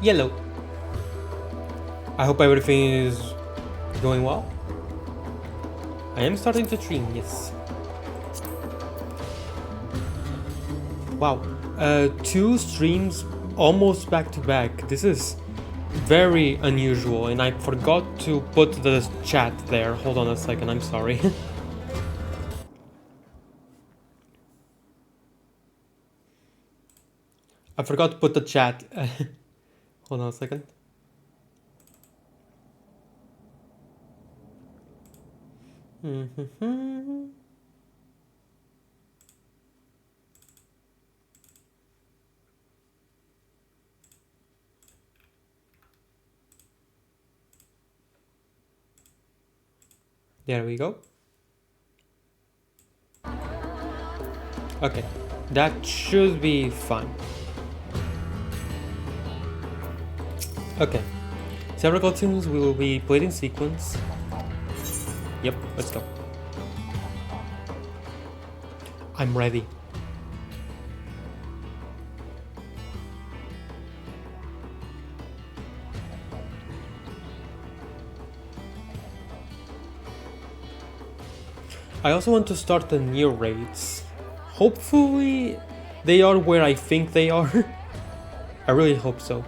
Yellow. I hope everything is going well. I am starting to stream, yes. Wow, 2 streams almost back to back. This is very unusual, and I forgot to put the chat there. Hold on a second, I'm sorry. I forgot to put the chat. Hold on a second. There we go. Okay, that should be fine. Okay, several cutscenes will be played in sequence. Yep, let's go. I'm ready. I also want to start the Nier raids. Hopefully they are where I think they are. I really hope so.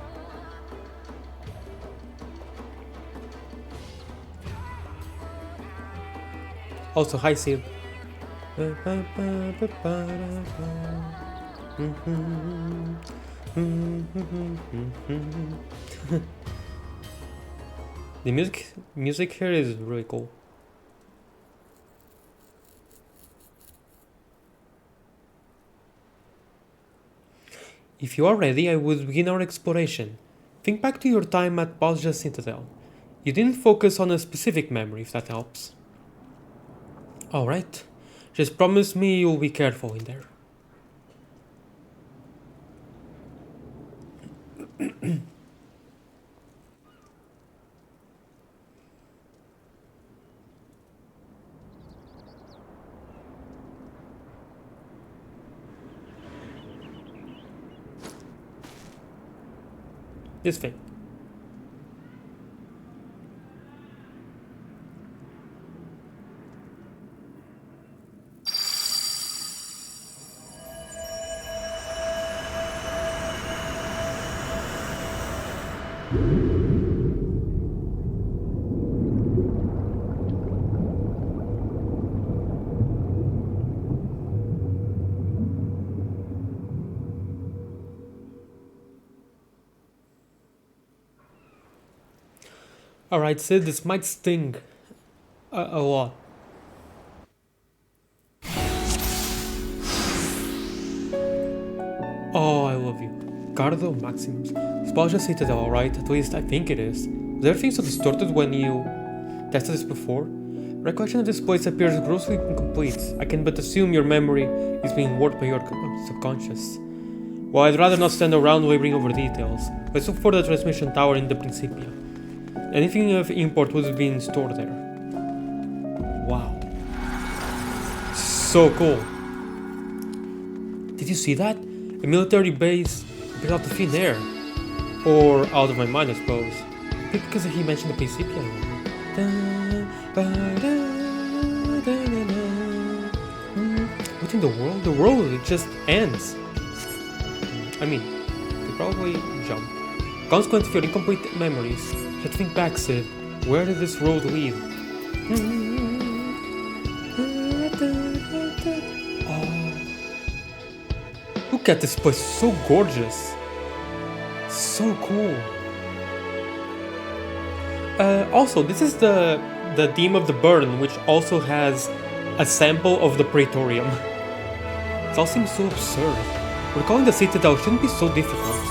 Also, hi Sid. The music here is really cool. If you are ready, I would begin our exploration. Think back to your time at Bozjan Citadel. You didn't focus on a specific memory, if that helps. Alright. Just promise me you'll be careful in there. This thing. Alright, Sid, this might sting a lot. Oh, I love you. Cardo Maximus. Bozjan Citadel, alright? At least I think it is. Was everything so distorted when you tested this before? Recollection of this place appears grossly incomplete. I can but assume your memory is being warped by your subconscious. Well, I'd rather not stand around laboring over details. Let's look for the transmission tower in the Principia. Anything of import would have been stored there. Wow. So cool. Did you see that? A military base appeared out of thin air. Or out of my mind, I suppose. Because he mentioned the Principia. What in the world? The world, it just ends. I mean, you probably jump. Consequence of your incomplete memories. Let's think back, Sid. Where did this road lead? Oh. Look at this place, so gorgeous. So cool. Also, this is the Deme of the Burn, which also has a sample of the Praetorium. It all seems so absurd. Recalling the Citadel shouldn't be so difficult.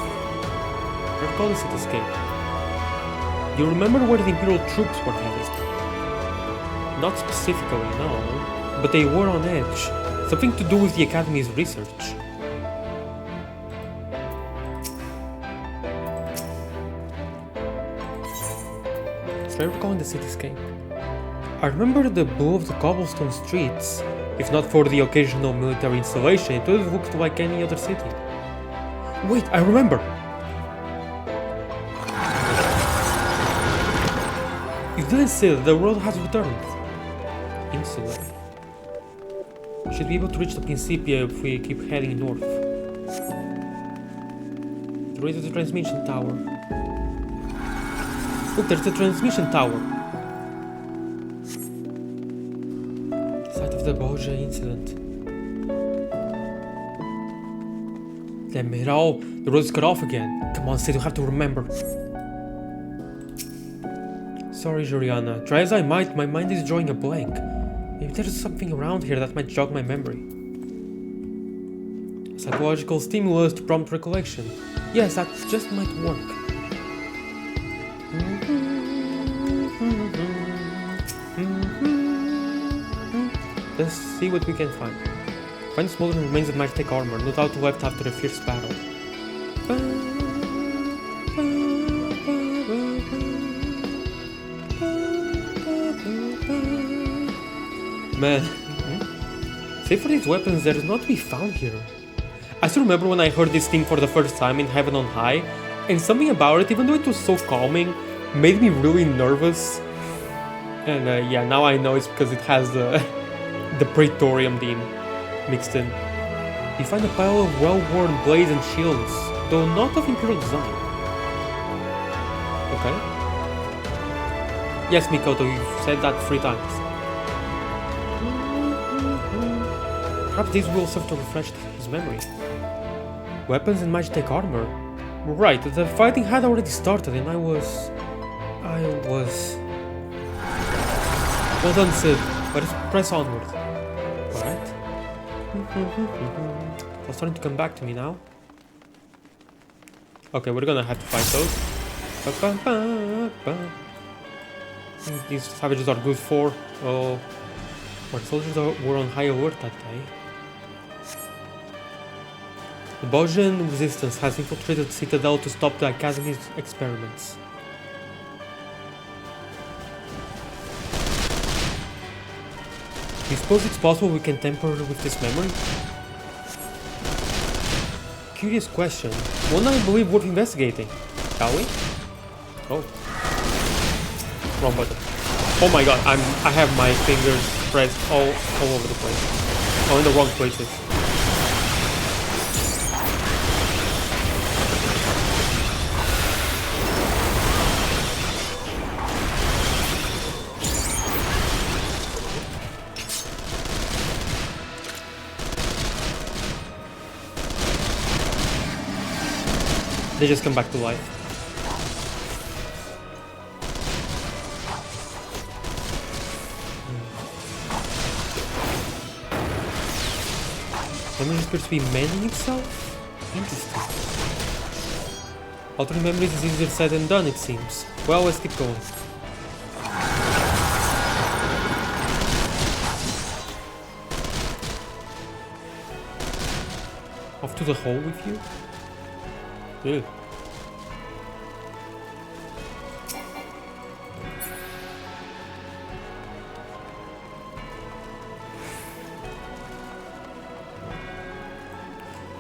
Recall the city escape. You remember where the Imperial troops were headed? Not specifically, no, but they were on edge. Something to do with the Academy's research. Try recalling the cityscape. I remember the blue of the cobblestone streets. If not for the occasional military installation, it would have looked like any other city. Wait, I remember! That's it, the world has returned. Insular. We should be able to reach the Principia if we keep heading north. The way to the transmission tower. Look, there's the transmission tower. Site of the Bozjan incident. Damn it all, the road is cut off again. Come on, Sid, you have to remember. Sorry, Juliana. Try as I might, my mind is drawing a blank. Maybe there's something around here that might jog my memory. Psychological stimulus to prompt recollection. Yes, that just might work. Let's see what we can find. Find smoldering remains of magic armor, no doubt left after a fierce battle. Man, save for these weapons, there is not to be found here. I still remember when I heard this theme for the first time in Heaven on High, and something about it, even though it was so calming, made me really nervous. And yeah, now I know it's because it has the Praetorium theme mixed in. You find a pile of well-worn blades and shields, though not of Imperial design. Okay. Yes, Mikoto, you've said that 3 times. Perhaps these will serve to refresh his memory. Weapons and magic armor? Right, the fighting had already started and I was... Well done, Sid. Let us press onward. Alright. It's starting to come back to me now. Okay, we're gonna have to fight those. These savages are good for... Oh... Our soldiers were on high alert that day. The Bozjan resistance has infiltrated the Citadel to stop the Academy's experiments. Do you suppose it's possible we can tamper with this memory? Curious question. One I believe worth investigating. Shall we? Oh. Wrong button. Oh my god, I have my fingers pressed all over the place. Oh, in the wrong places. They just come back to life. Memory appears to be mending itself? Interesting. Altering memories is easier said than done, it seems. Well, let's keep going. Off to the hole with you? Ew.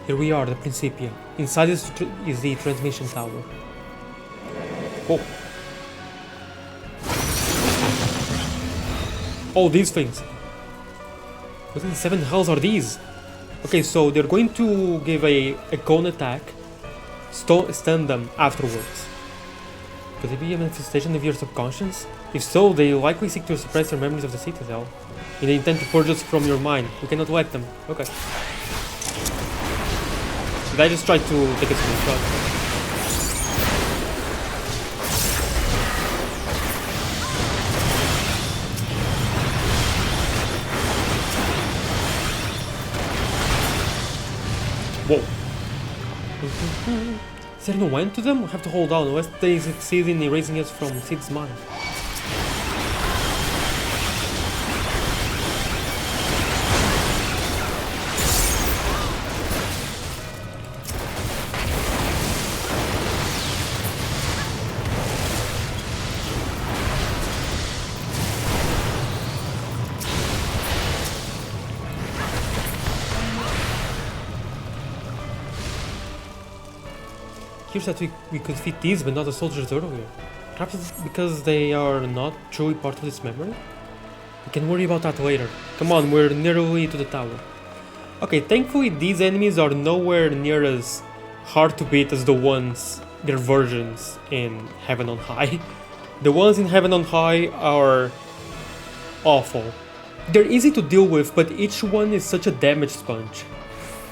Here we are, the Principia. Inside is the transmission tower. Oh. Oh, these things. What in the 7 hells are these? Okay, so they're going to give a cone attack. Stun them afterwards. Could it be a manifestation of your subconscious? If so, they likely seek to suppress your memories of the Citadel. And they intend to purge us from your mind. We cannot let them. Okay. Did I just try to take a screenshot? Whoa. Is there no end to them? We have to hold on, unless they succeed in erasing us from Sid's mind. Here's that we could fit these, but not the soldiers earlier. Perhaps it's because they are not truly part of this memory? We can worry about that later. Come on, we're nearly to the tower. Okay, thankfully these enemies are nowhere near as hard to beat as the ones, their versions in Heaven on High. The ones in Heaven on High are awful. They're easy to deal with, but each one is such a damage sponge.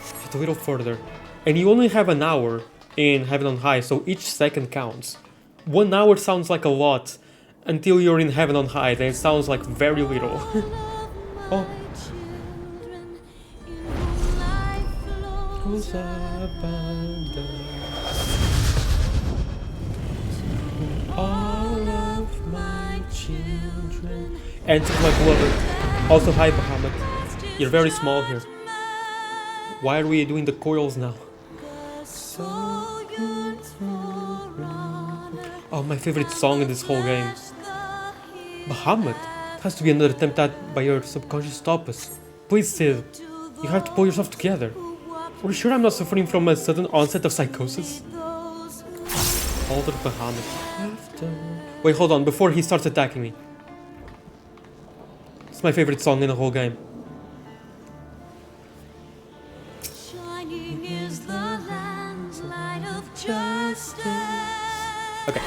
Just a little further. And you only have an hour in Heaven on High, so each second counts. 1 hour sounds like a lot until you're in Heaven on High, then it sounds like very little. Oh. All of my children. And to my beloved. Also, hi Bahamut. You're very small here. Why are we doing the coils now? Oh, my favorite song in this whole game. Bahamut has to be another attempt at by your subconscious stop us. Please, Sid. You have to pull yourself together. Are you sure I'm not suffering from a sudden onset of psychosis? Alter Bahamut. Wait, hold on, before he starts attacking me. It's my favorite song in the whole game. Shining is the land's light of justice. Okay.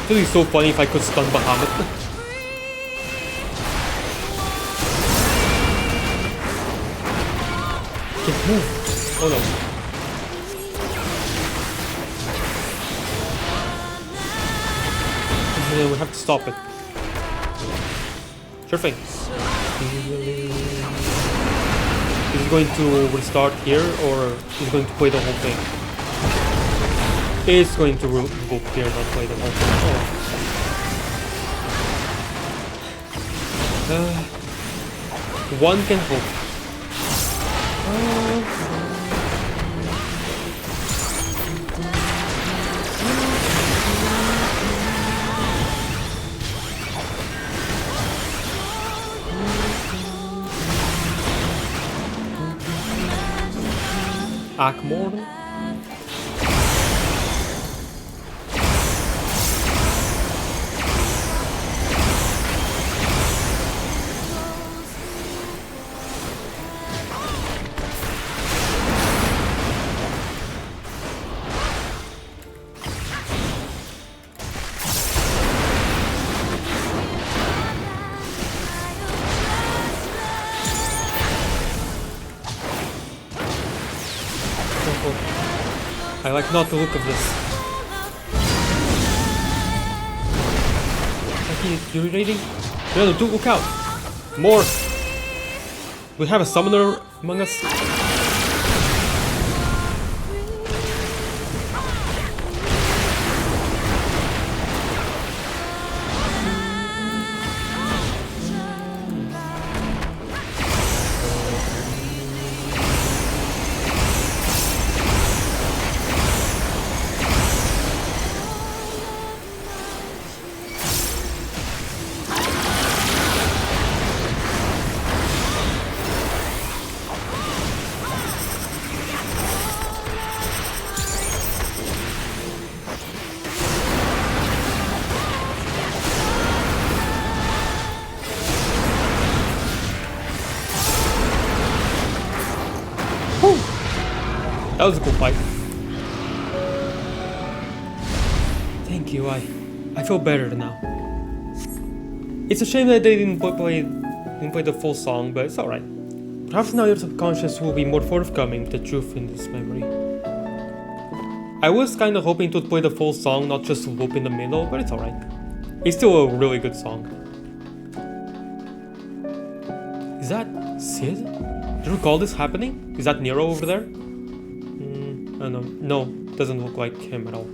It would be so funny if I could stun Bahamut. Can't move. Oh no. We have to stop it. Sure thing. Is he going to restart here or is he going to play the whole thing? It's going to book here, not play the whole thing. Oh. One can hope. Akmorn. I like not the look of this. Is he irritating? No, do look out! More! We have a summoner among us. That was a cool fight. Thank you, I feel better now. It's a shame that they didn't play the full song, but it's alright. Perhaps now your subconscious will be more forthcoming with the truth in this memory. I was kinda hoping to play the full song, not just a loop in the middle, but it's alright. It's still a really good song. Is that Sid? Do you recall this happening? Is that Nero over there? I don't know. No, doesn't look like him at all.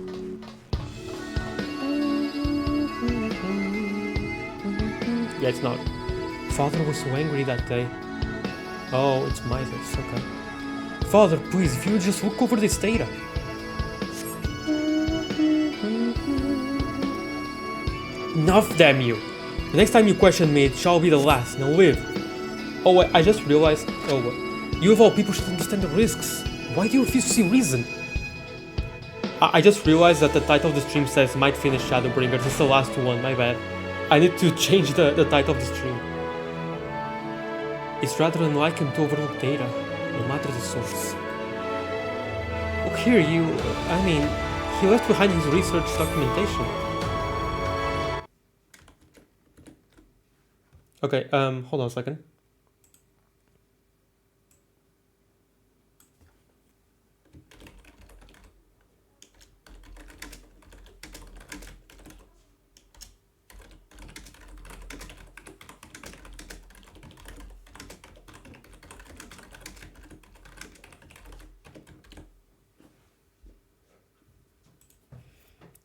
Yeah, it's not. Father was so angry that day. Oh, it's Midas, okay. Father, please, if you would just look over this data. Enough, damn you! The next time you question me, it shall be the last. Now live. Oh wait, I just realized. Oh, you of all people should understand the risks. Why do you refuse to see reason? I just realized that the title of the stream says might finish Shadowbringers. It's the last one, my bad. I need to change the title of the stream. It's rather unlike him to overlook data, no matter the source. Oh, here I mean, he left behind his research documentation. Okay, hold on a second.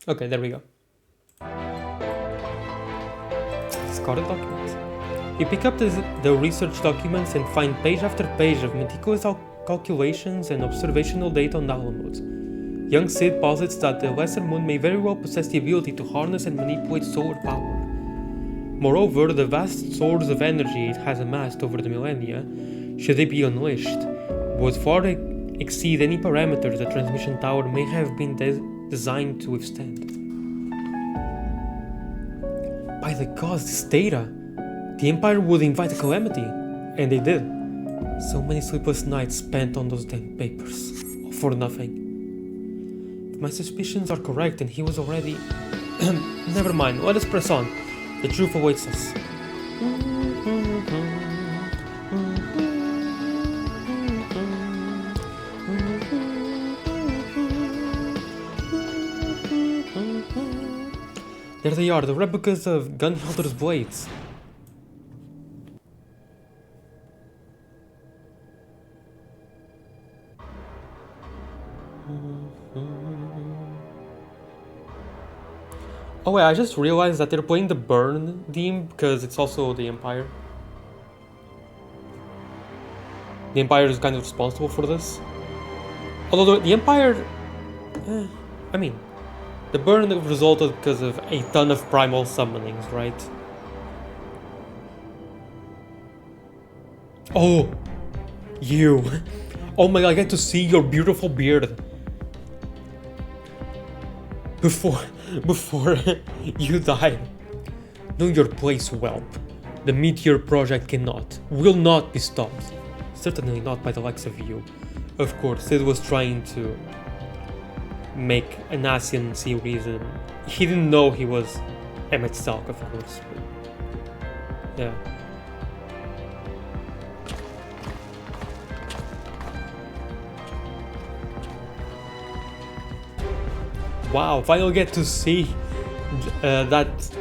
Okay, there we go. Discarded documents. You pick up the research documents and find page after page of meticulous calculations and observational data on downloads. Young Sid posits that the Lesser Moon may very well possess the ability to harness and manipulate solar power. Moreover, the vast source of energy it has amassed over the millennia, should it be unleashed, would far exceed any parameters the transmission tower may have been designed to withstand. By the gods, this data! The Empire would invite a calamity, and they did. So many sleepless nights spent on those damn papers, all for nothing. If my suspicions are correct and he was already... Never mind, let us press on. The truth awaits us. There they are, the replicas of Gunhilder's blades. Oh wait, I just realized that they're playing the Burn theme because it's also the Empire. The Empire is kind of responsible for this. Although the Empire... I mean... The burn resulted because of a ton of primal summonings, right? Oh! You! Oh my god, I get to see your beautiful beard! Before you died. Know your place, whelp. The Meteor project will not be stopped. Certainly not by the likes of you. Of course, it was trying to make an Asian see reason. He didn't know he was Emmett Stalk, of course. But yeah. Wow, finally get to see that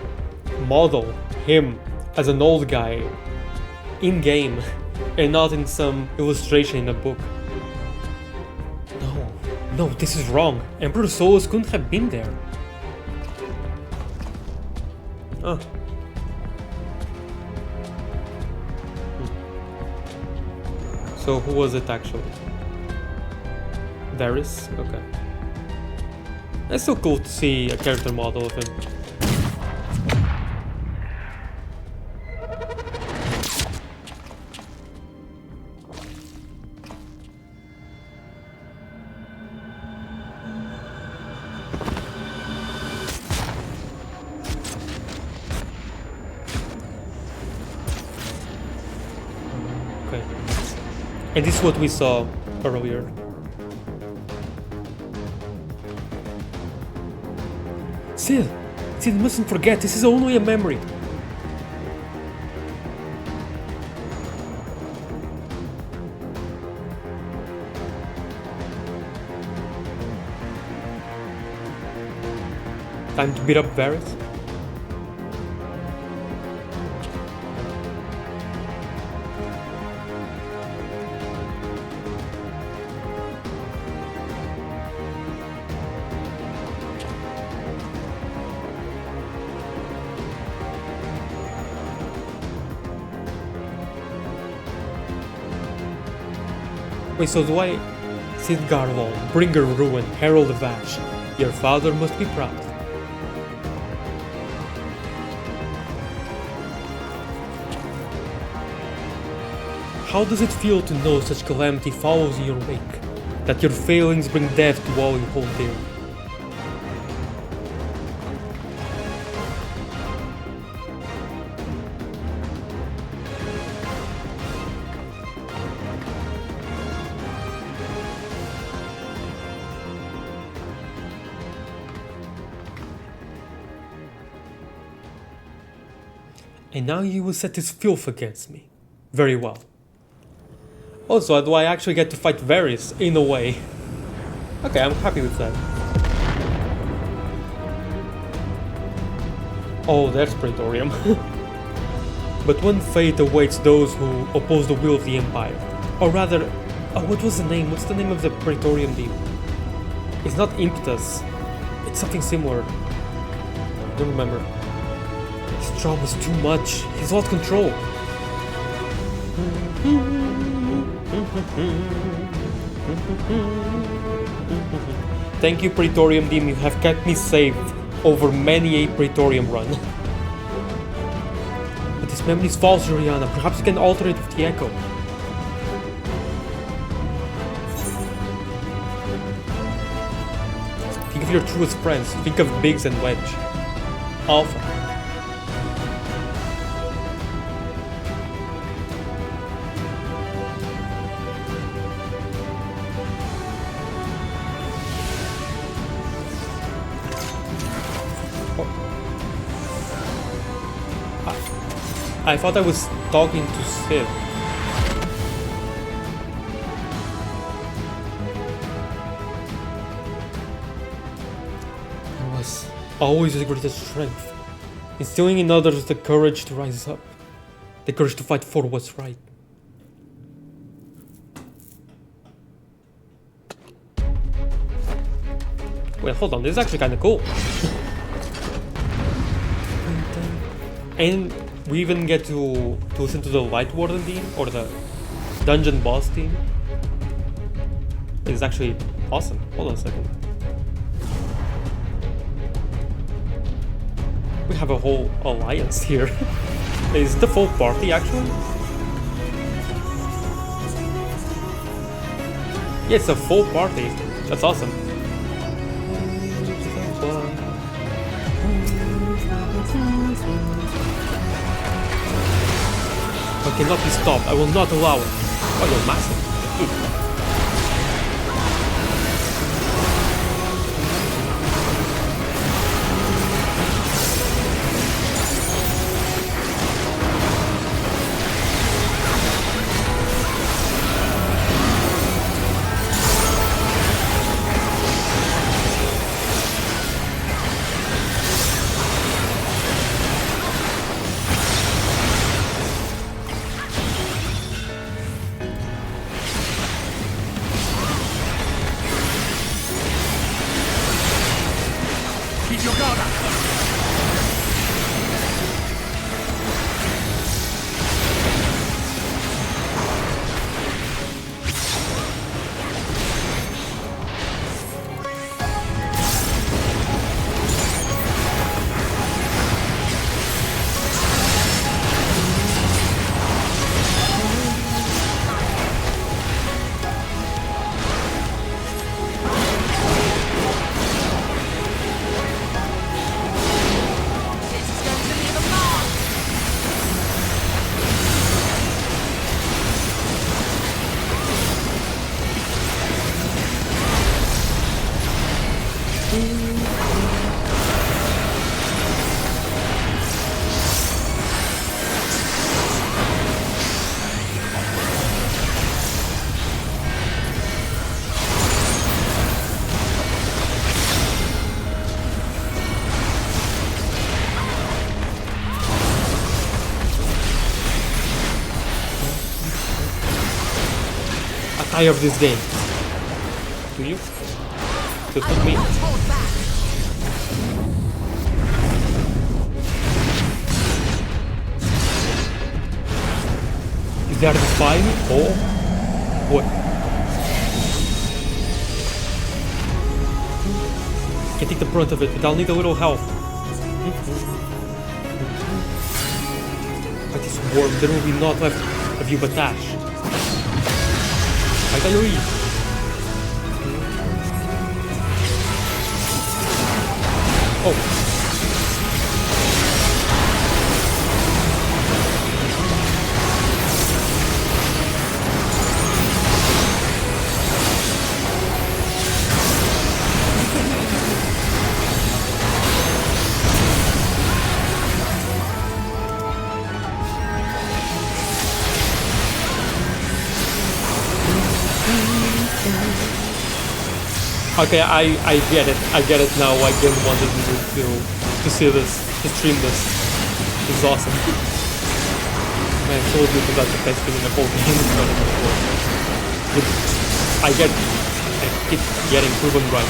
model, him, as an old guy, in-game, and not in some illustration in a book. No, this is wrong. Emperor Solus couldn't have been there. Oh. So who was it actually? Varis? Okay. It's so cool to see a character model of him. Okay. And this is what we saw earlier. Sid, you mustn't forget, this is only a memory. Time to beat up Varis? Wait, so do I... Sid Garlon, Bringer Ruin, Herald of Ash. Your father must be proud. How does it feel to know such calamity follows in your wake? That your failings bring death to all you hold dear? And now you will set this filth against me. Very well. Also, do I actually get to fight Varis in a way? Okay, I'm happy with that. Oh, there's Praetorium. But one fate awaits those who oppose the will of the Empire. Or rather, what was the name? What's the name of the Praetorium demon? It's not Impetus. It's something similar. I don't remember. His job is too much. He's lost control. Thank you, Praetorium Demon. You have kept me safe over many a Praetorium run. But this memory is false, Juliana. Perhaps you can alter it with the echo. Think of your truest friends. Think of Biggs and Wedge. Alpha. I thought I was talking to Sid. It was always the greatest strength, instilling in others the courage to rise up, the courage to fight for what's right. Wait, hold on, this is actually kinda cool. And we even get to listen to the Light Warden theme, or the Dungeon Boss theme. It's actually awesome. Hold on a second. We have a whole alliance here. Is it the full party actually? Yeah, it's a full party. That's awesome. I cannot be stopped. I will not allow it. Oh, you're massive. Tired of this game. Do you? Just with me. Is there the spine? Oh, what? I can take the brunt of it, but I'll need a little help. Fight this worm, there will be naught left of you but ash. Ahí está Yuri. Oh. Okay, I get it. I get it now. I again wanted to see this, to stream this. This is awesome. Man, I told you that's the best thing in the whole game. I keep getting proven right.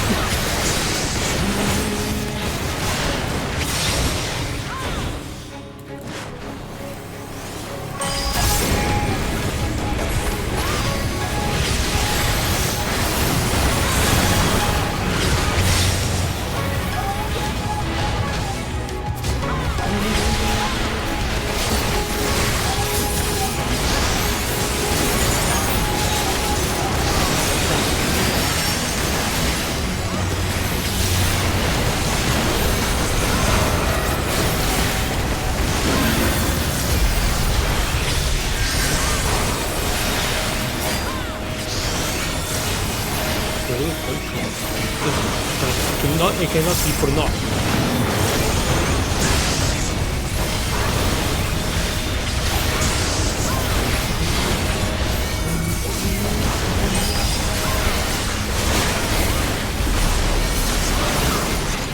It cannot be for naught.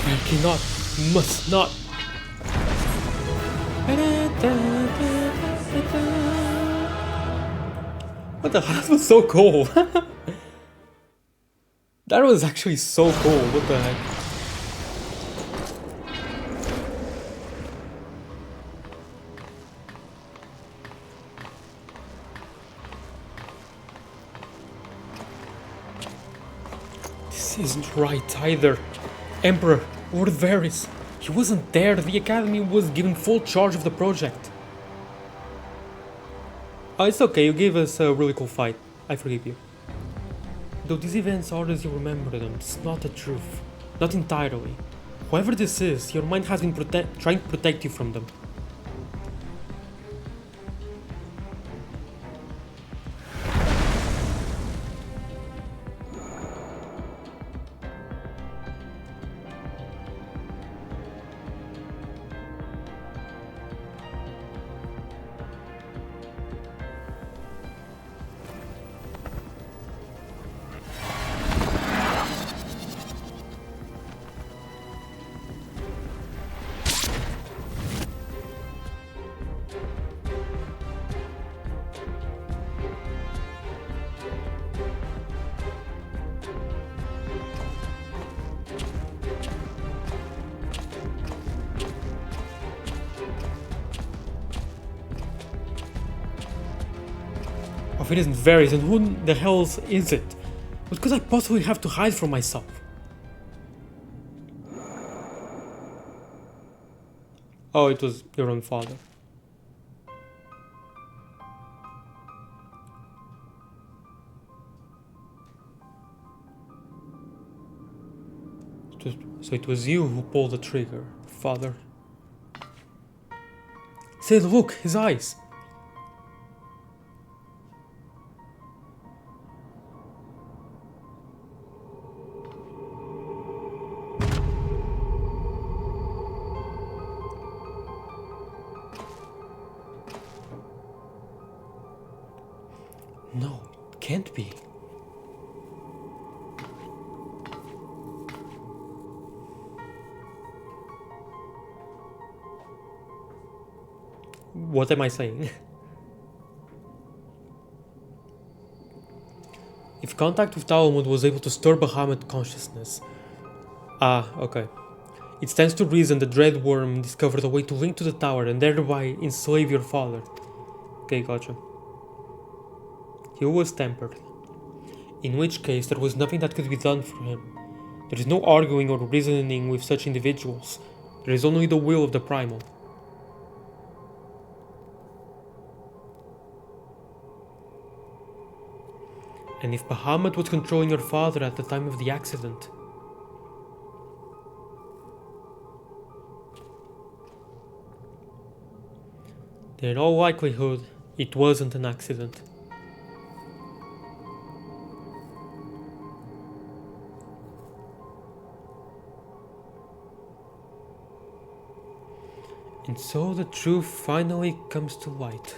You cannot, must not. What the hell? That was so cool. That was actually so cool. What the heck? This isn't right either. Emperor, Lord Varis, he wasn't there. The Academy was given full charge of the project. Oh, it's okay. You gave us a really cool fight. I forgive you. Though these events are as you remember them, it's not the truth. Not entirely. Whoever this is, your mind has been trying to protect you from them. If it isn't Varis, then who the hell is it? What could I possibly have to hide from myself? Oh, it was your own father. So it was you who pulled the trigger, father. Say, look, his eyes. No, it can't be. What am I saying? If contact with Talmud was able to stir Bahamut consciousness... Ah, okay. It stands to reason the Dread Worm discovered a way to link to the tower and thereby enslave your father. Okay, gotcha. He was tempered. In which case, there was nothing that could be done for him. There is no arguing or reasoning with such individuals. There is only the will of the Primal. And if Bahamut was controlling your father at the time of the accident, then in all likelihood, it wasn't an accident. And so the truth finally comes to light.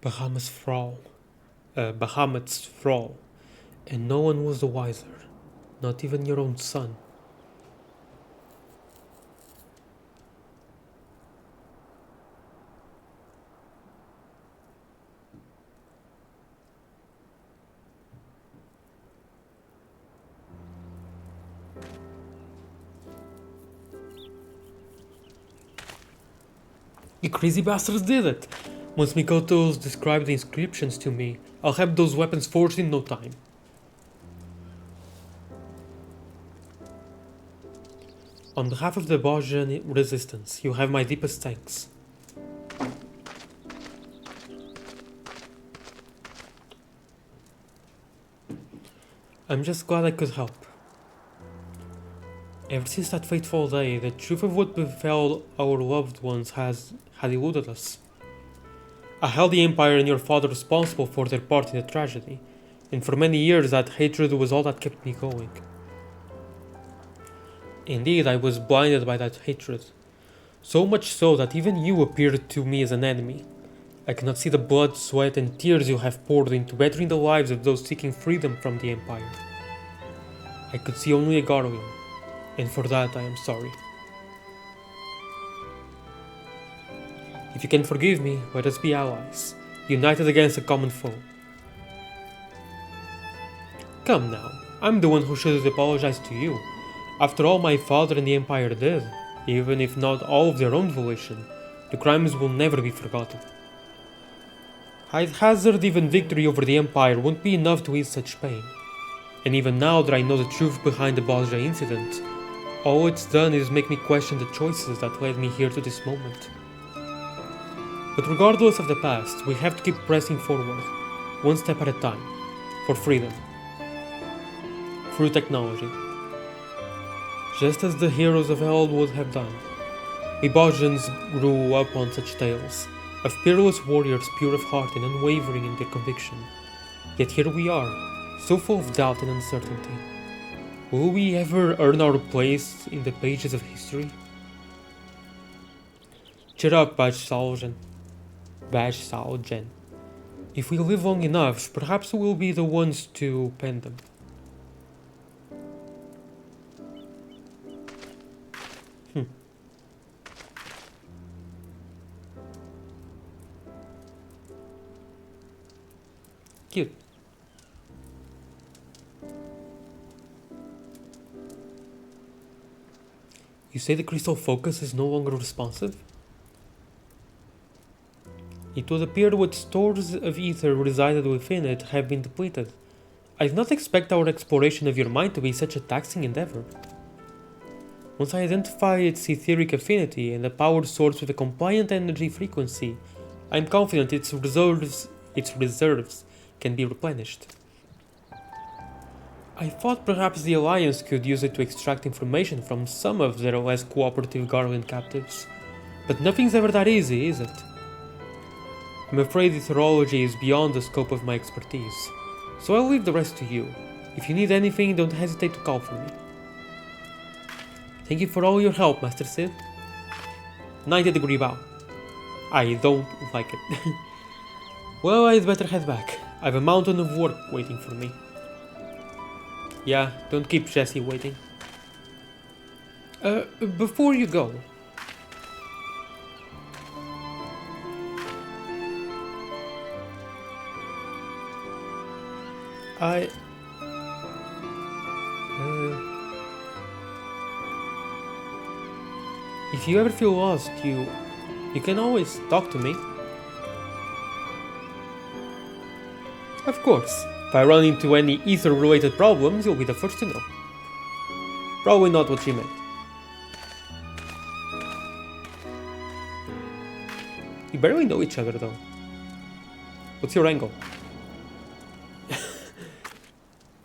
Bahamut's thrall, and no one was the wiser, not even your own son. You crazy bastards did it! Once Mikoto's described the inscriptions to me, I'll have those weapons forged in no time. On behalf of the Bozjan resistance, you have my deepest thanks. I'm just glad I could help. Ever since that fateful day, the truth of what befell our loved ones had eluded us. I held the Empire and your father responsible for their part in the tragedy, and for many years that hatred was all that kept me going. Indeed, I was blinded by that hatred, so much so that even you appeared to me as an enemy. I cannot see the blood, sweat, and tears you have poured into bettering the lives of those seeking freedom from the Empire. I could see only a guardian, and for that I am sorry. If you can forgive me, let us be allies, united against a common foe. Come now, I'm the one who should apologize to you. After all my father and the Empire did, even if not all of their own volition, the crimes will never be forgotten. I'd hazard even victory over the Empire won't be enough to ease such pain. And even now that I know the truth behind the Bozjan incident, all it's done is make me question the choices that led me here to this moment. But regardless of the past, we have to keep pressing forward, one step at a time, for freedom. Through technology. Just as the heroes of old would have done. We Bozjans grew up on such tales, of peerless warriors pure of heart and unwavering in their conviction. Yet here we are, so full of doubt and uncertainty. Will we ever earn our place in the pages of history? Cheer up, Bozjan. If we live long enough, perhaps we'll be the ones to pen them. Cute. You say the crystal focus is no longer responsive? It would appear what stores of ether resided within it have been depleted. I did not expect our exploration of your mind to be such a taxing endeavor. Once I identify its etheric affinity and a powered source with a compliant energy frequency, I am confident its reserves can be replenished. I thought perhaps the Alliance could use it to extract information from some of their less cooperative Garland captives, but nothing's ever that easy, is it? I'm afraid etherology is beyond the scope of my expertise, so I'll leave the rest to you. If you need anything, don't hesitate to call for me. Thank you for all your help, Master Sid. 90-degree bow. I don't like it. Well, I'd better head back. I have a mountain of work waiting for me. Yeah, don't keep Jesse waiting. Before you go... if you ever feel lost, you can always talk to me. Of course. If I run into any ether-related problems, you'll be the first to know. Probably not what she meant. We barely know each other, though. What's your angle?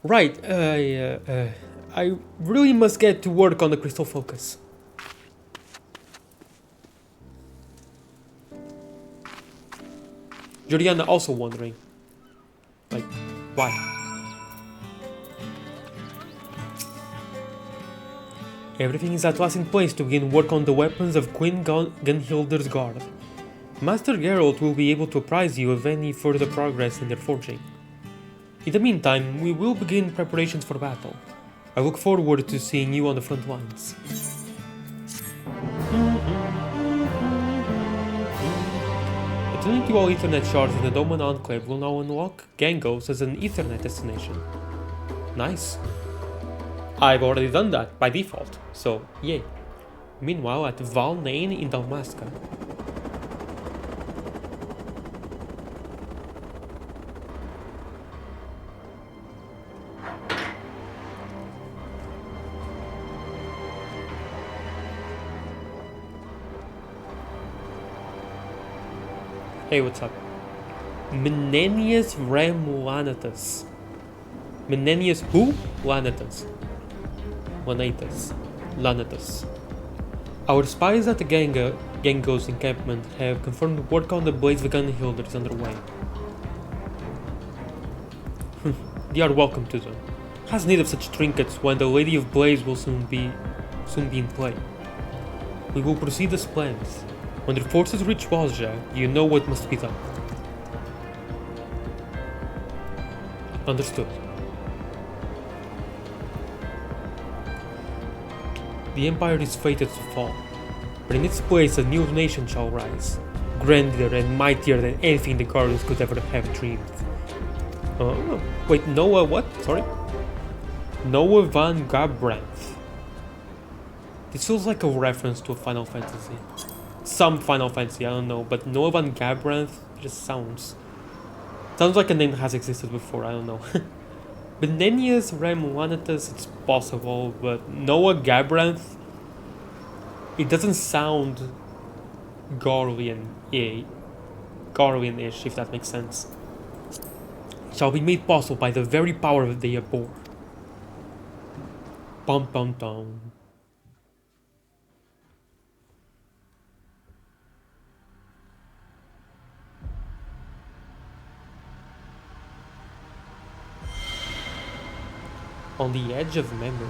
Right, I really must get to work on the crystal focus. Juliana also wondering. Like, why? Everything is at last in place to begin work on the weapons of Queen Gunhilder's guard. Master Geralt will be able to apprise you of any further progress in their forging. In the meantime, we will begin preparations for battle. I look forward to seeing you on the front lines. Returning to all Ethernet shards in the Doman Enclave will now unlock Gangos as an Ethernet destination. Nice. I've already done that by default, so yay. Meanwhile, at Valnain in Dalmasca. Hey, what's up? Menenius Lanatus. Menenius who? Lanatus. Lanatus. Our spies at the Gangos encampment have confirmed work on the blades of Gunhilder is underway. They are welcome to them. Has need of such trinkets when the Lady of Blades will soon be in play. We will proceed as planned. When the forces reach Bozjan, you know what must be done. Understood. The Empire is fated to fall, but in its place a new nation shall rise, grander and mightier than anything the Guardians could ever have dreamed. Wait, Noah what? Sorry? Noah van Gabranth. This feels like a reference to a Final Fantasy. Some Final Fantasy, I don't know, but Noah van Gabranth just sounds like a name that has existed before, I don't know. Benenius Ramulanatus, it's possible, but Noah Gabranth, it doesn't sound Garlean-ish, if that makes sense. Shall be made possible by the very power that they abhor. Bum bum dum. On the edge of memory.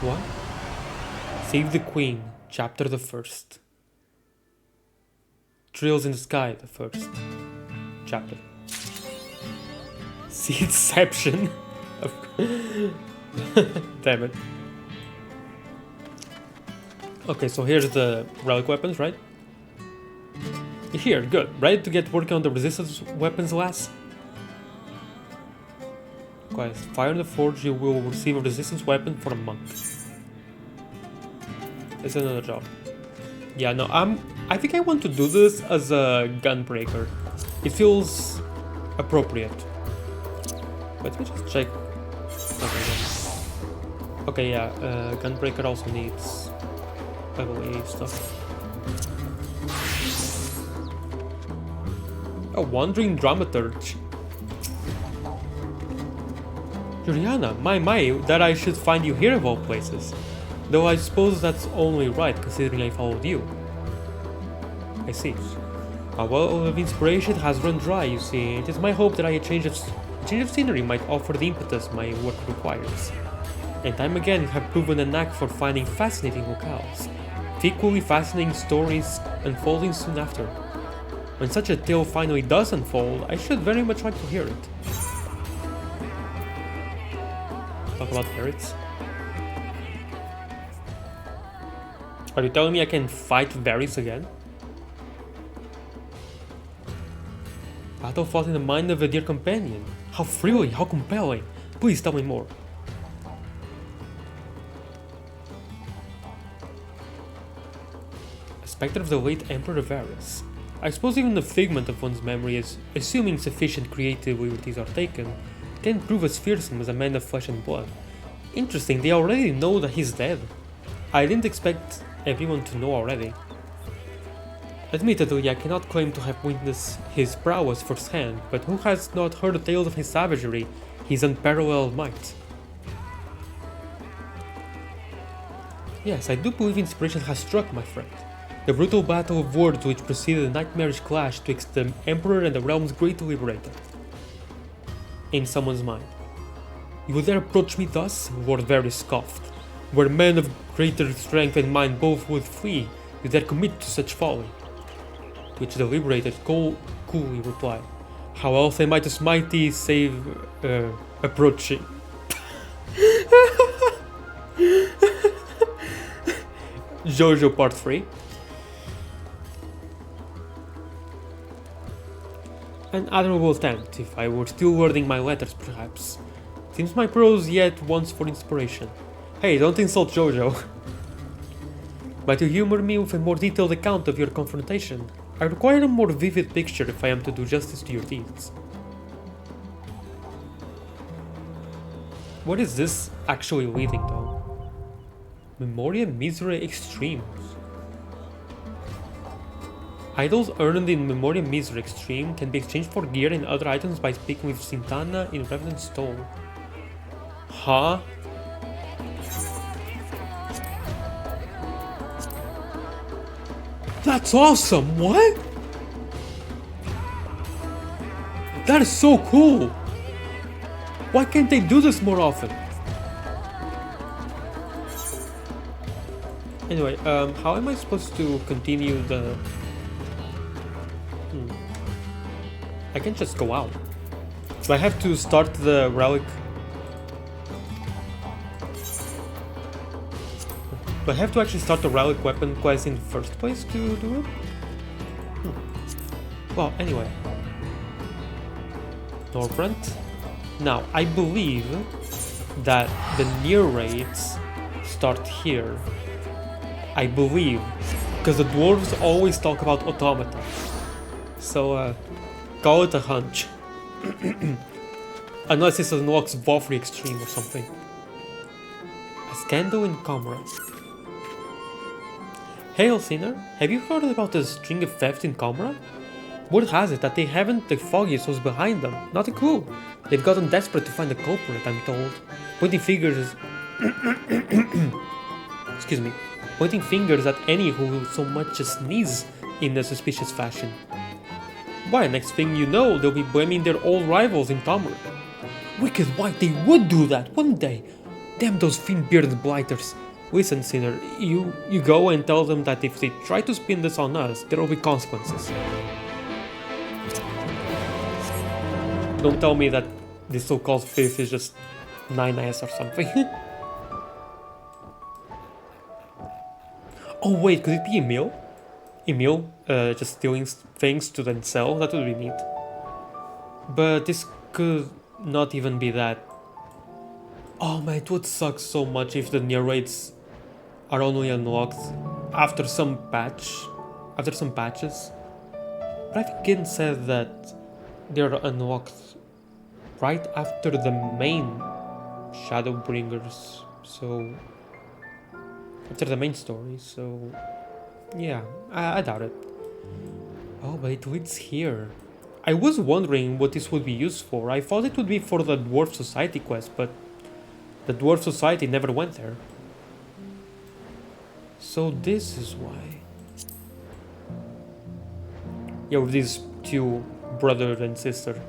What? Save the Queen, chapter the 1st. Trails in the Sky, the 1st chapter. Seedception. Damn it. Okay, so here's the relic weapons, right? Here, good. Ready to get working on the resistance weapons, lass? Guys, fire in the forge, you will receive a resistance weapon for a month. It's another job. Yeah, no, I think I want to do this as a gunbreaker. It feels appropriate. Let me just check. Okay, yeah, gunbreaker also needs level 8 stuff. A wandering dramaturge. Juliana, my, that I should find you here of all places. Though I suppose that's only right, considering I followed you. I see. A well of inspiration has run dry, you see. It is my hope that a change of scenery might offer the impetus my work requires. And time again you have proven a knack for finding fascinating locales. with equally fascinating stories unfolding soon after. When such a tale finally does unfold, I should very much like to hear it. Talk about parrots. Are you telling me I can fight Varis again? Battle fought in the mind of a dear companion. How thrilling, how compelling. Please tell me more. A spectre of the late Emperor Varis. I suppose even the figment of one's memory is, assuming sufficient creative liberties are taken, can prove as fearsome as a man of flesh and blood. Interesting, they already know that he's dead. I didn't expect everyone to know already. Admittedly, I cannot claim to have witnessed his prowess firsthand, but who has not heard tales of his savagery, his unparalleled might? Yes, I do believe inspiration has struck, my friend. The brutal battle of words which preceded a nightmarish clash twixt the Emperor and the realm's great liberator. In someone's mind. You would dare approach me thus? Lord Varis scoffed. Where men of greater strength and mind both would flee, you dare commit to such folly. To which the liberator coolly replied, how else am I to smite thee save approaching? JoJo Part 3. An admirable attempt, if I were still wording my letters perhaps. Seems my prose yet wants for inspiration. Hey, don't insult JoJo. But to humor me with a more detailed account of your confrontation, I require a more vivid picture if I am to do justice to your deeds. What is this actually leading though? Memoria Miserae Extremes. Idols earned in Memoria Miserae Extreme can be exchanged for gear and other items by speaking with Sintana in Revenant Stone. Huh? That's awesome! What? That is so cool! Why can't they do this more often? Anyway, how am I supposed to continue the... I can just go out. So I have to start the relic. Do I have to actually start the relic weapon quest in the first place to do it? Well, anyway. Norbrand. Now, I believe that the Nier raids start here. I believe. Because the dwarves always talk about automata. So, call it a hunch. Unless this unlocks Valkyrie Extreme or something. A scandal in Comra. Hail, Sinner, have you heard about the string of theft in Comra? Word has it that they haven't the foggiest who's behind them. Not a clue. They've gotten desperate to find the culprit, I'm told. Pointing fingers... Excuse me. Pointing fingers at any who so much as sneeze in a suspicious fashion. Why, next thing you know, they'll be blaming their old rivals in Tomr. Wicked white, they would do that, wouldn't they? Damn those thin-bearded blighters. Listen, Sinner, you go and tell them that if they try to spin this on us, there will be consequences. Don't tell me that this so-called fifth is just 9S or something. Oh wait, could it be Emil? Emil, just stealing things to then sell? That would be neat. But this could not even be that. Oh man, it would suck so much if the Nier raids are only unlocked after some patches. But I think Gin said that they're unlocked right after the main Shadowbringers, so after the main story, so yeah, I doubt it. Oh, but it leads here. I was wondering what this would be used for. I thought it would be for the Dwarf Society quest, but the Dwarf Society never went there. So this is why. Yeah, with these two, brother and sister.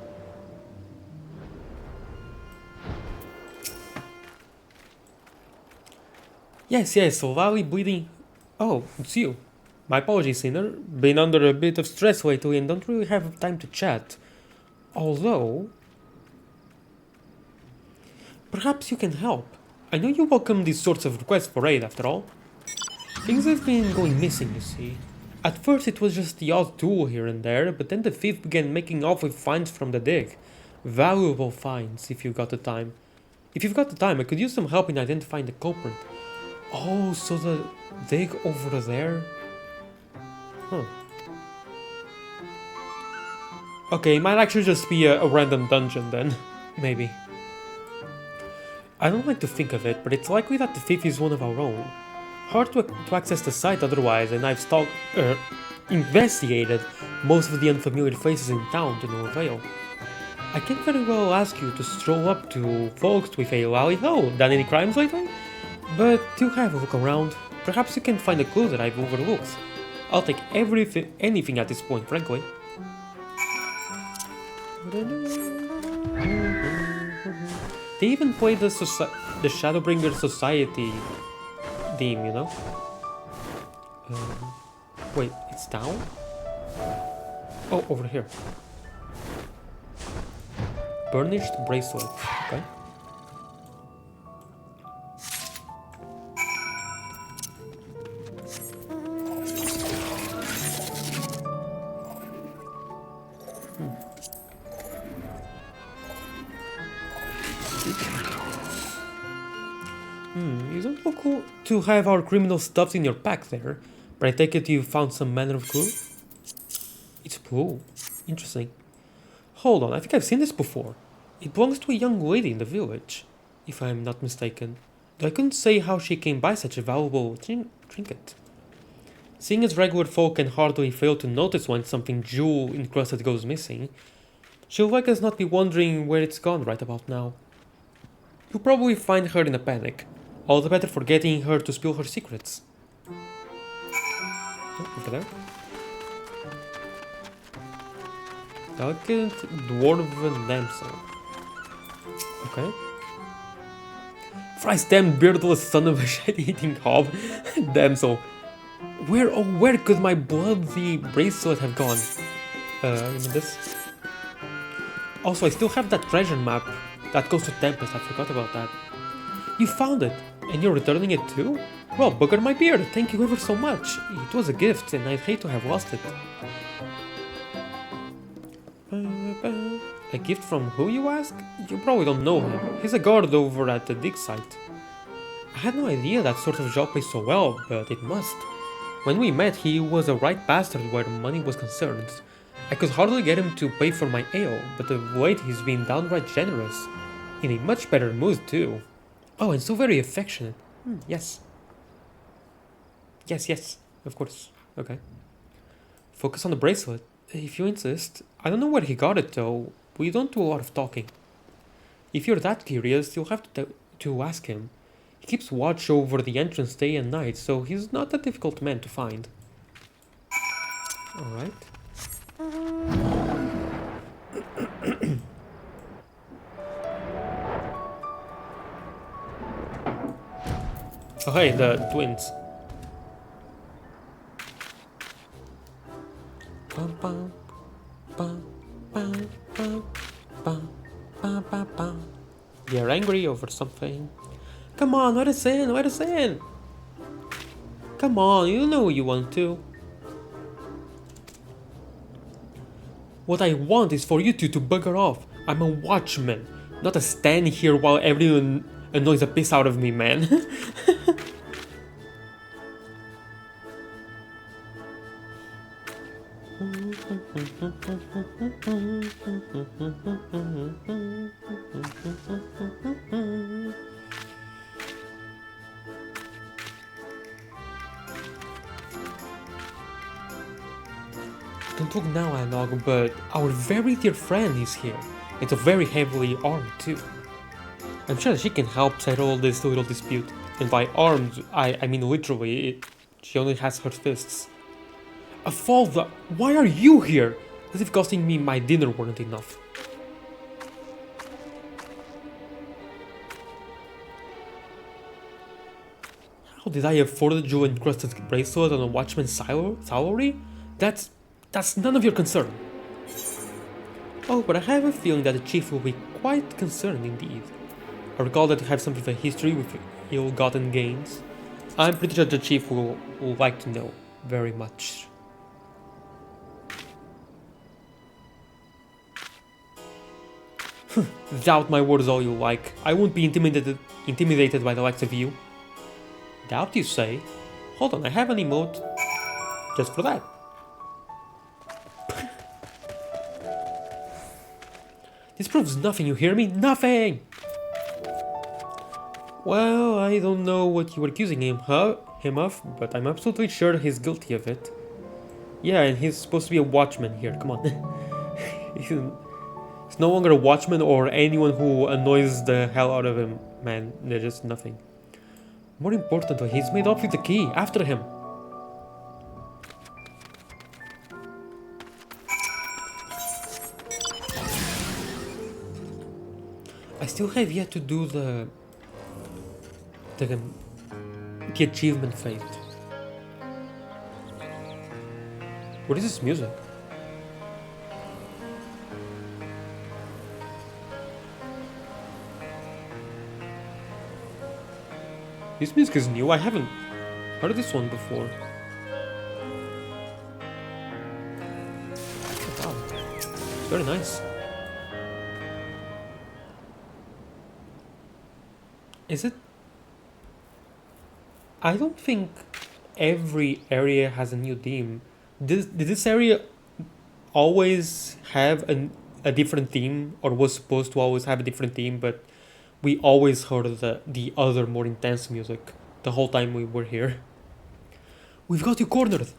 Yes, so Valley bleeding. Oh, it's you. My apologies, Sinner. Been under a bit of stress lately and don't really have time to chat. Although, perhaps you can help. I know you welcome these sorts of requests for aid, after all. Things have been going missing, you see. At first it was just the odd tool here and there, but then the thief began making off with finds from the dig. Valuable finds, if you've got the time. If you've got the time, I could use some help in identifying the culprit. Oh, so the dig over there? Huh. Okay, it might actually just be a random dungeon then. Maybe. I don't like to think of it, but it's likely that the thief is one of our own. Hard to access the site otherwise, and I've investigated most of the unfamiliar faces in town to no avail. I can't very well ask you to stroll up to folks with a lally-ho, done any crimes lately? But do have a look around. Perhaps you can find a clue that I've overlooked. I'll take anything at this point, frankly. They even play the Shadowbringer Society theme, you know? Wait, it's down? Oh, over here. Burnished bracelet, okay. You don't look cool to have our criminal stuff in your pack there, but I take it you found some manner of clue? It's blue. Interesting. Hold on, I think I've seen this before. It belongs to a young lady in the village, if I'm not mistaken. Though I couldn't say how she came by such a valuable trinket. Seeing as regular folk can hardly fail to notice when something jewel-encrusted goes missing, she'll like us not be wondering where it's gone right about now. You'll probably find her in a panic, all the better for getting her to spill her secrets. Oh, over there. Delicate dwarven damsel. Okay. Thrice damned beardless son of a shit-eating hob. Damsel. Where could my bloody bracelet have gone? This. Also, I still have that treasure map that goes to Tempest. I forgot about that. You found it, and you're returning it too? Well, bugger my beard, thank you ever so much. It was a gift, and I'd hate to have lost it. A gift from who, you ask? You probably don't know him. He's a guard over at the dig site. I had no idea that sort of job pays so well, but it must. When we met, he was a right bastard where money was concerned. I could hardly get him to pay for my ale, but of late he's been downright generous. In a much better mood, too. Oh, and so very affectionate. Yes. Yes, of course. Okay. Focus on the bracelet, if you insist. I don't know where he got it, though. We don't do a lot of talking. If you're that curious, you'll have to ask him. He keeps watch over the entrance day and night, so he's not a difficult man to find. Alright. Oh hey, the twins. They're angry over something. Come on, let us in, let us in! Come on, you know you want to. What I want is for you two to bugger off. I'm a watchman, not a stand here while everyone annoys the piss out of me, man. Don't look now, Analog, but our very dear friend is here. It's a very heavily armed too. I'm sure she can help settle this little dispute. And by armed, I mean literally, she only has her fists. A father, why are you here? As if costing me my dinner weren't enough. How did I afford a jewel-encrusted bracelet on a watchman's salary? That's none of your concern. Oh, but I have a feeling that the chief will be quite concerned indeed. I recall that you have some of a history with ill-gotten gains. I'm pretty sure the chief will like to know very much. Doubt my words all you like. I won't be intimidated by the likes of you. Doubt, you say? Hold on, I have an emote just for that. This proves nothing, you hear me? Nothing! Well, I don't know what you were accusing him of, but I'm absolutely sure he's guilty of it. Yeah, and he's supposed to be a watchman here, come on. He's no longer a watchman or anyone who annoys the hell out of him, man. They're just nothing. More importantly, he's made off with the key, after him. I still have yet to do the achievement fate. What is this music? This music is new, I haven't heard this one before. Wow, it's very nice. Is it? I don't think every area has a new theme. Did this area always have a different theme, or was supposed to always have a different theme, but we always heard the other more intense music the whole time we were here? We've got you cornered!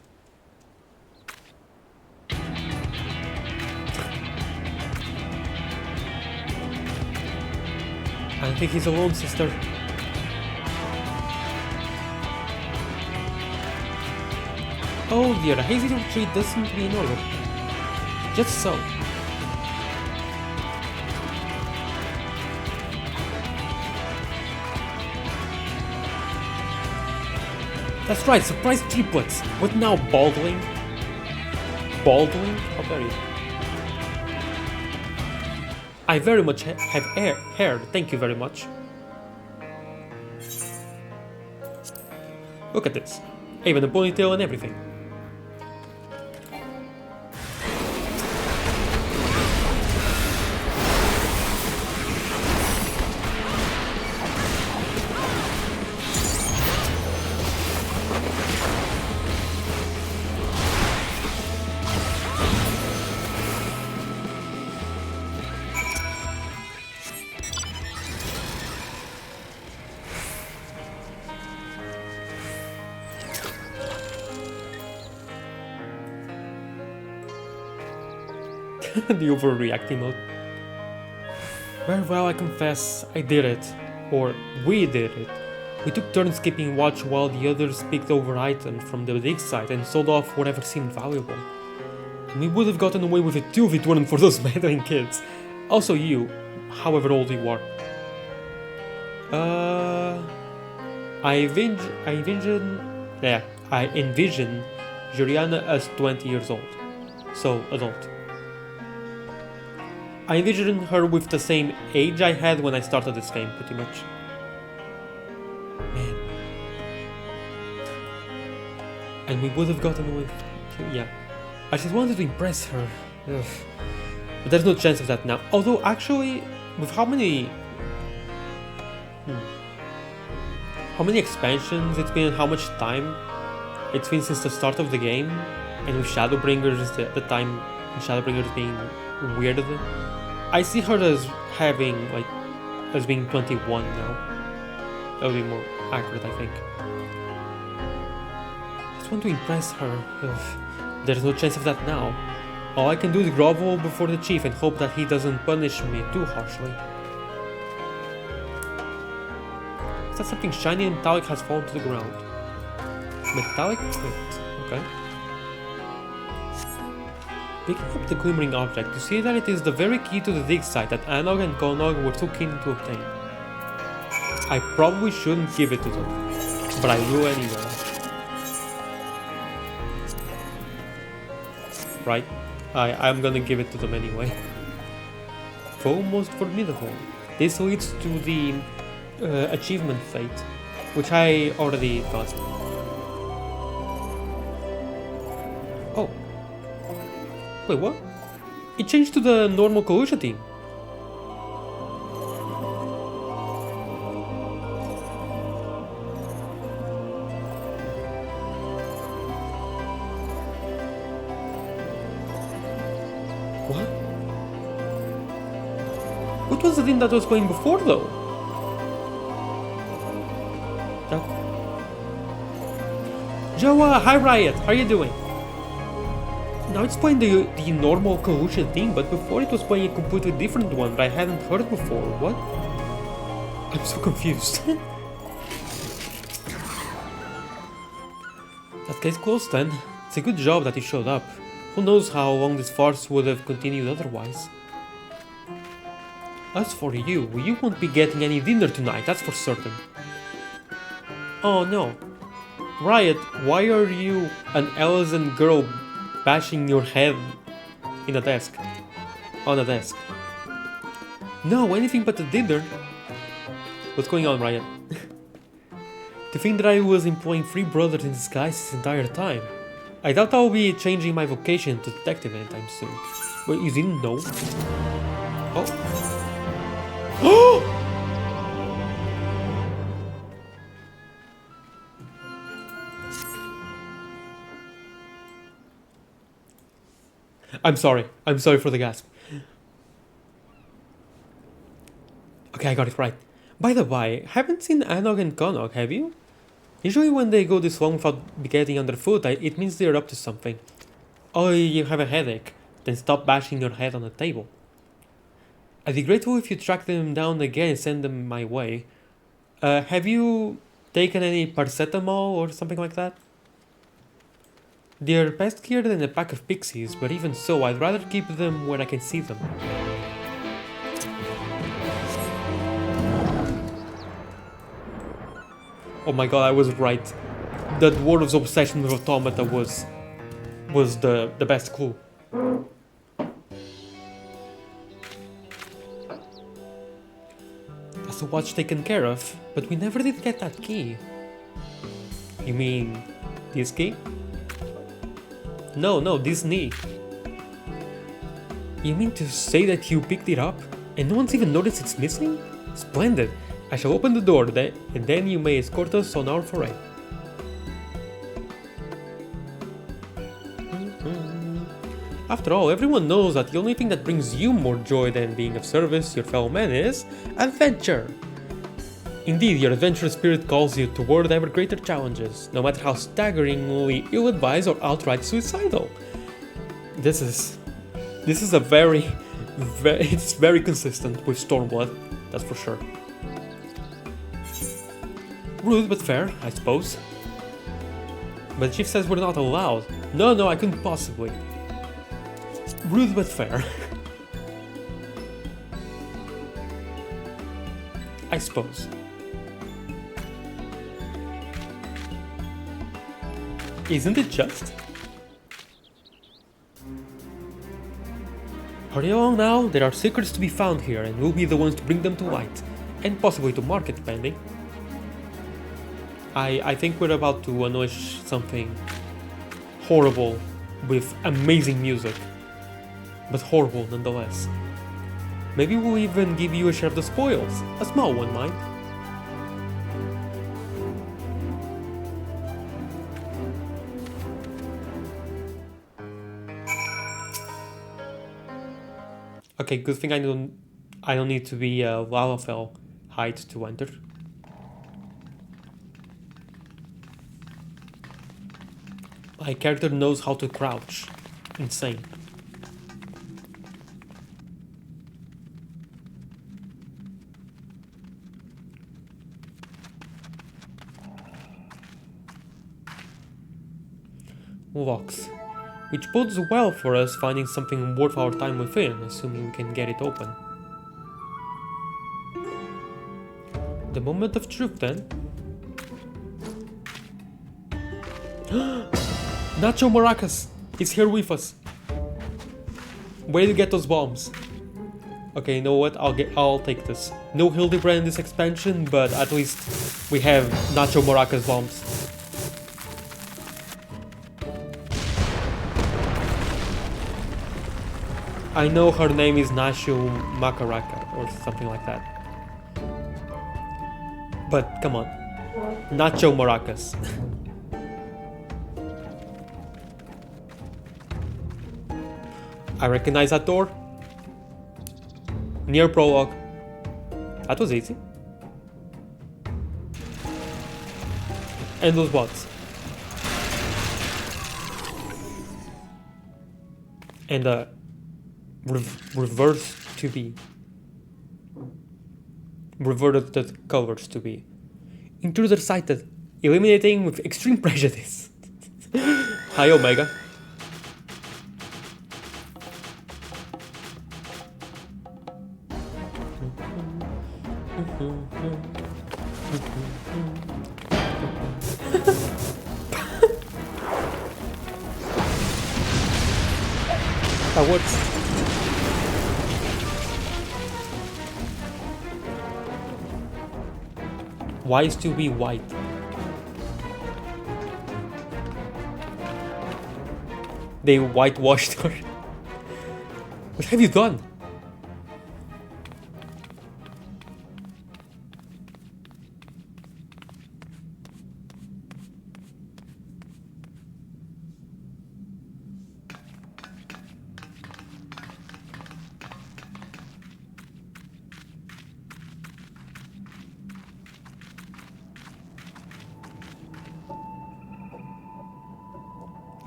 I don't think he's alone, sister. Oh dear, a hazy retreat does seem to be in order. Just so. That's right, surprise triplets! What now, Baldwin? Baldwin? How dare you? I very much have heard, thank you very much. Look at this. Even a ponytail and everything. The overreacting mode. Very well, I confess, I did it. Or, we did it. We took turns keeping watch while the others picked over items from the dig site and sold off whatever seemed valuable. And we would have gotten away with it too if it weren't for those meddling kids. Also you, however old you are. I envision Juliana as 20 years old. So, adult. I envision her with the same age I had when I started this game, pretty much. Man. And we would have gotten away with... yeah. I just wanted to impress her. Ugh. But there's no chance of that now. Although, actually, with how many... how many expansions it's been and how much time it's been since the start of the game, and with Shadowbringers, the time in Shadowbringers being weird, I see her as having, like, as being 21 now. That would be more accurate, I think. I just want to impress her. Ugh. There's no chance of that now. All I can do is grovel before the chief and hope that he doesn't punish me too harshly. Is that something shiny and metallic has fallen to the ground? Metallic? Okay. Picking up the glimmering object, you see that it is the very key to the dig site that Anog and Konog were too keen to obtain. I probably shouldn't give it to them. but I will anyway. Right? I'm gonna give it to them anyway. Foe most formidable. This leads to the achievement fate, which I already got. Oh. Wait, what? It changed to the normal collusion team. What? What was the thing that was playing before, though? Joe, hi Riot, how are you doing? Now it's playing the normal collusion theme, but before it was playing a completely different one that I hadn't heard before. What? I'm so confused. That case closed then. It's a good job that you showed up. Who knows how long this farce would have continued otherwise. As for you, you won't be getting any dinner tonight, that's for certain. Oh no. Riot, why are you an Ellison girl bashing your head in a desk? On a desk. No, anything but a dinner. What's going on, Riot? To think that I was employing 3 brothers in disguise this entire time. I doubt I'll be changing my vocation to detective anytime soon. But you didn't know? Oh. I'm sorry for the gasp. Okay, I got it right. By the way, haven't seen Anog and Konok, have you? Usually when they go this long without getting underfoot, it means they're up to something. Oh, you have a headache? Then stop bashing your head on the table. I'd be grateful if you track them down again and send them my way. Have you taken any paracetamol or something like that? They're peskier than a pack of pixies, but even so, I'd rather keep them where I can see them. Oh my god, I was right. That Dwarf's obsession with automata was the best clue. That's the watch taken care of, but we never did get that key. You mean this key? No, this knee. You mean to say that you picked it up and no one's even noticed it's missing? Splendid. I shall open the door then, and then you may escort us on our foray. After all, everyone knows that the only thing that brings you more joy than being of service to your fellow men is adventure. Indeed, your adventurous spirit calls you toward ever greater challenges, no matter how staggeringly ill-advised or outright suicidal. This is a very it's very consistent with Stormblood, that's for sure. Rude but fair, I suppose. But the chief says we're not allowed. No, I couldn't possibly. Rude but fair. I suppose. Isn't it just? Hurry along now, there are secrets to be found here and we'll be the ones to bring them to light. And possibly to market, depending. I think we're about to unleash something horrible with amazing music. But horrible nonetheless. Maybe we'll even give you a share of the spoils. A small one, mind. Okay, good thing I don't need to be a Lalafell height to enter. My character knows how to crouch. Insane. Locks. Which bodes well for us finding something worth our time within, assuming we can get it open. The moment of truth then. Nacho Maracas is here with us. Where do you get those bombs? Okay, you know what? I'll take this. No Hildibrand in this expansion, but at least we have Nacho Maracas bombs. I know her name is Nacho Macaraca or something like that. But come on. Nacho Maracas. I recognize that door. Nier prologue. That was easy. And those bots. And reverse to be. Reverted the colors to be. Intruder sighted. Eliminating with extreme prejudice. Hi Omega. That works. Why is to be white? They whitewashed her. What have you done?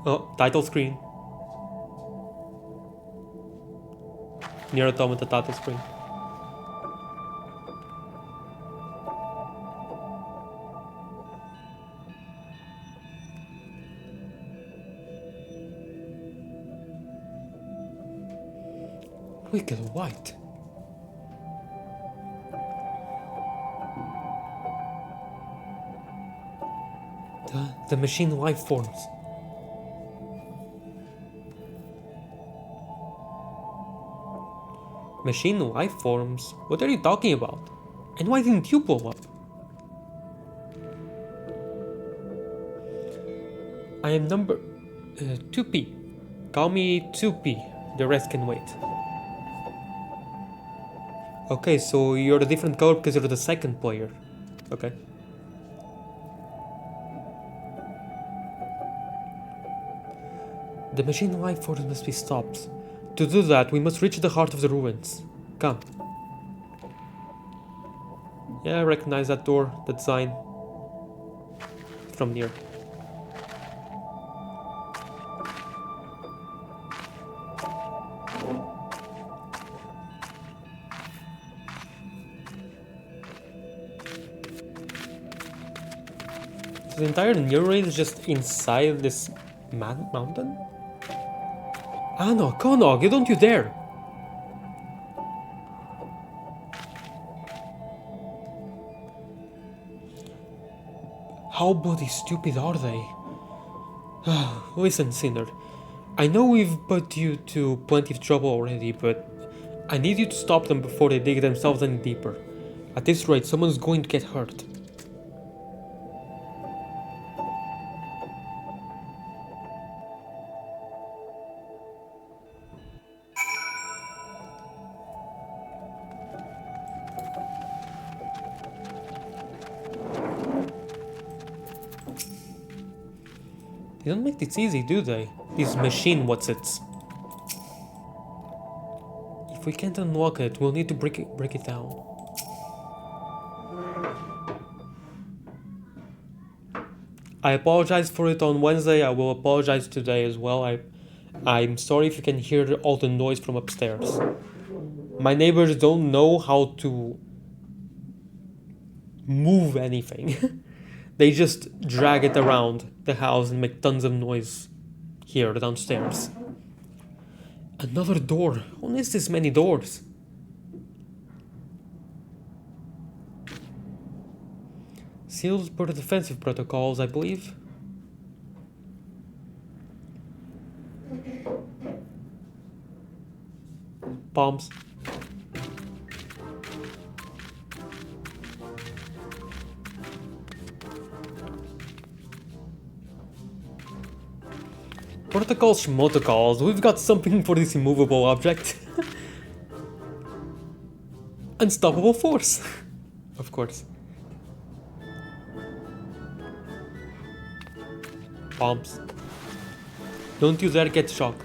Oh, title screen. Nier Automata title screen. Wicked white. The machine life forms. Machine life forms? What are you talking about? And why didn't you blow up? I am number 2P. Call me 2P. The rest can wait. Okay, so you're a different color because you're the second player. Okay. The machine life force must be stopped. To do that, we must reach the heart of the ruins. Come. Yeah, I recognize that door, that sign. From Nier. So the entire Nier raid is just inside this mountain? Ah no, Konog, you don't you dare! How bloody stupid are they? Listen, Sinner. I know we've put you to plenty of trouble already, but I need you to stop them before they dig themselves any deeper. At this rate, someone's going to get hurt. They don't make this easy, do they? These machine what's-its. If we can't unlock it, we'll need to break it down. I apologize for it on Wednesday, I will apologize today as well. I'm sorry if you can hear all the noise from upstairs. My neighbors don't know how to move anything. They just drag it around the house and make tons of noise here downstairs. Another door. Who needs this many doors? Sealed per the defensive protocols, I believe. Bombs. Protocols, schmotocols. We've got something for this immovable object. Unstoppable force. Of course. Bombs. Don't you dare get shocked.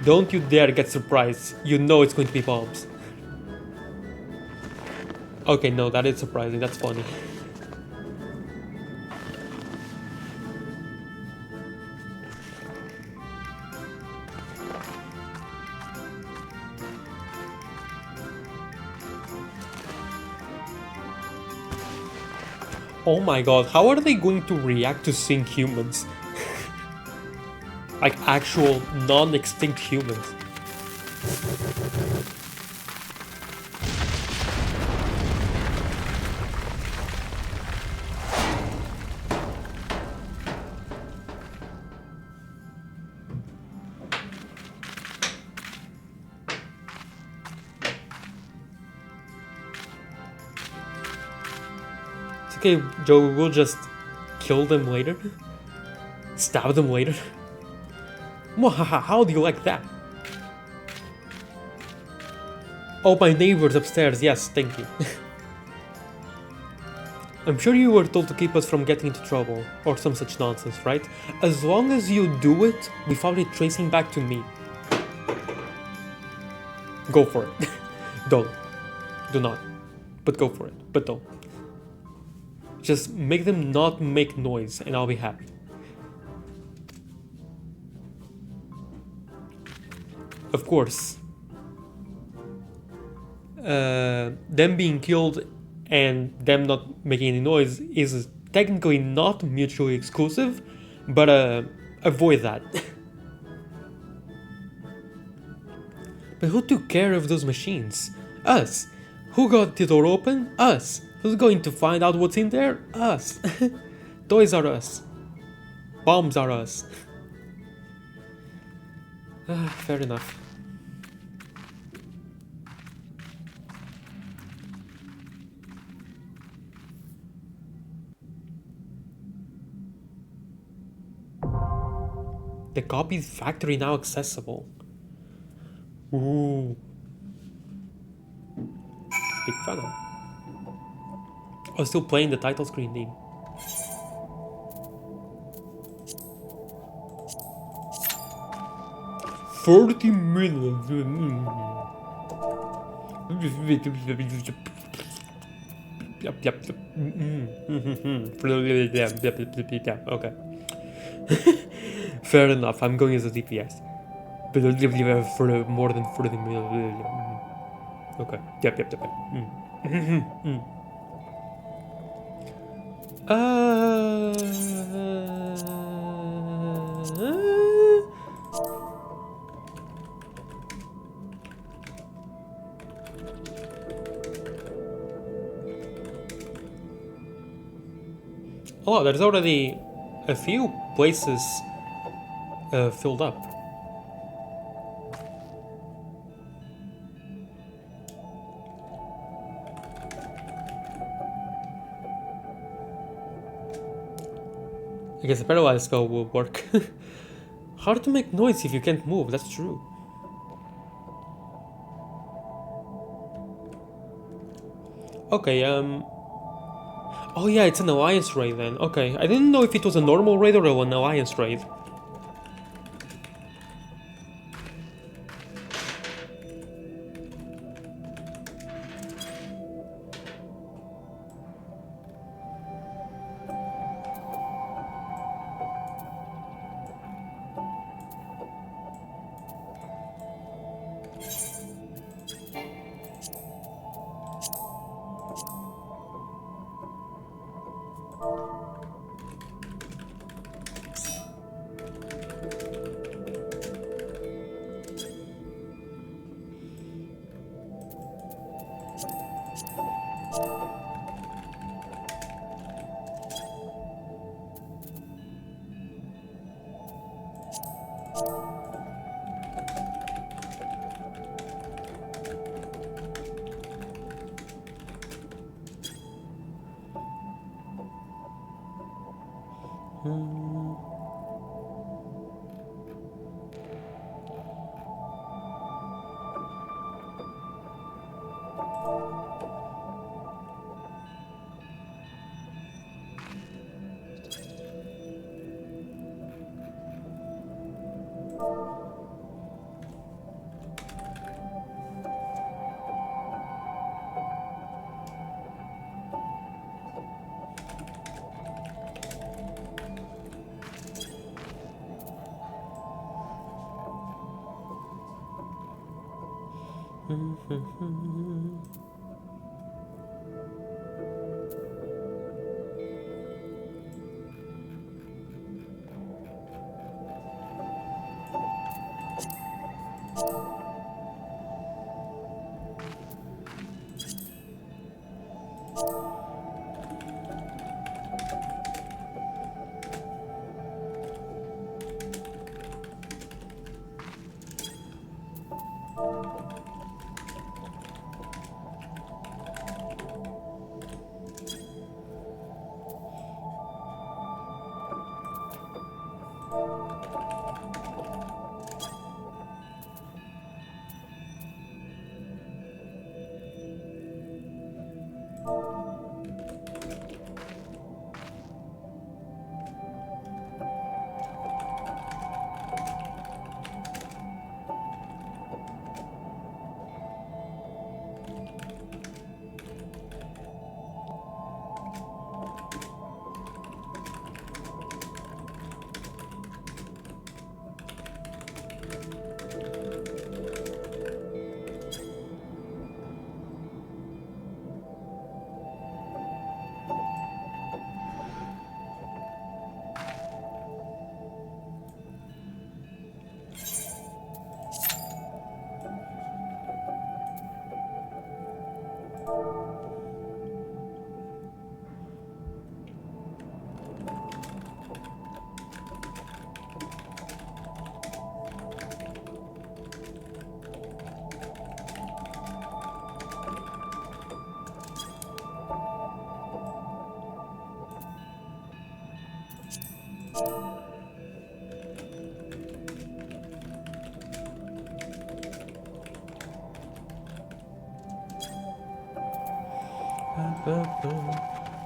Don't you dare get surprised. You know it's going to be bombs. Okay, no, that is surprising. That's funny. Oh my god, how are they going to react to seeing humans? Like actual non-extinct humans. It's okay, Joe, we'll just kill them later. Stab them later. Mwahaha, how do you like that? Oh, my neighbor's upstairs, yes, thank you. I'm sure you were told to keep us from getting into trouble, or some such nonsense, right? As long as you do it without it tracing back to me. Go for it. Don't. Do not. But go for it. But don't. Just make them not make noise, and I'll be happy. Of course, them being killed and them not making any noise is technically not mutually exclusive, but avoid that. But who took care of those machines? Us. Who got the door open? Us. Who's going to find out what's in there? Us. Toys are us. Bombs are us. Fair enough. The copy's factory now accessible. Ooh. Big fan of. I was still playing the title screen name. $40 million. Yep. Okay. Fair enough, I'm going as a DPS. For more than 40 million. Okay. Yep. Oh, there's already a few places filled up. I guess a paralyze spell will work. Hard to make noise if you can't move, that's true. Okay, oh yeah, it's an alliance raid then. Okay, I didn't know if it was a normal raid or an alliance raid.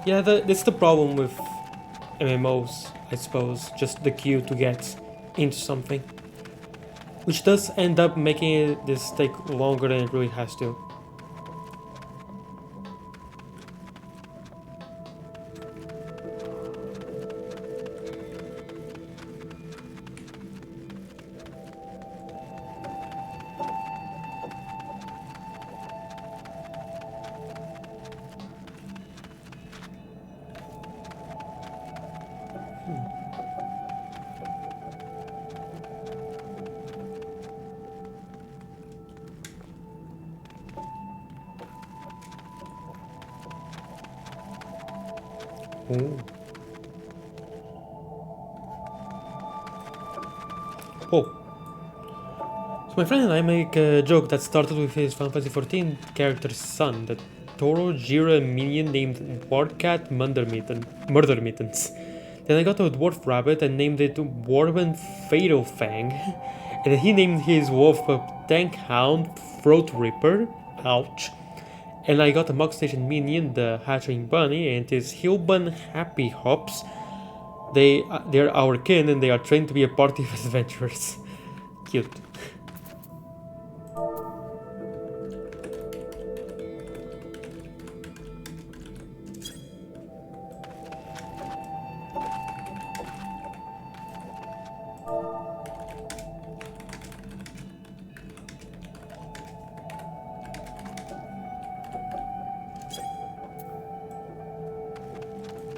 Yeah, that's the problem with MMOs, I suppose. Just the queue to get into something. Which does end up making this take longer than it really has to. Ooh. Oh. So my friend and I make a joke that started with his Final Fantasy XIV character's son, the Toro Jira minion named Warcat Murder Mittens. Then I got a dwarf rabbit and named it Dwarven Fatal Fang. And then he named his wolf a Tank Hound Throat Ripper. Ouch. And I got a Mug Station minion, the Hatchling Bunny, and his Hilbun Happy Hops. They're our kin and they are trained to be a party of adventurers. Cute.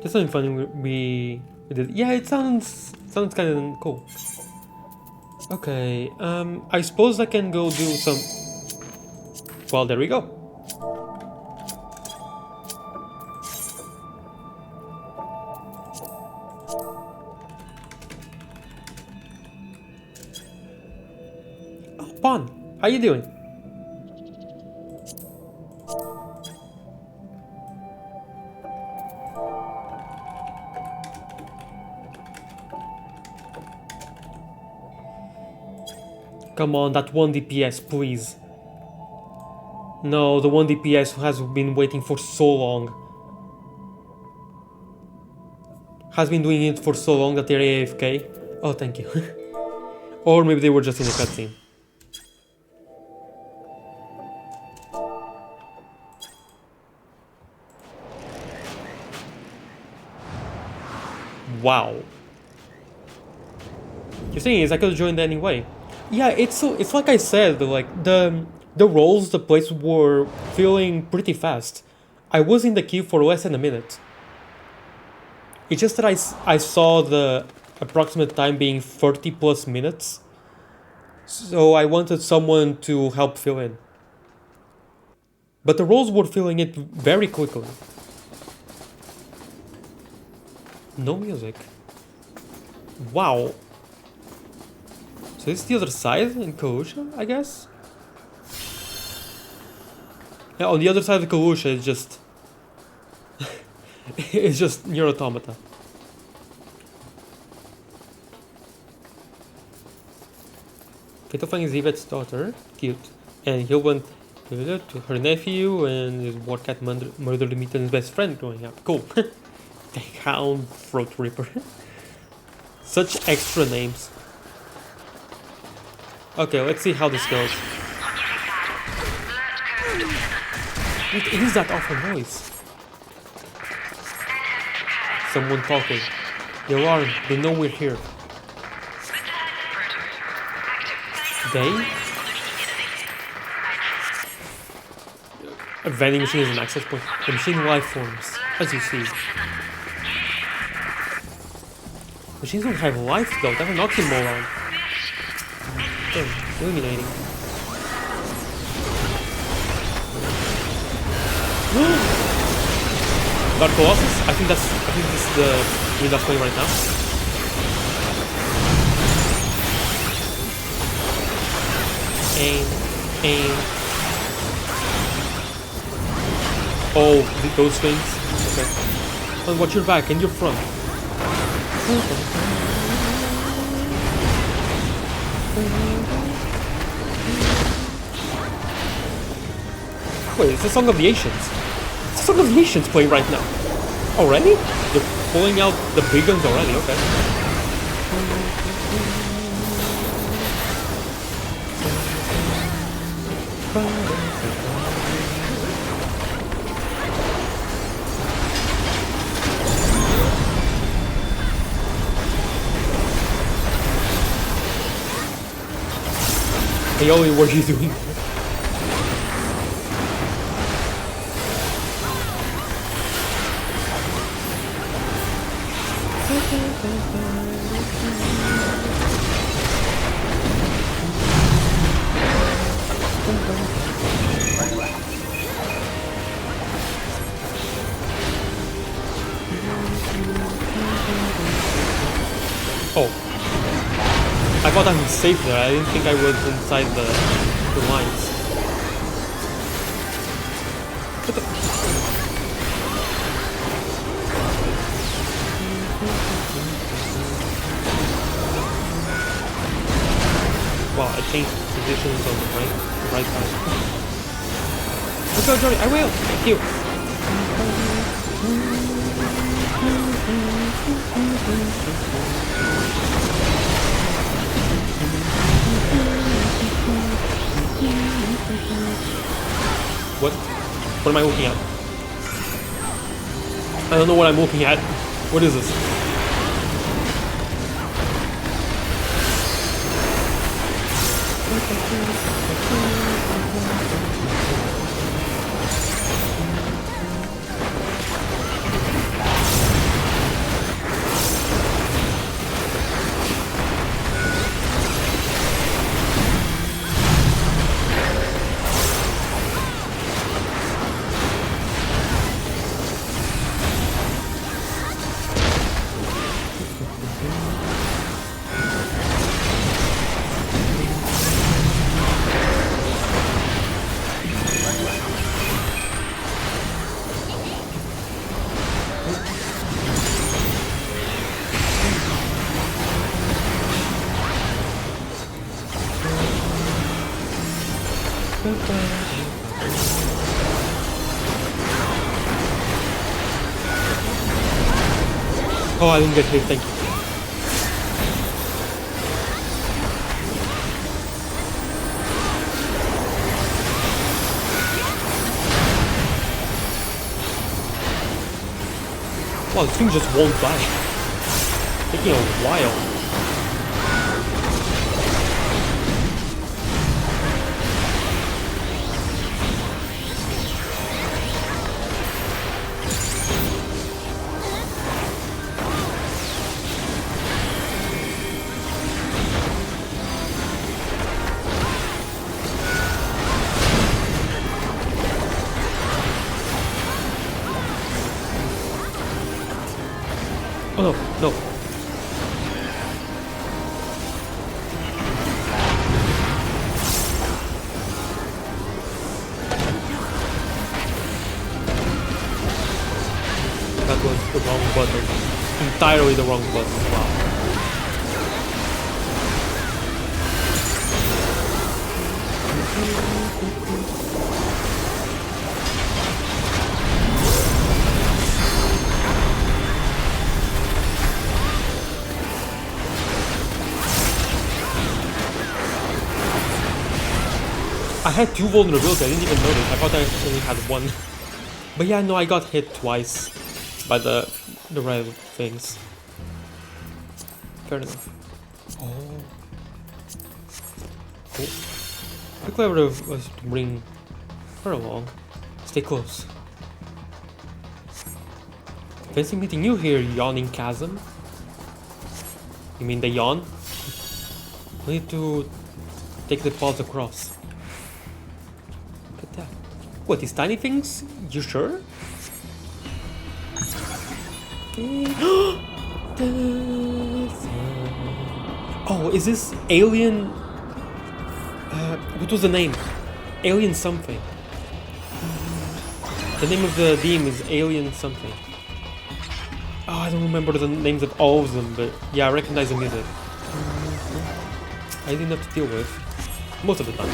That's something funny we did. Yeah, it sounds kind of cool. Okay, I suppose I can go do some. Well, there we go. Oh, Pawn, how you doing? come on, that 1 DPS, please. No, the 1 DPS who has been waiting for so long. Has been doing it for so long that they're AFK. Oh, thank you. Or maybe they were just in a cutscene. Wow. The thing is, I could have joined anyway. Yeah, it's like I said, like the roles, the plays were filling pretty fast. I was in the queue for less than a minute. It's just that I saw the approximate time being 30 plus minutes. So I wanted someone to help fill in. But the roles were filling it very quickly. No music. Wow. So this is the other side in Kalusha, I guess? Yeah, on the other side of Kalusha, it's just... it's just Nier Automata. Fitofang is Yvette's daughter. Cute. And Hildibrand to her nephew, and his Warcat murdered Miten's best friend growing up. Cool. The Hound Throat Ripper. Such extra names. Okay, let's see how this goes. What is that awful noise? Someone talking. The alarm, they know we're here. They? A vending machine is an access point. The machine life forms, as you see. Machines don't have life though, that's an oxymoron. Oh, illuminating. Dark Colossus? I think this is the game that's playing right now. Aim. Oh, those things? Okay. And watch your back and your front. Wait, it's the Song of the Ancients. It's the Song of the Ancients playing right now. Already? They're pulling out the big guns already, okay. Hey, Oli, what are you doing? Oh. I thought I was safe there. I didn't think I was inside the lines. What the... Wow, I changed positions on the right side. Let's go, Johnny. I will. Thank you. What am I looking at? I don't know what I'm looking at. What is this? Oh, I didn't get hit, thank you. Wow, this thing just won't die. Taking a while. Oh no, no. That was the wrong button. Entirely the wrong button, wow. I had 2 vulnerabilities, I didn't even notice. I thought I only had 1. But yeah, no, I got hit twice by the red things. Fair enough. Oh. Cool. How clever of us to bring her along. Stay close. Fancy meeting you here, yawning chasm. You mean the yawn? We need to take the paths across. Look at that. What, these tiny things? You sure? Oh, is this Alien? What was the name? Alien something. The name of the theme is Alien something. Oh, I don't remember the names of all of them, but yeah, I recognize the music. I didn't have to deal with most of the time.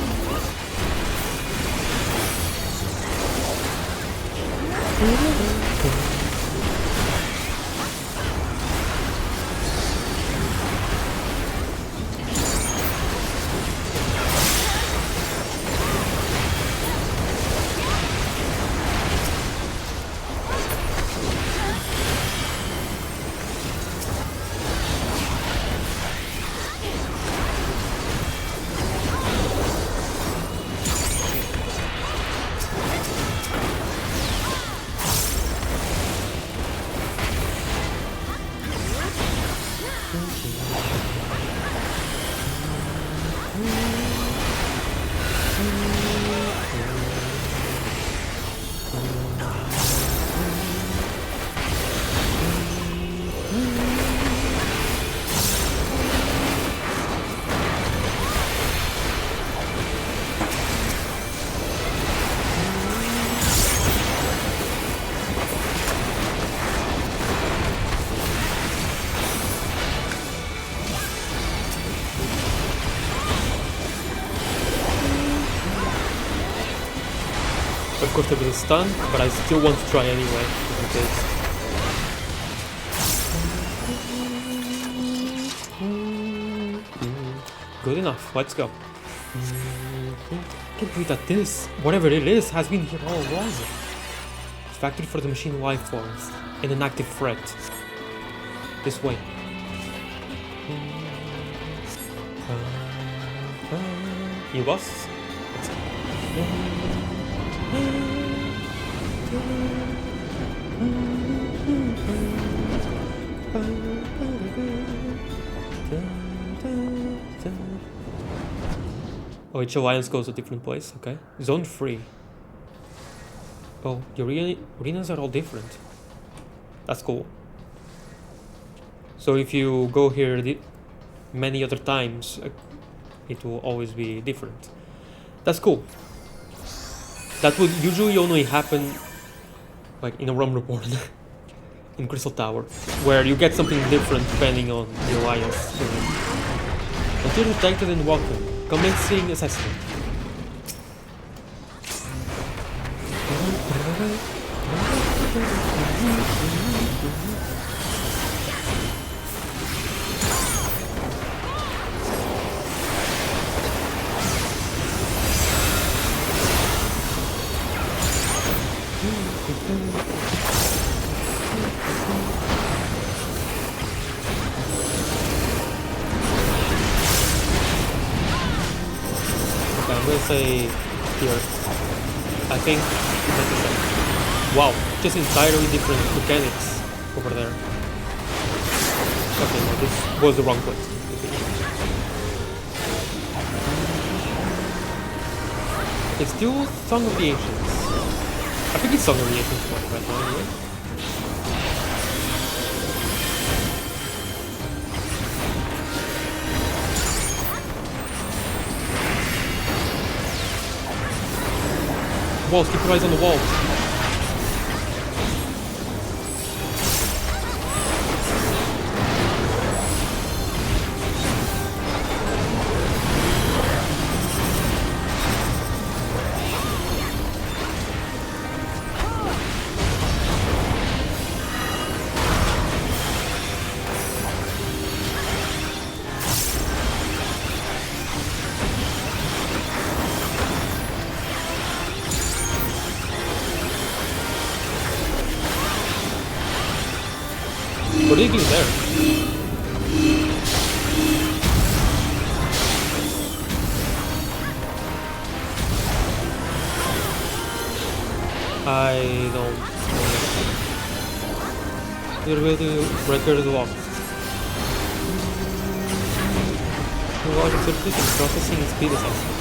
Of course, there was a stun, but I still want to try anyway, just in case. Good enough, let's go. Can't believe that this, whatever it is, has been here all along. Factory for the machine life forms, and an active threat. This way. You boss? Let's go. Oh, each alliance goes a different place, okay. Zone 3. Oh, the arenas are all different. That's cool. So if you go here many other times, it will always be different. That's cool. That would usually only happen like in a ROM report in Crystal Tower, where you get something different depending on the alliance. Until detected and welcome. Commencing assessment. I'm gonna say here. I think necessary. Wow, just entirely different mechanics over there. Okay, no, this was the wrong place. It's still Song of the Ancients. I think it's Song of the Ancients right now, anyway. Walls, keep your eyes on the walls. What are you doing there? I don't know. Your ability to record the lock. The lock is repeating, processing speed assessment.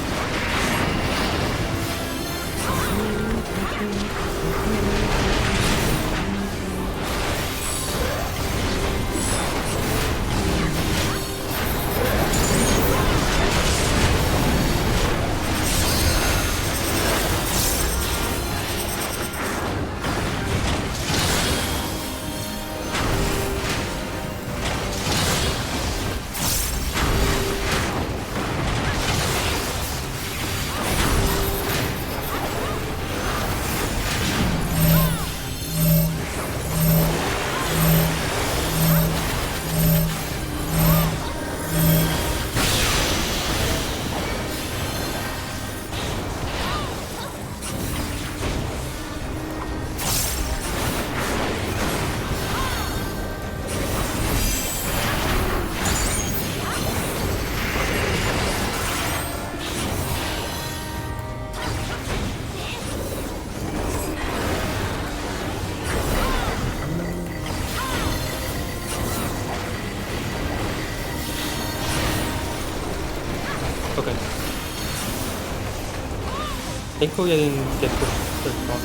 Okay. Thankfully I didn't get pushed off.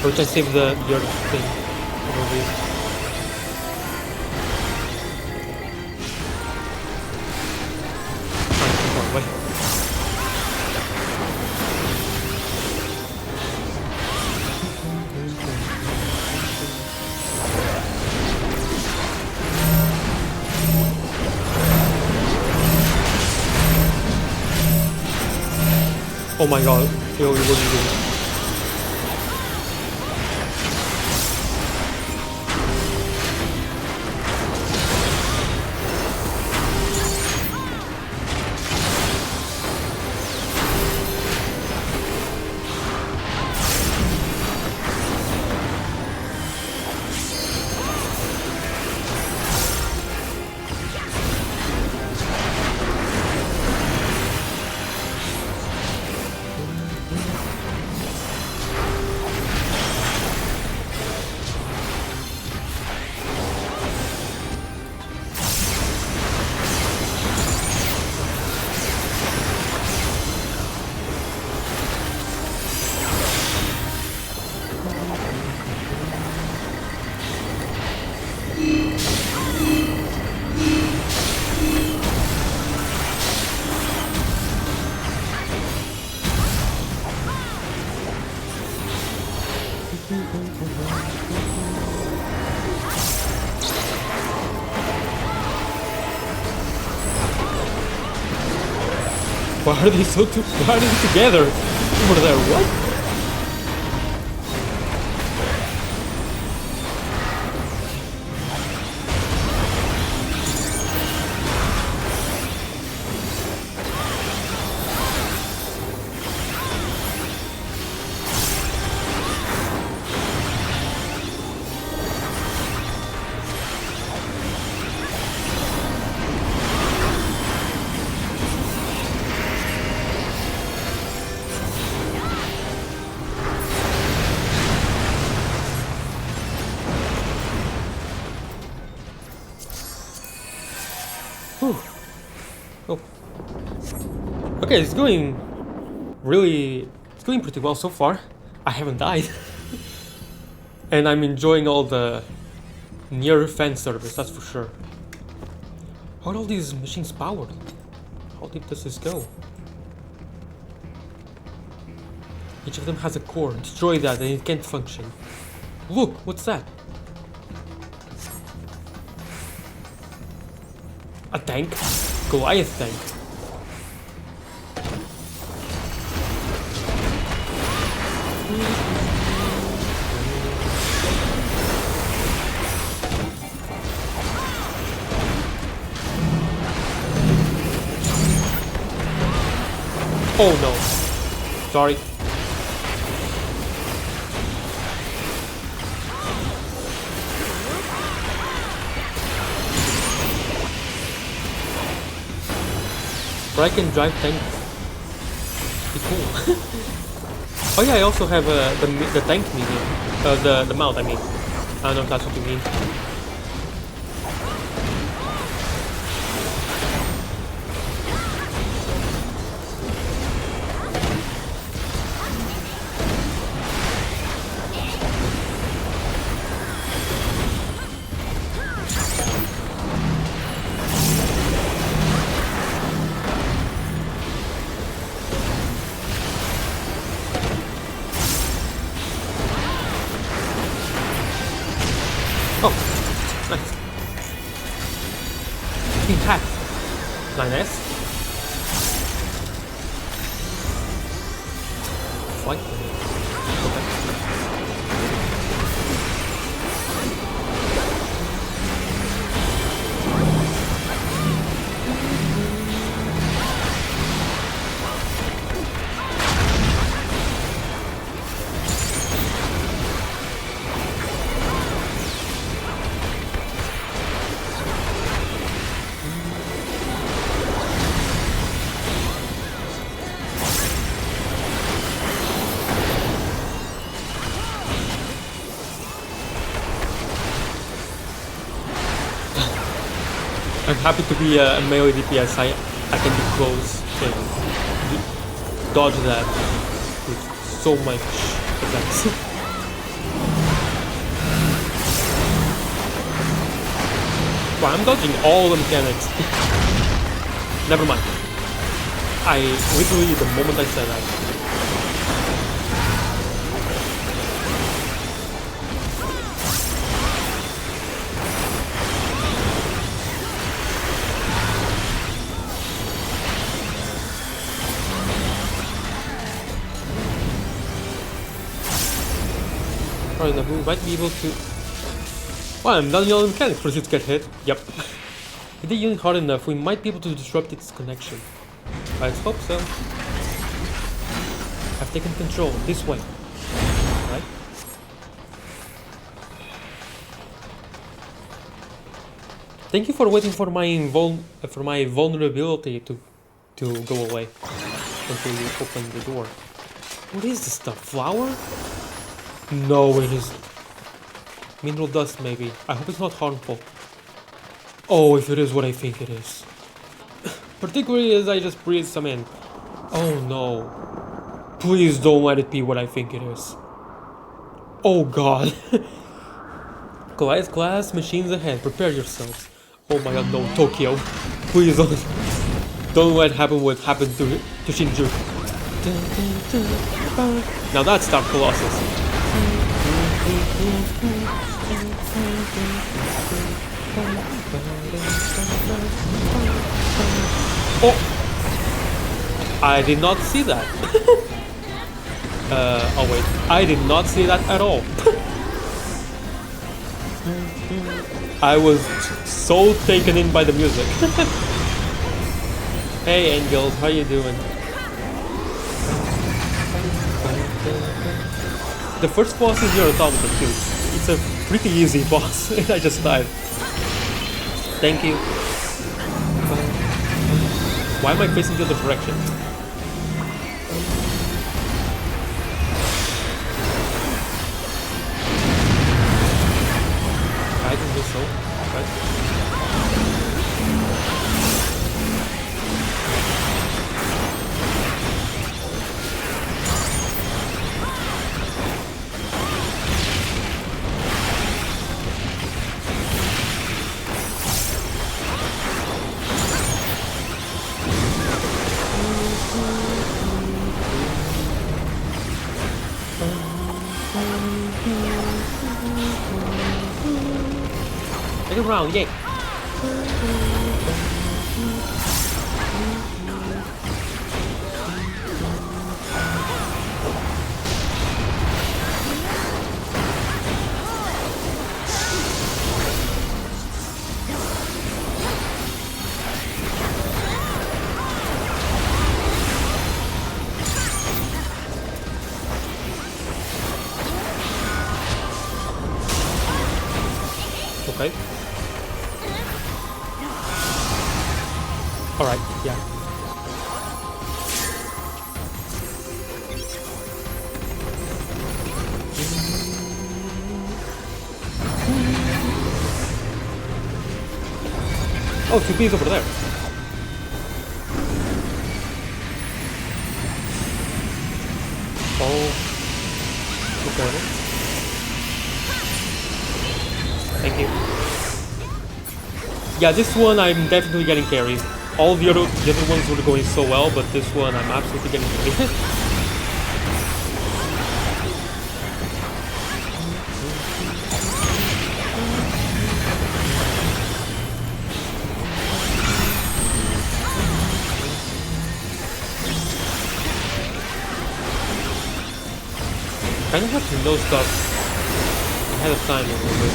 Or we can save the other thing over here. Oh my god, yo, what are you doing? Why are they why are they together? Over there, what? Oh. Okay, it's going pretty well so far. I haven't died. And I'm enjoying all the Nier fan service, that's for sure. How are all these machines powered? How deep does this go? Each of them has a core. Destroy that and it can't function. Look, what's that? A tank? Goliath tank. Oh no. Sorry. But I can drive tanks. Be cool. Oh yeah, I also have the tank medium. The mount, I mean. I don't know if that's what you mean. Nice. Flight. I'm happy to be a melee DPS. I can be close and dodge that with so much effects. Wow, I'm dodging all the mechanics. Never mind. I literally, the moment I said that. We might be able to... Well, I'm done all the mechanics. Proceed to get hit. Yep. Hit the unit hard enough, we might be able to disrupt its connection. Let's hope so. I've taken control. This way. Right? Thank you for waiting for my vulnerability to go away until you open the door. What is this stuff? Flour? No, it is mineral dust, maybe. I hope it's not harmful. Oh, if it is what I think it is. Particularly as I just breathed some in. Oh no. Please don't let it be what I think it is. Oh god. Goliath class machines ahead. Prepare yourselves. Oh my god, no. Tokyo. Please don't let happen what happened to Shinjuku. Now that's Dark Colossus. Oh! I did not see that. Oh wait, I did not see that at all. I was so taken in by the music. Hey Angels, how you doing? The first boss is your automaton too. It's a pretty easy boss, and I just died. Thank you. Why am I facing the other direction? I think this so. Right. Take a round, yay! Okay. Alright, yeah. Oh, 2B is over there. Oh. Okay. Thank you. Yeah, this one I'm definitely getting carried. All the other ones were going so well, but this one I'm absolutely getting carried. Kind of have to know stuff ahead of time a little bit.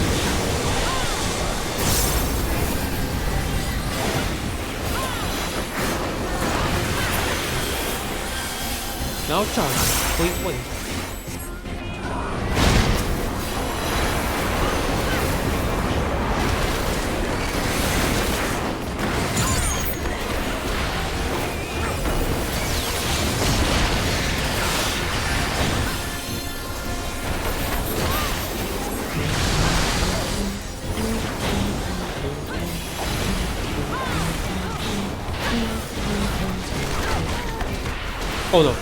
Now charge, please wait. Oh no.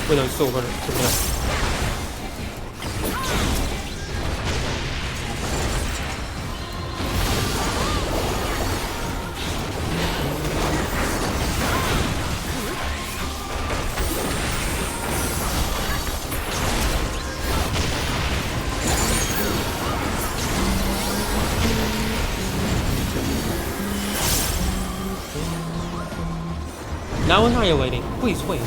Wait, no, it's still over there. Now annihilating. Please wait.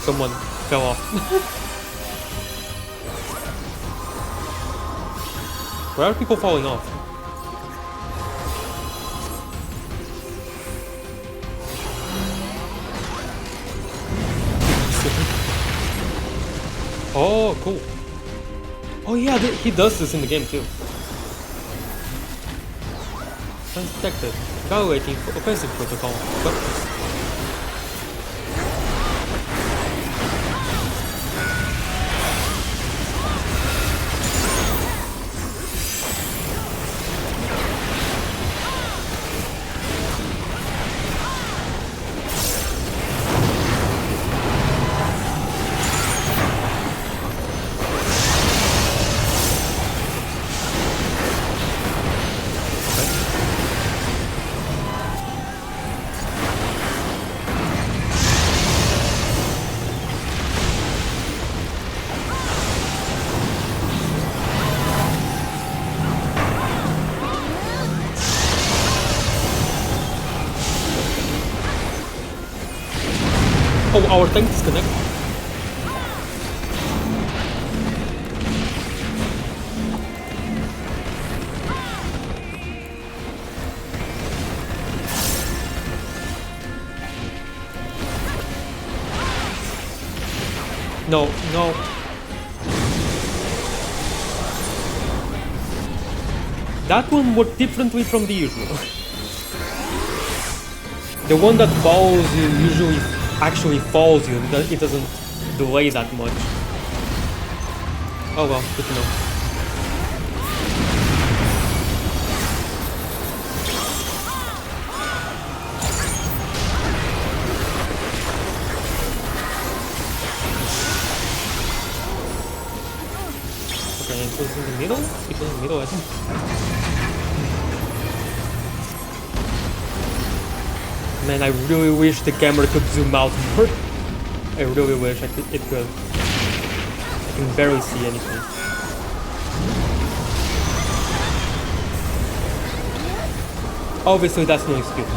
Someone fell off. Where are people falling off? Oh, cool. Oh yeah, he does this in the game too. Undetected. Evaluating offensive protocol. What? Oh, our tank disconnected. No, no. That one worked differently from the usual. The one that falls you usually actually falls you. It doesn't delay that much. Oh well, good to know. Okay, it goes in the middle? It goes in the middle, I think. Man, I really wish the camera could zoom out more. I really wish it could. I can barely see anything. Obviously, that's no excuse.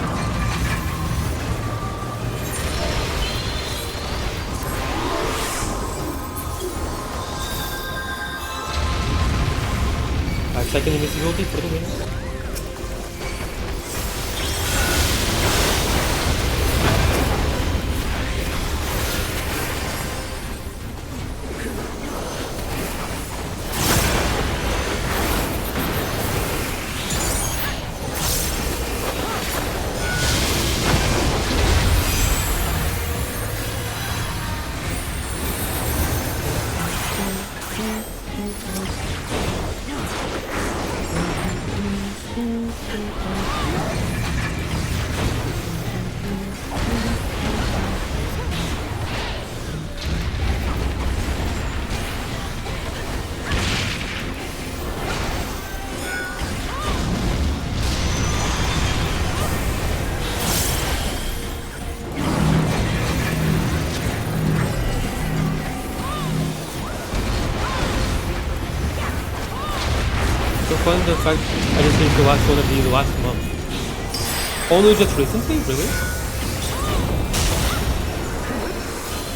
Second invisibility for the winner. Fun the fact I just think the last one of these last month. Only just recently? Really?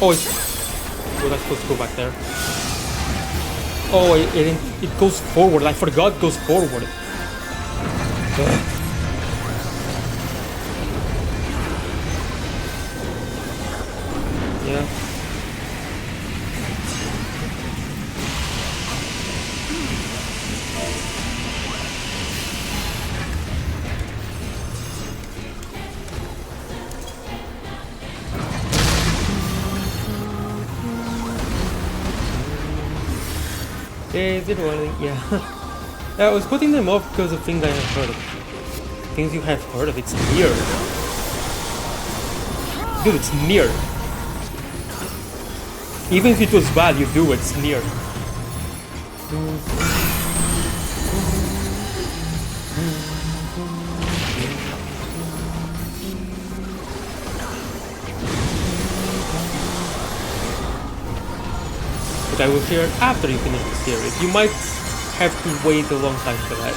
Oh, it's... Oh, that's supposed to go back there. Oh, it goes forward. I forgot it goes forward. Ugh. Yeah. Yeah. I was putting them off because of things I have heard of. Things you have heard of. It's Nier. Dude, it's Nier. Even if it was bad, you do it. It's Nier. But I will share after you finish the series. You might have to wait a long time for that.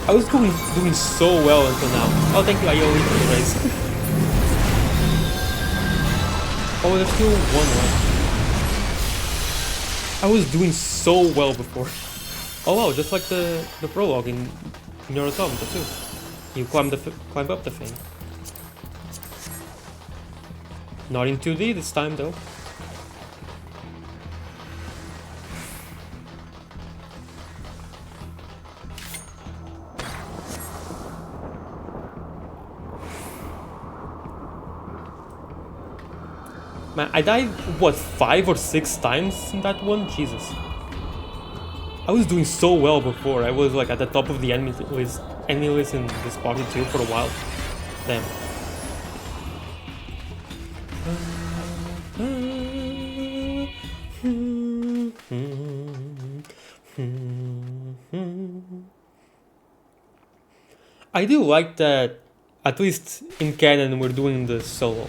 I was doing so well until now. Oh, thank you, Aioli, for the race. Oh, there's still one left. I was doing so well before. Oh wow, just like the prologue in Nier Automata too. You climb up the thing. Not in 2D this time though. Man, I died, what, 5 or 6 times in that one? Jesus. I was doing so well before. I was like at the top of the enemy list in this party too for a while. Damn. I do like that, at least in canon, we're doing the solo.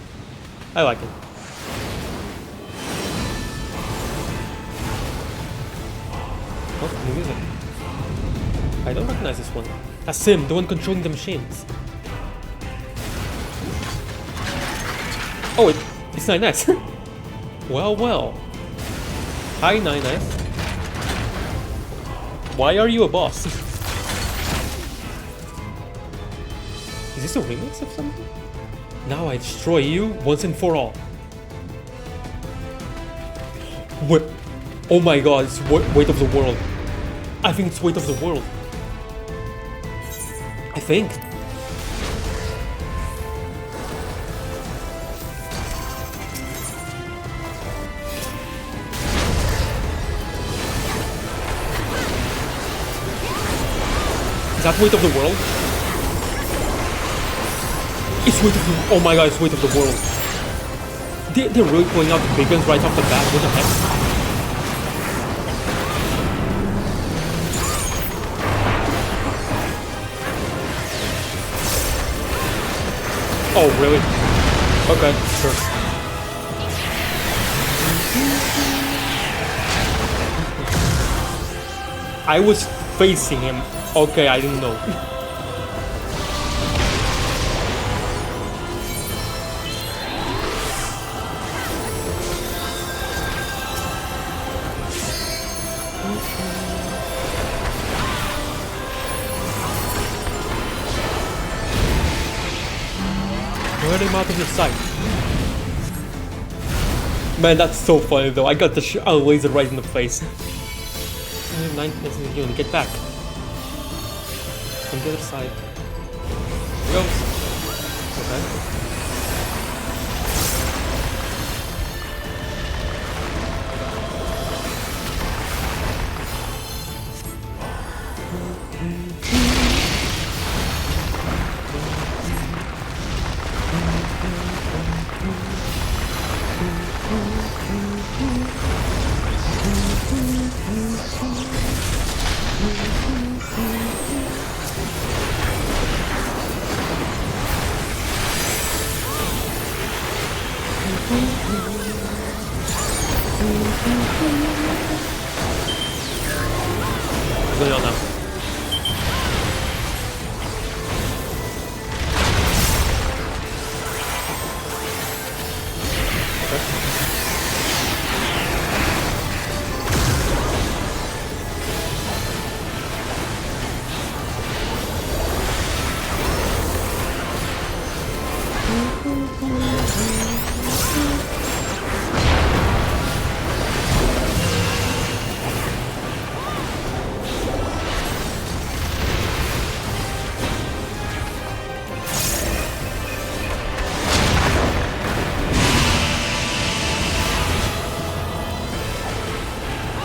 I like it. Oh, new music. I don't recognize this one. That's him, the one controlling the machines. Oh, it's 9S. Well. Hi, 9S. Why are you a boss? Is this a remix of something? Now I destroy you once and for all. What? Oh my god, it's weight of the world. I think it's weight of the world. I think. Is that weight of the world? It's weight of the... Oh my god, it's weight of the world. They're really pulling out the big guns right off the bat. What the heck? Oh, really? Okay, sure. I was facing him. Okay, I didn't know. Where are they out of your sight? Man, that's so funny though. I got the laser right in the face. 9 minutes to get back. From the other side. Here goes. Okay. What's going on now?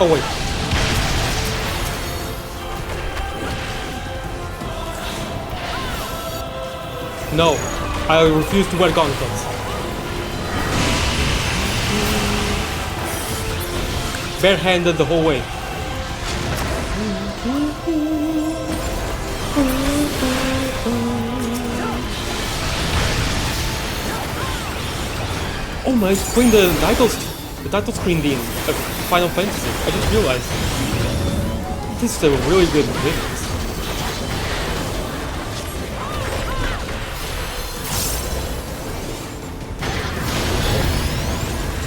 Oh wait. No, I refuse to wear gauntlets. Barehanded the whole way. Oh my, it's playing the title screen in Final Fantasy. I just realized. This is a really good mix.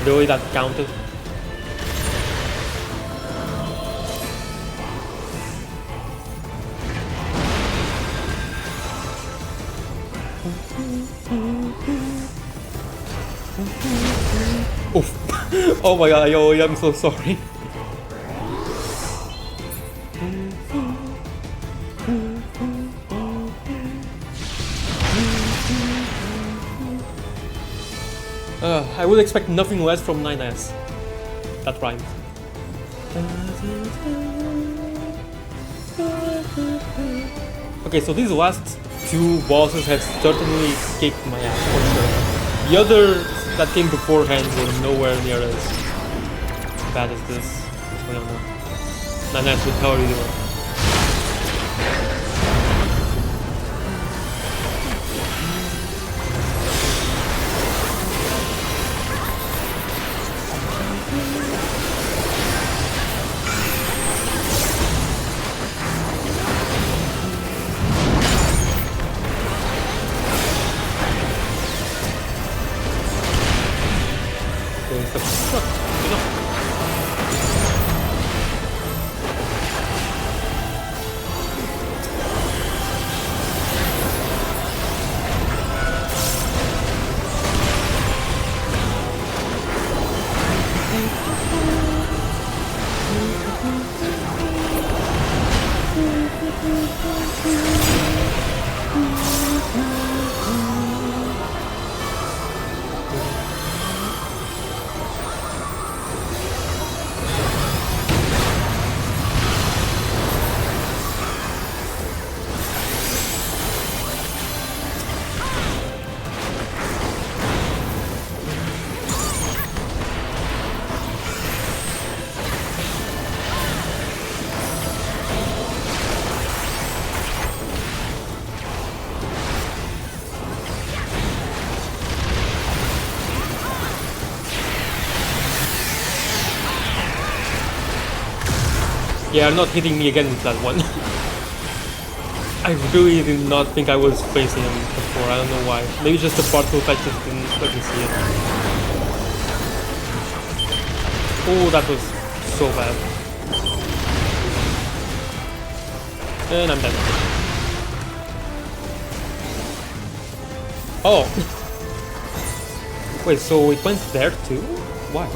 Really, that counted? Oof. Oh my god, yo, I'm so sorry. I would expect nothing less from 9S. That rhymes. Okay, so these last two bosses have certainly kicked my ass for sure. The others that came beforehand were nowhere near as bad as this. What's going on now? 9S, what the hell are you doing? Yeah, not hitting me again with that one. I really did not think I was facing him before, I don't know why. Maybe just the particle effect just didn't let me see it. Oh, that was so bad. And I'm dead. Oh! Wait, so it went there too? Why?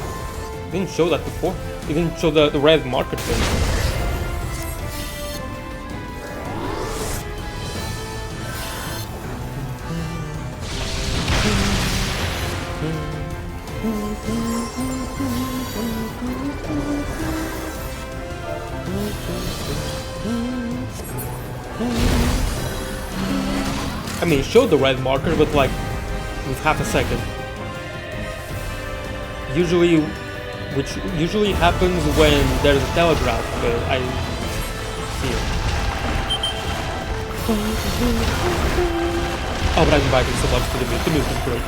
It didn't show that before. It didn't show the red marker thing. I mean, it showed the red marker, but like with half a second. Which usually happens when there's a telegraph, but I see it. Oh, but I'm vibing so much to the music. The music is great.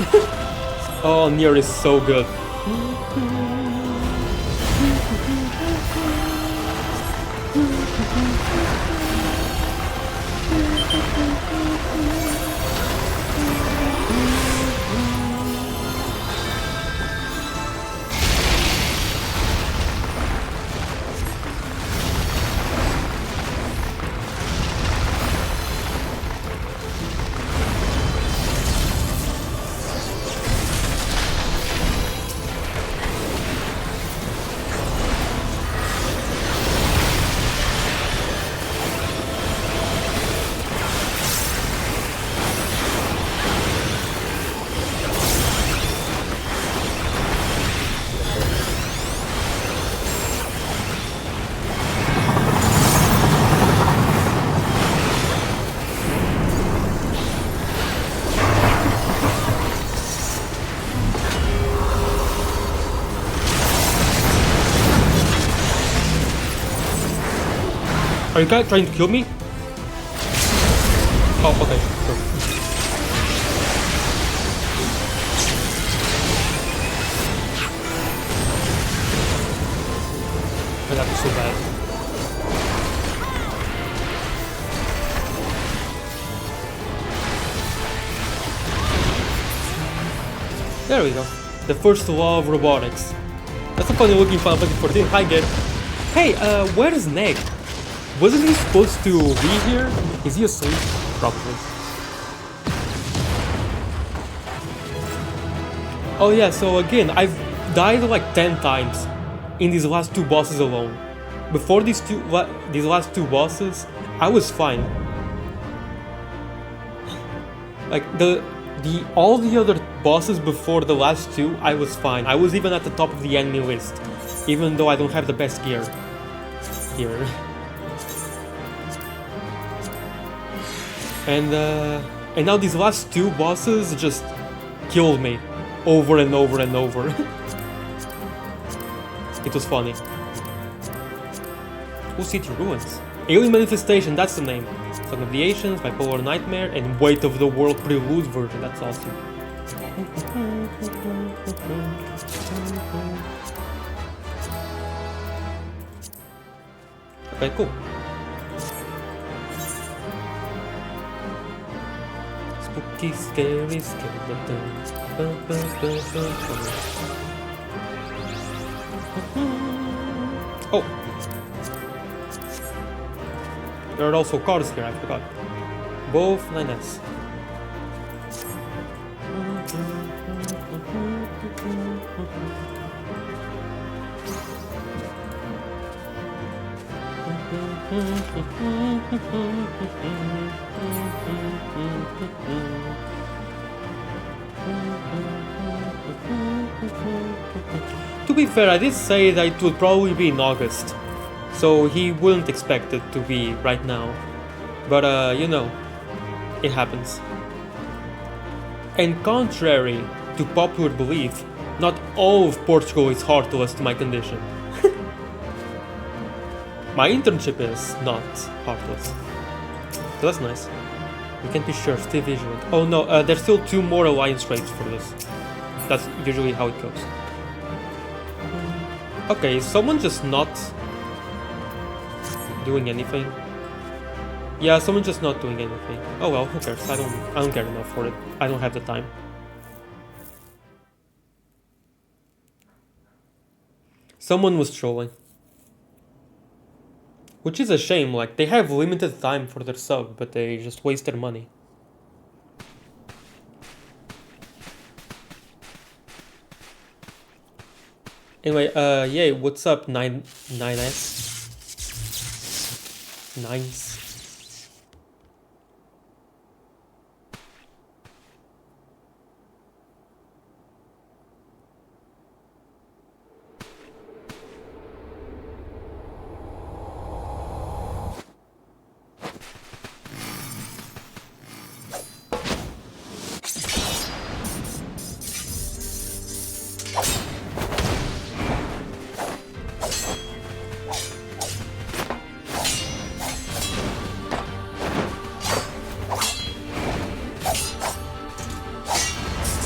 Oh, Nier is so good. Are you guys trying to kill me? Oh, okay, sure. Oh, that was so bad. There we go. The first law of robotics. That's a funny looking Final Fantasy 14. Hi, Ged. Hey, where is Neg? Wasn't he supposed to be here? Is he asleep? Probably. Oh yeah, so again, I've died like 10 times in these last two bosses alone. Before these last two bosses, I was fine. Like all the other bosses before the last two, I was fine. I was even at the top of the enemy list, even though I don't have the best gear here. And now these last two bosses just killed me over and over and over. It was funny. Oh, City Ruins. Alien Manifestation, that's the name. Song of the Ancients, Bipolar Nightmare, and Weight of the World Prelude version. That's awesome. Okay, cool. Spooky, scary skeletons. Oh! There are also cards here, I forgot. Both 9S. To be fair, I did say that it would probably be in August, so he wouldn't expect it to be right now. But you know, it happens. And contrary to popular belief, not all of Portugal is heartless to my condition. My internship is not heartless. So that's nice. We can't be sure, stay vigilant. Oh no, there's still 2 more alliance raids for this. That's usually how it goes. Okay, is someone just not doing anything? Yeah, someone's just not doing anything. Oh well, who cares? I don't care enough for it. I don't have the time. Someone was trolling. Which is a shame, like, they have limited time for their sub, but they just waste their money. Anyway, yay, what's up, 9S? 9s?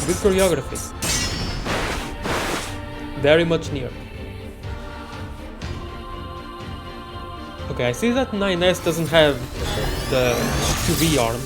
Good choreography. Very much Nier. Okay, I see that 9S doesn't have the 2V arm.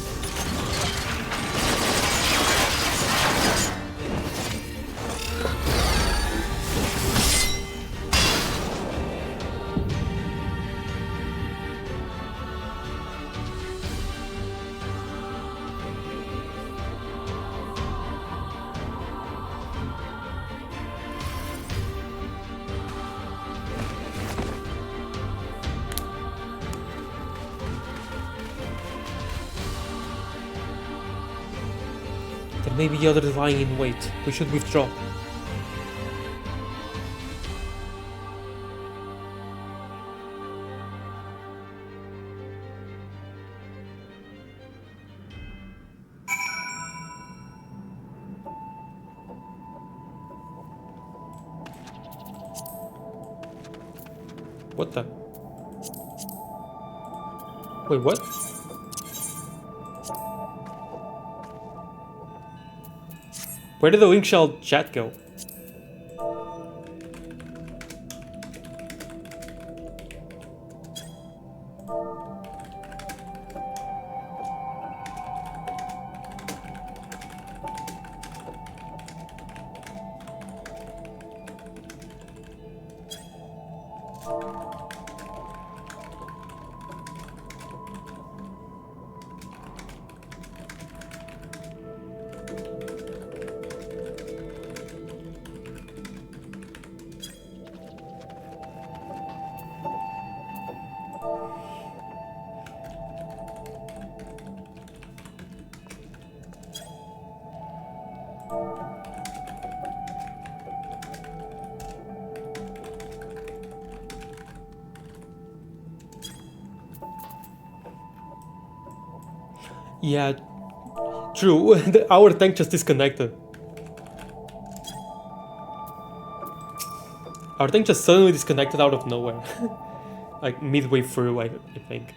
There may be others lying in wait. We should withdraw. What the? Wait, what? Where did the link shell chat go? Yeah, true. Our tank just disconnected. Our tank just suddenly disconnected out of nowhere. Like midway through, I think.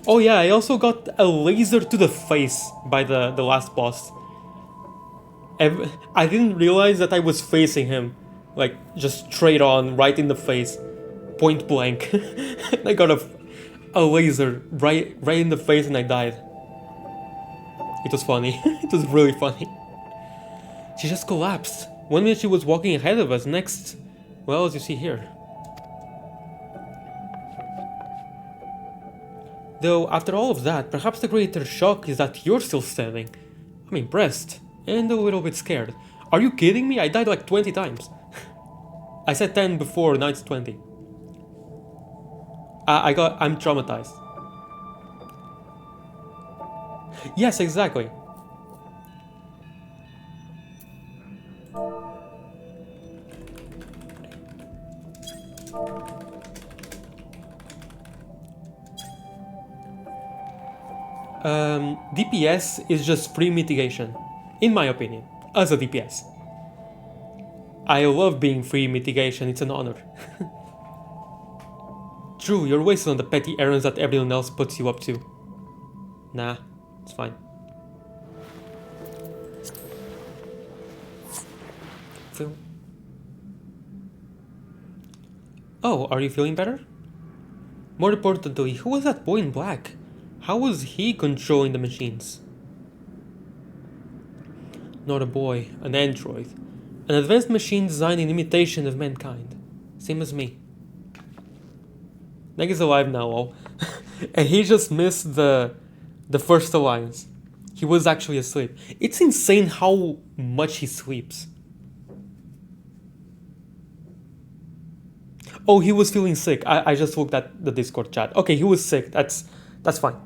Oh yeah, I also got a laser to the face by the last boss. I didn't realize that I was facing him. Like, just straight on, right in the face. Point blank. I got a laser right in the face and I died. It was funny. It was really funny. She just collapsed. 1 minute she was walking ahead of us, next... Well, as you see here. Though, after all of that, perhaps the greater shock is that you're still standing. I'm impressed, and a little bit scared. Are you kidding me? I died like 20 times. I said 10 before, now it's 20. I'm traumatized. Yes, exactly. DPS is just free mitigation, in my opinion, as a DPS. I love being free mitigation, it's an honor. True, you're wasted on the petty errands that everyone else puts you up to. Nah, it's fine. Oh, are you feeling better? More importantly, who was that boy in black? How was he controlling the machines? Not a boy, an android. An advanced machine designed in imitation of mankind. Same as me. Neg is alive now, oh. And he just missed the first alliance. He was actually asleep. It's insane how much he sleeps. Oh, he was feeling sick. I just looked at the Discord chat. Okay, he was sick. That's fine.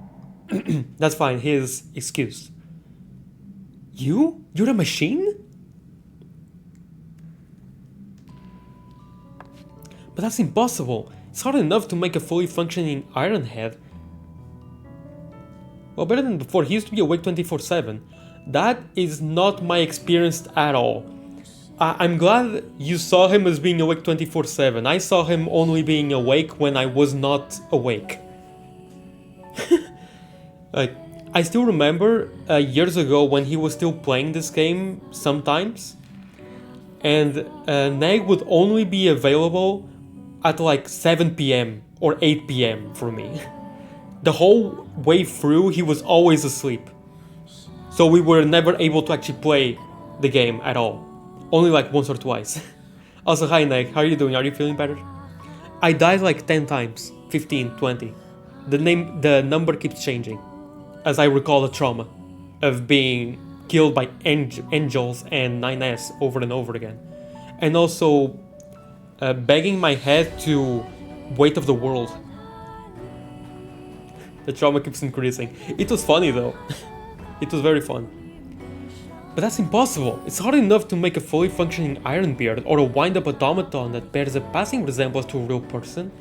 That's fine. His excuse. You're a machine? But that's impossible. It's hard enough to make a fully functioning Iron Head. Well, better than before. He used to be awake 24/7. That is not my experience at all. I'm glad you saw him as being awake 24/7. I saw him only being awake when I was not awake. I still remember years ago when he was still playing this game sometimes, and Neg would only be available at like 7 PM or 8 PM for me. The whole way through he was always asleep. So we were never able to actually play the game at all. Only like once or twice. Also, hi Neg, how are you doing? Are you feeling better? I died like 10 times, 15, 20. The number keeps changing as I recall the trauma of being killed by angels and 9S over and over again. And also begging my head to weight of the world. The trauma keeps increasing. It was funny though. It was very fun. But that's impossible. It's hard enough to make a fully functioning Ironbeard or a wind-up automaton that bears a passing resemblance to a real person.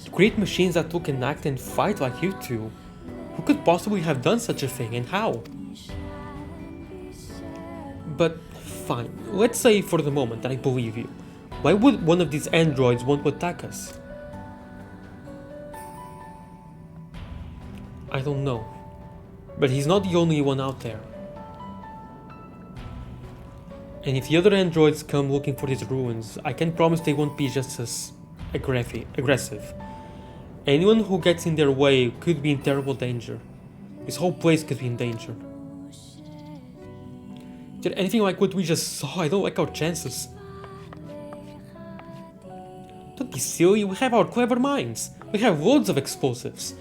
To create machines that look and act and fight like you two. Who could possibly have done such a thing and how? But fine, let's say for the moment that I believe you. Why would one of these androids want to attack us? I don't know. But he's not the only one out there. And if the other androids come looking for these ruins, I can promise they won't be just as aggressive. Anyone who gets in their way could be in terrible danger. This whole place could be in danger. Did anything like what we just saw? I don't like our chances. Don't be silly, we have our clever minds. We have loads of explosives.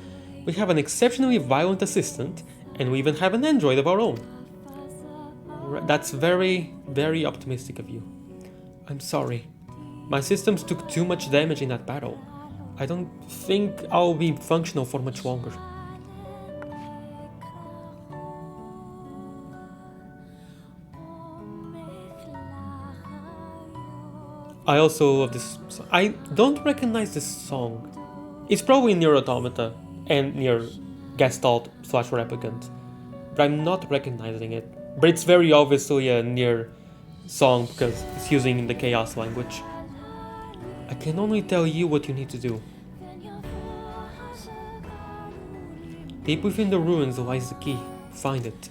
We have an exceptionally violent assistant, and we even have an android of our own. That's very, very optimistic of you. I'm sorry. My systems took too much damage in that battle. I don't think I'll be functional for much longer. I also love this song. I don't recognize this song. It's probably Nier Automata and Nier Gestalt / Replicant, but I'm not recognizing it. But it's very obviously a Nier song because it's using the Chaos language. I can only tell you what you need to do. Deep within the ruins lies the key. Find it.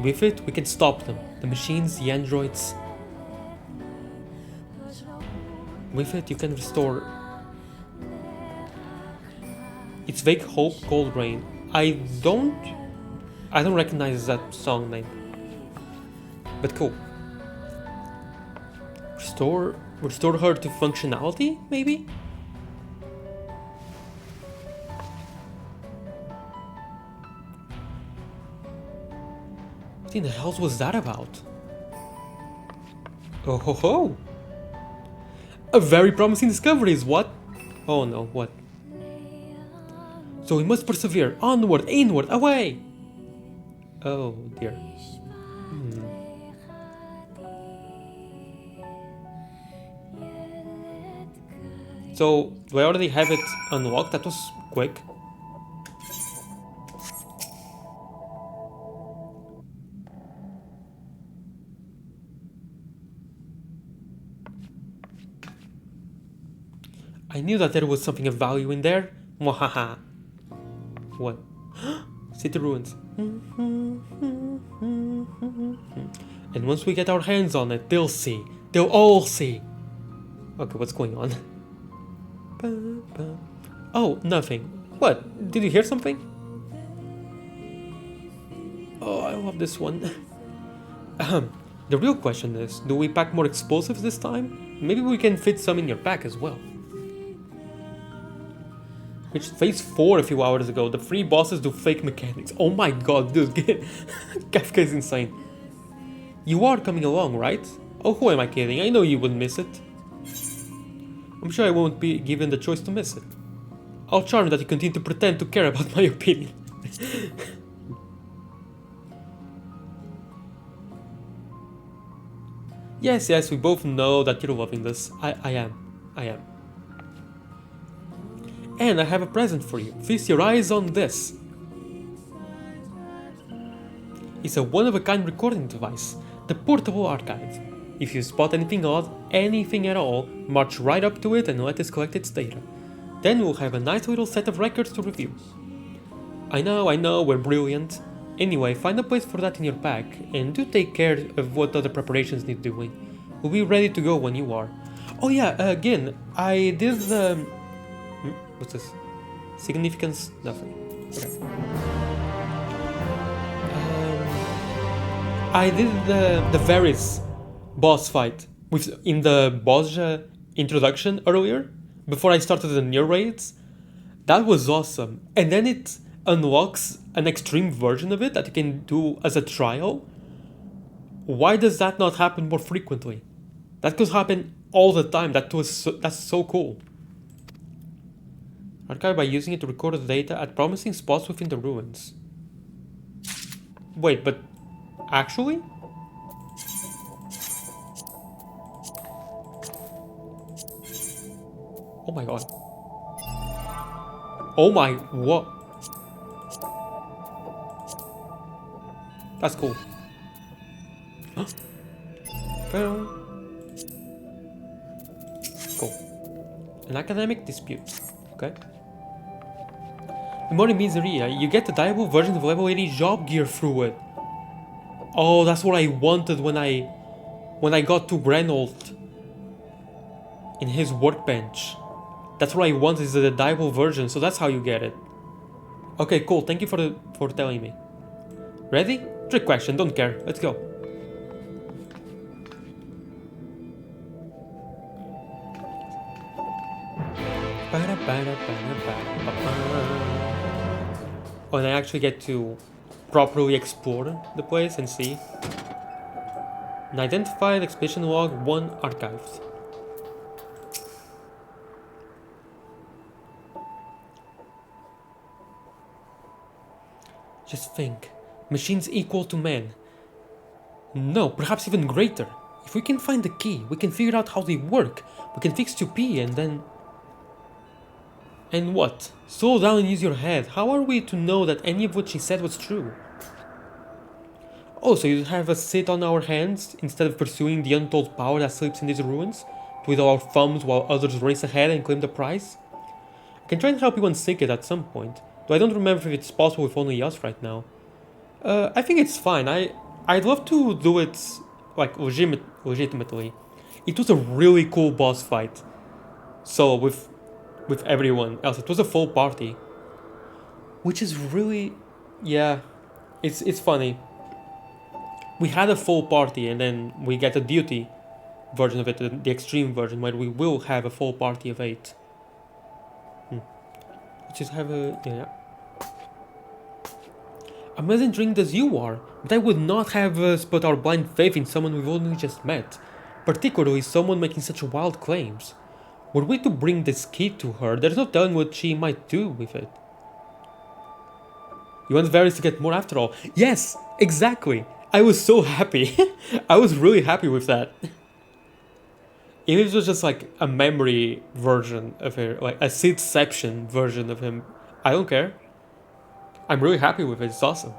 With it, we can stop them. The machines, the androids. With it, you can restore. It's Vague Hope, Cold Rain. I don't recognize that song name. But cool. Restore her to functionality, maybe? What in the hell was that about? Oh ho ho! A very promising discovery is what? Oh no, what? So we must persevere, onward, inward, away! Oh dear. So, do I already have it unlocked? That was quick. I knew that there was something of value in there. Mwahaha. What? City ruins. And once we get our hands on it, they'll see. They'll all see. Okay, what's going on? Oh, nothing. What? Did you hear something? Oh, I love this one. The real question is, do we pack more explosives this time? Maybe we can fit some in your pack as well. Which phase 4 a few hours ago, the 3 bosses do fake mechanics. Oh my god, dude, Kafka is insane. You are coming along, right? Oh, who am I kidding? I know you wouldn't miss it. I'm sure I won't be given the choice to miss it. I'll charm that you continue to pretend to care about my opinion. Yes, we both know that you're loving this. I am. And I have a present for you. Feast your eyes on this. It's a one-of-a-kind recording device, the portable archive. If you spot anything odd, anything at all, march right up to it and let us collect its data. Then we'll have a nice little set of records to review. I know, we're brilliant. Anyway, find a place for that in your pack, and do take care of what other preparations need doing. We'll be ready to go when you are. Oh yeah, again, I did the... What's this? Significance? Nothing. Okay. I did the Varis boss fight in the Bozjan introduction earlier, before I started the Nier raids. That was awesome. And then it unlocks an extreme version of it that you can do as a trial. Why does that not happen more frequently? That could happen all the time. That's so cool. Archive by using it to record the data at promising spots within the ruins. Wait, but actually? Oh my god. Oh my, what? That's cool. Cool. An academic dispute. Okay. Memory Miseria, you get the diable version of level 80 job gear through it. Oh, that's what I wanted when I got to Grenold in his workbench. That's what I want, is the diable version, so that's how you get it. Okay, cool, thank you for telling me. Ready? Trick question, don't care. Let's go. Oh, and I actually get to properly explore the place and see. An identified expedition log 1 archived. Just think. Machines equal to men. No, perhaps even greater. If we can find the key, we can figure out how they work. We can fix 2P and then... And what? Slow down and use your head. How are we to know that any of what she said was true? Oh, so you have us sit on our hands instead of pursuing the untold power that sleeps in these ruins? Twiddle our thumbs while others race ahead and claim the prize? I can try and help you unsink it at some point, though I don't remember if it's possible with only us right now. I think it's fine. I'd love to do it, like, legitimately. It was a really cool boss fight. So, with everyone else. It was a full party. Which is really... Yeah. It's funny. We had a full party and then we get a duty version of it, the extreme version, where we will have a full party of 8. Just have a... Yeah. I'm as intrigued as you are, but I would not have us put our blind faith in someone we've only just met, particularly someone making such wild claims. Were we to bring this key to her, there's no telling what she might do with it. You want Varis to get more after all? Yes, exactly! I was so happy. I was really happy with that. Even if it was just like a memory version of her, like a Sidception version of him, I don't care. I'm really happy with it, it's awesome.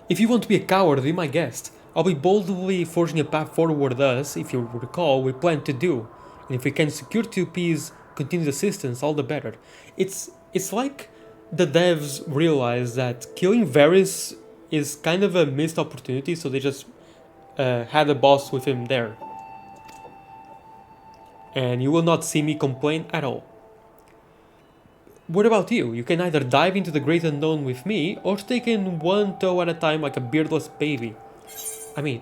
If you want to be a coward, be my guest. I'll be boldly forging a path forward as, if you recall, we planned to do. And if we can secure 2P's continued assistance, all the better. It's like the devs realize that killing Varis is kind of a missed opportunity, so they just had a boss with him there. And you will not see me complain at all. What about you? You can either dive into the great unknown with me, or take in one toe at a time like a beardless baby. I mean,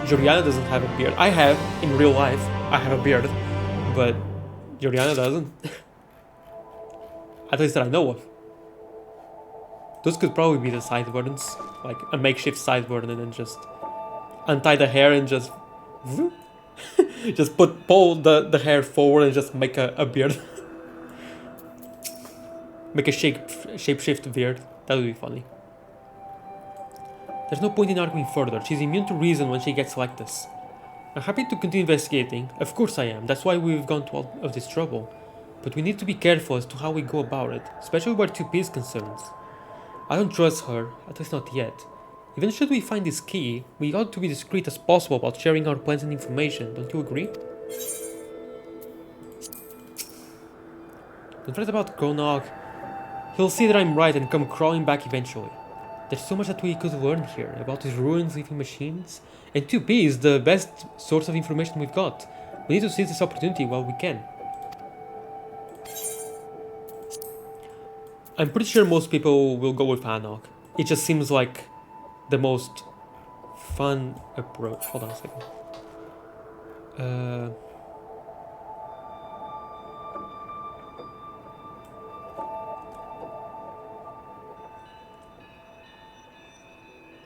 Juliana doesn't have a beard. I have, in real life, I have a beard, but Juliana doesn't. At least that I know of. Those could probably be the sideburns, like a makeshift sideburn, and then just untie the hair and just just pull the hair forward and just make a beard. Make a shapeshift beard. That would be funny. There's no point in arguing further. She's immune to reason when she gets like this. I'm happy to continue investigating. Of course I am. That's why we've gone to all of this trouble. But we need to be careful as to how we go about it, especially where 2P is concerned. I don't trust her, at least not yet. Even should we find this key, we ought to be discreet as possible about sharing our plans and information. Don't you agree? Don't fret about Kronog. He'll see that I'm right and come crawling back eventually. There's so much that we could learn here about his ruins, living machines, and 2P is the best source of information we've got. We need to seize this opportunity while we can. I'm pretty sure most people will go with Anok. It just seems like the most fun approach. Hold on a second.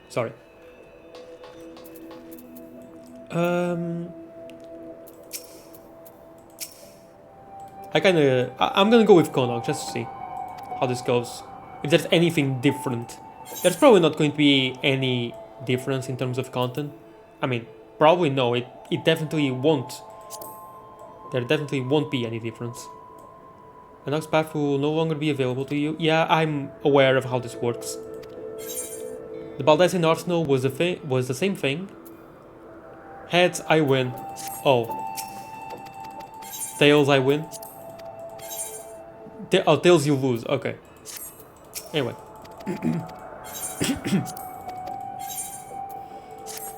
Sorry. I'm gonna go with Konog just to see how this goes. If there's anything different. There's probably not going to be any difference in terms of content. I mean, probably no, it definitely won't. There definitely won't be any difference. Anok's path will no longer be available to you. Yeah, I'm aware of how this works. The Baldessian Arsenal was the same thing. Heads, I win. Oh. Tails, I win. Tails, you lose. Okay. Anyway.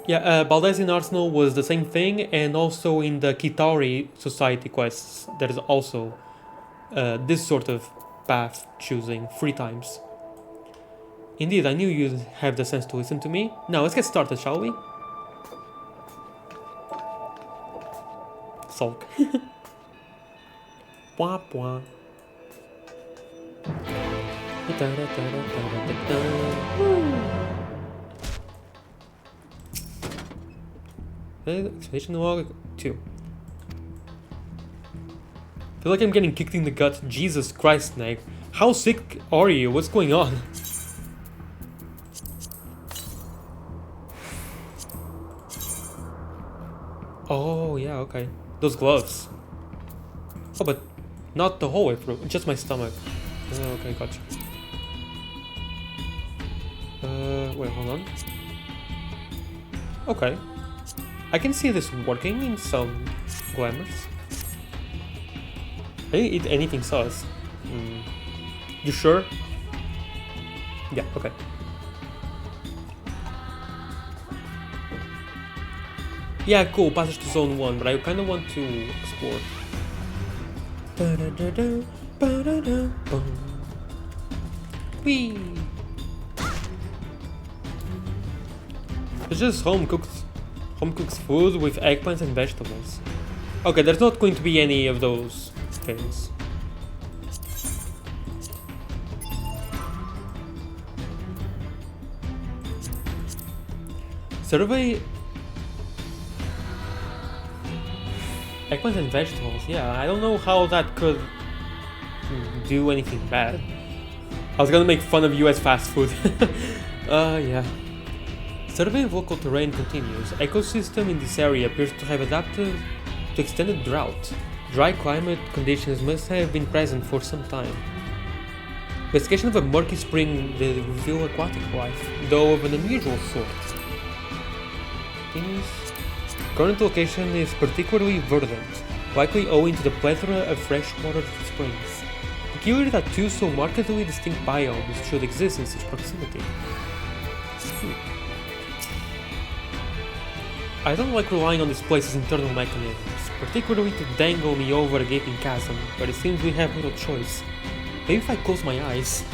Yeah, Baldessian Arsenal was the same thing, and also in the Kitari Society quests, there is also this sort of path choosing 3 times. Indeed, I knew you'd have the sense to listen to me. Now, let's get started, shall we? Sulk. Pwah, pwah. Expedition log 2. Feel like I'm getting kicked in the gut. Jesus Christ, Snake. How sick are you? What's going on? Oh, yeah, okay. Those gloves. Oh, but not the whole way through. Just my stomach. Okay, gotcha. Wait, hold on. Okay. I can see this working in some glamours. I didn't eat anything sauce. You sure? Yeah, okay. Yeah, cool, passage to zone 1, but I kind of want to explore. Whee! It's just home cooked food with eggplants and vegetables. Okay, there's not going to be any of those things. Survey eggplants and vegetables. Yeah, I don't know how that could do anything bad. I was gonna make fun of US fast food. Yeah. Survey of local terrain continues. Ecosystem in this area appears to have adapted to extended drought. Dry climate conditions must have been present for some time. Investigation of a murky spring that reveal aquatic life, though of an unusual sort. Current location is particularly verdant, likely owing to the plethora of freshwater springs. Peculiar that two so markedly distinct biomes should exist in such proximity. I don't like relying on this place's internal mechanisms, particularly to dangle me over a gaping chasm, but it seems we have little choice. Maybe if I close my eyes.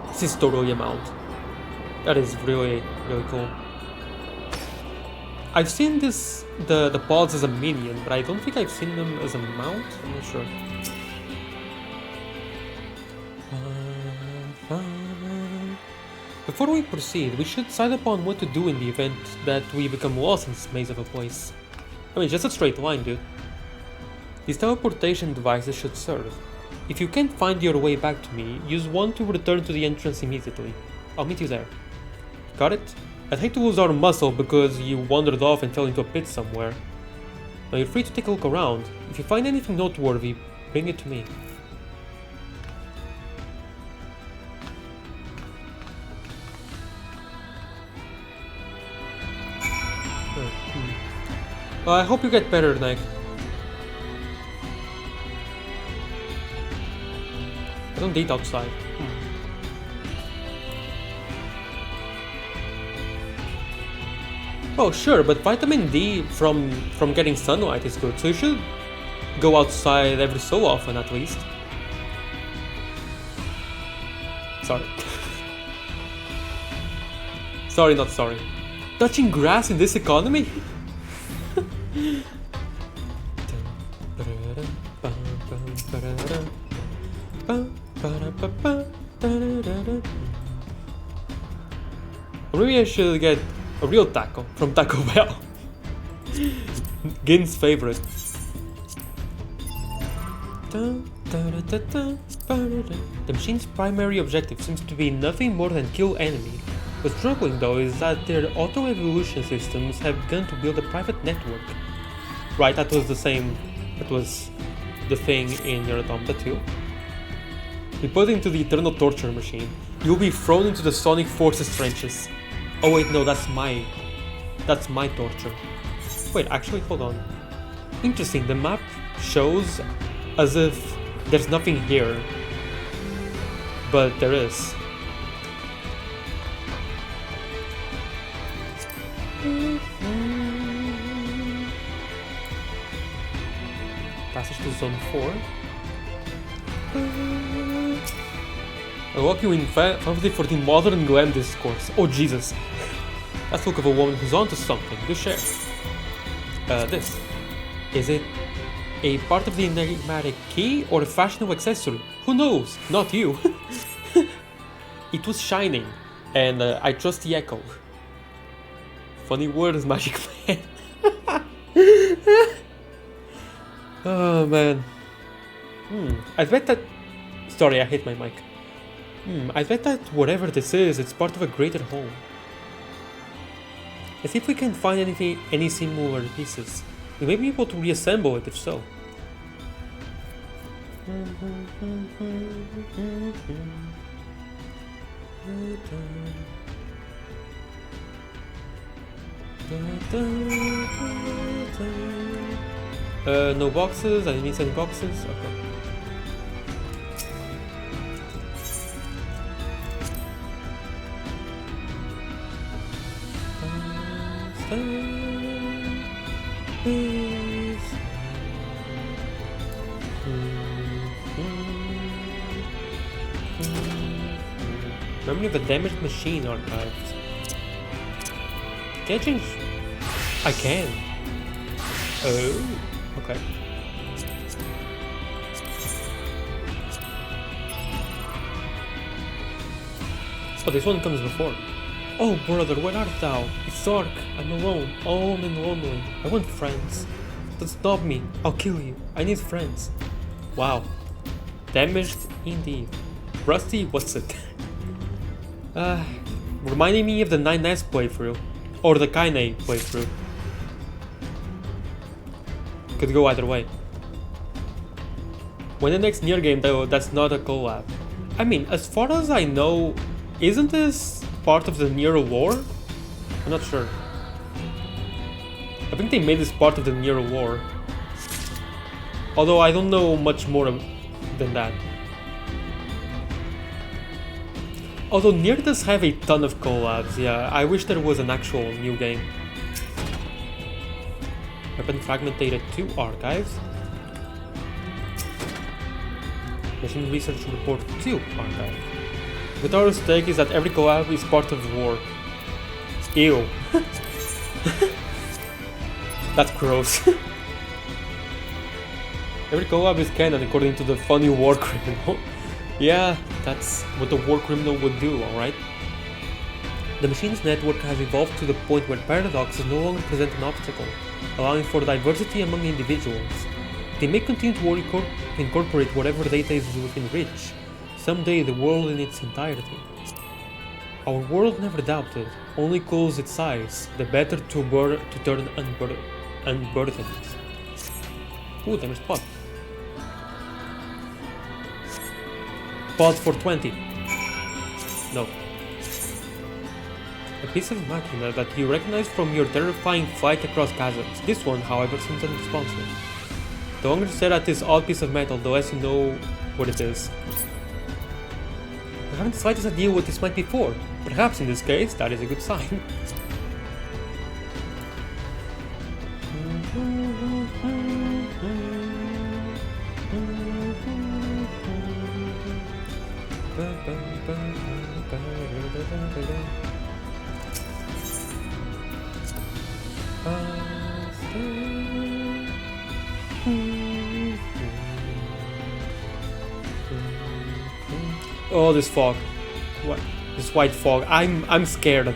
This is totally a mount. That is really, really cool. I've seen the pods as a minion, but I don't think I've seen them as a mount. I'm not sure. Before we proceed, we should decide upon what to do in the event that we become lost in this maze of a place. I mean, just a straight line, dude. These teleportation devices should serve. If you can't find your way back to me, use one to return to the entrance immediately. I'll meet you there. Got it? I'd hate to lose our muscle because you wandered off and fell into a pit somewhere. Now you're free to take a look around. If you find anything noteworthy, bring it to me. Well, I hope you get better, Nike. I don't eat outside. Oh, sure, but vitamin D from getting sunlight is good, so you should go outside every so often at least. Sorry. Sorry, not sorry. Touching grass in this economy? Maybe I should get a real taco from Taco Bell. Gin's favorite. The machine's primary objective seems to be nothing more than kill enemy. What's troubling though is that their auto-evolution systems have begun to build a private network. Right, that was the thing in your Automata too. Reporting into the eternal torture machine, you'll be thrown into the Sonic Forces trenches. Oh wait, no, that's my torture. Wait, actually, hold on. Interesting, the map shows as if there's nothing here, but there is. Passage to Zone 4. I walk you in Final Fantasy XIV modern glam discourse. Oh Jesus. That's the look of a woman who's onto something. Do share. This. Is it a part of the enigmatic key or a fashionable accessory? Who knows? Not you. It was shining, and I trust the echo. Funny words, Magic Man. Oh man. I bet that... Sorry, I hit my mic. I bet that whatever this is, it's part of a greater whole. Let's see if we can find any similar pieces. We may be able to reassemble it if so. No boxes, I didn't miss any boxes, okay. Memory of a damaged machine archived. Can I change? I can. Oh, okay. Oh, this one comes before. Oh, brother, where art thou? It's dark. I'm alone, alone and lonely. I want friends. Don't stop me. I'll kill you. I need friends. Wow. Damaged indeed. Rusty, what's it? Reminding me of the 9S playthrough. Or the Kaine playthrough. Could go either way. When the next Nier game though, that's not a collab. I mean, as far as I know, isn't this part of the Nier lore? I'm not sure. I think they made this part of the Nier lore. Although I don't know much more than that. Although Nier does have a ton of collabs, yeah, I wish there was an actual new game. Weapon Fragment Data 2 Archives. Machine Research Report 2 Archive. The total stake is that every collab is part of war. Ew. That's gross. Every collab is canon according to the funny war criminal. Yeah, that's what the war criminal would do, alright? The machine's network has evolved to the point where paradoxes no longer present an obstacle, allowing for diversity among individuals. They may continue to incorporate whatever data is within reach, someday the world in its entirety. Our world never doubted, only closed its eyes, the better to turn unburdened. Ooh, damaged pod. Pod for 20. No. A piece of machina that you recognize from your terrifying flight across chasms. This one, however, seems unresponsive. The longer you stare at this odd piece of metal, the less you know what it is. I haven't the slightest idea what this might be for. Perhaps in this case, that is a good sign. Oh, this fog. What? This white fog. I'm scared.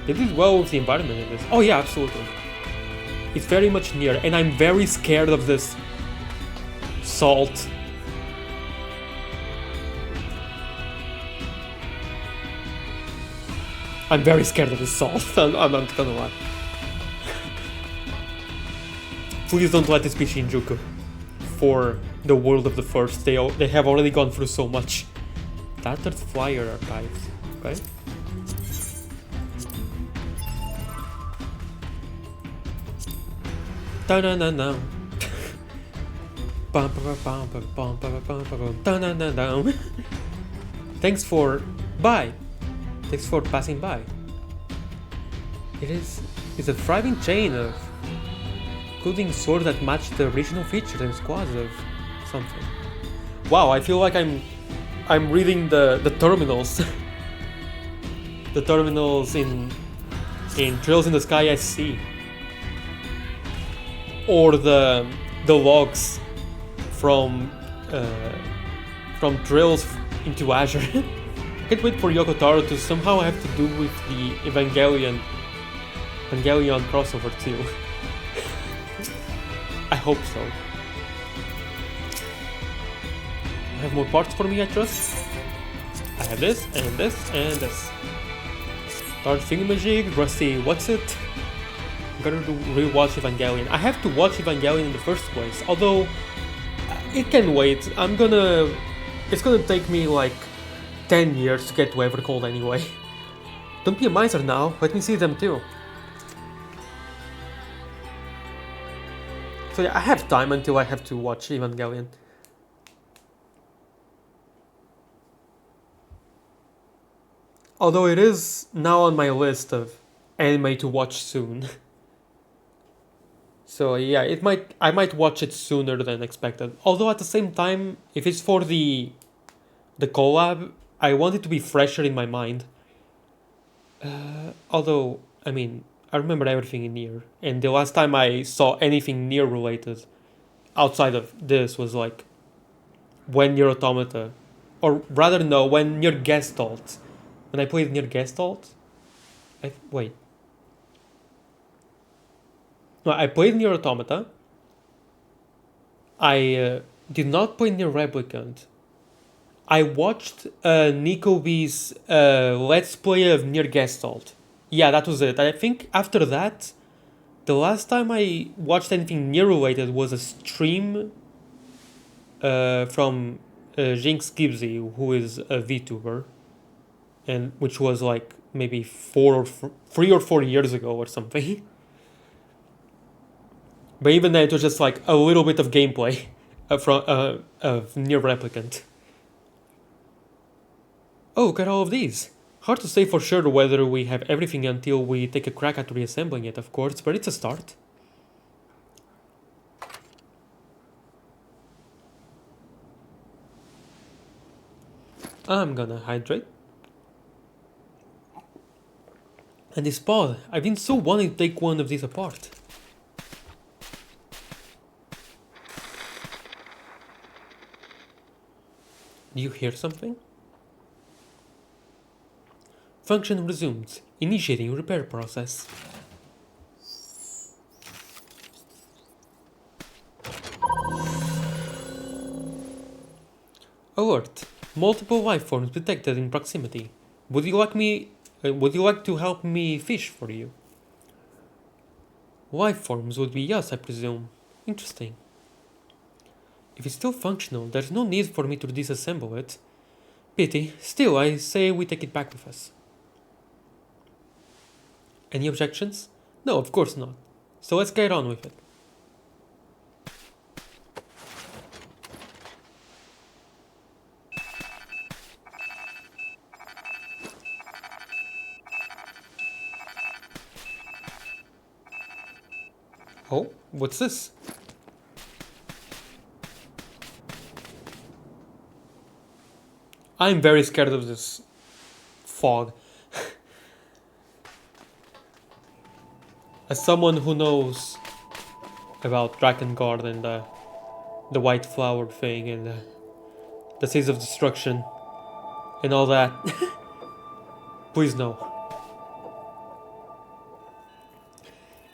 They did well with the environment in this. Oh yeah, absolutely. It's very much Nier, and I'm very scared of this salt. I'm very scared of this salt. I'm not gonna lie. Please don't let this be Shinjuku. For the world of the first, they have already gone through so much. Tattered flyer archives. Okay. Da-na-na-na. Thanks for bye. Thanks for passing by. It's a thriving chain of including swords that match the original features and squads of something. Wow, I feel like I'm reading the terminals. The terminals in Trails in the Sky SC. Or the logs from Trails into Azure. I can't wait for Yoko Taro to somehow have to do with the Evangelion crossover too. I hope so. I have more parts for me, I trust. I have this, and this, and this. Dark Thingamajig, Rusty, what's it? I'm gonna rewatch Evangelion. I have to watch Evangelion in the first place, although it can wait. It's gonna take me like 10 years to get to Evercold anyway. Don't be a miser now, let me see them too. So yeah, I have time until I have to watch Evangelion. Although it is now on my list of anime to watch soon. So yeah, I might watch it sooner than expected. Although at the same time, if it's for the collab, I want it to be fresher in my mind. Although, I mean, I remember everything in Nier, and the last time I saw anything Nier related outside of this was like when Nier Automata, or rather no, when Nier Gestalt. When I played Nier Gestalt, wait, no, I played Nier Automata. I did not play Nier Replicant. I watched Nico B's Let's Play of Nier Gestalt. Yeah, that was it. I think after that, the last time I watched anything Nier related was a stream from Jinx Gibbsy, who is a VTuber, and which was like maybe 3 or 4 years ago or something. But even then, it was just like a little bit of gameplay of Nier Replicant. Oh, look at all of these. Hard to say for sure whether we have everything until we take a crack at reassembling it, of course, but it's a start. I'm gonna hydrate. And this pod, I've been so wanting to take one of these apart. Do you hear something? Function resumed, initiating repair process. Alert! Multiple life forms detected in proximity. Would you like to help me fish for you? Life forms would be yes, I presume. Interesting. If it's still functional, there's no need for me to disassemble it. Pity. Still, I say we take it back with us. Any objections? No, of course not. So let's get on with it. Oh, what's this? I'm very scared of this fog. As someone who knows about Drakengard and the white flower thing and the seeds of destruction and all that, please no.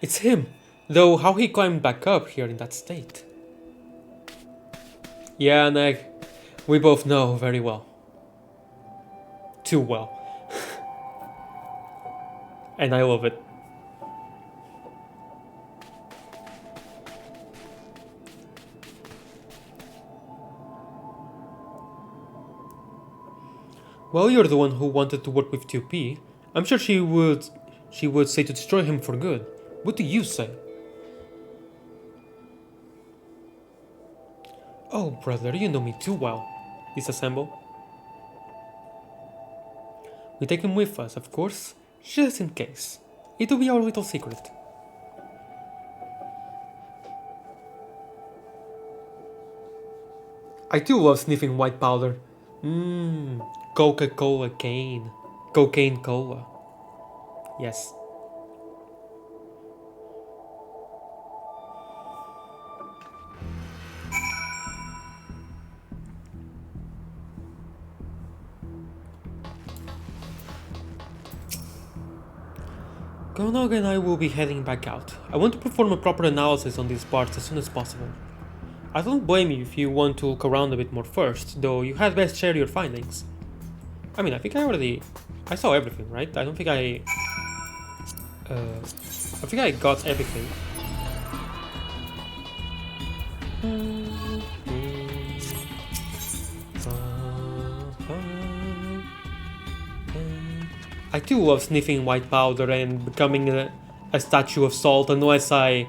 It's him, though how he climbed back up here in that state. Yeah, Neg, we both know very well. Too well. And I love it. Well, you're the one who wanted to work with 2P. I'm sure she would say to destroy him for good. What do you say? Oh, brother, you know me too well. Disassemble. We take him with us, of course, just in case. It'll be our little secret. I too love sniffing white powder. Coca-Cola cane. Cocaine cola. Yes. Gonog and I will be heading back out. I want to perform a proper analysis on these parts as soon as possible. I don't blame you if you want to look around a bit more first, though you had best share your findings. I mean, I saw everything, right? I don't think I think I got everything. I too love sniffing white powder and becoming a statue of salt unless I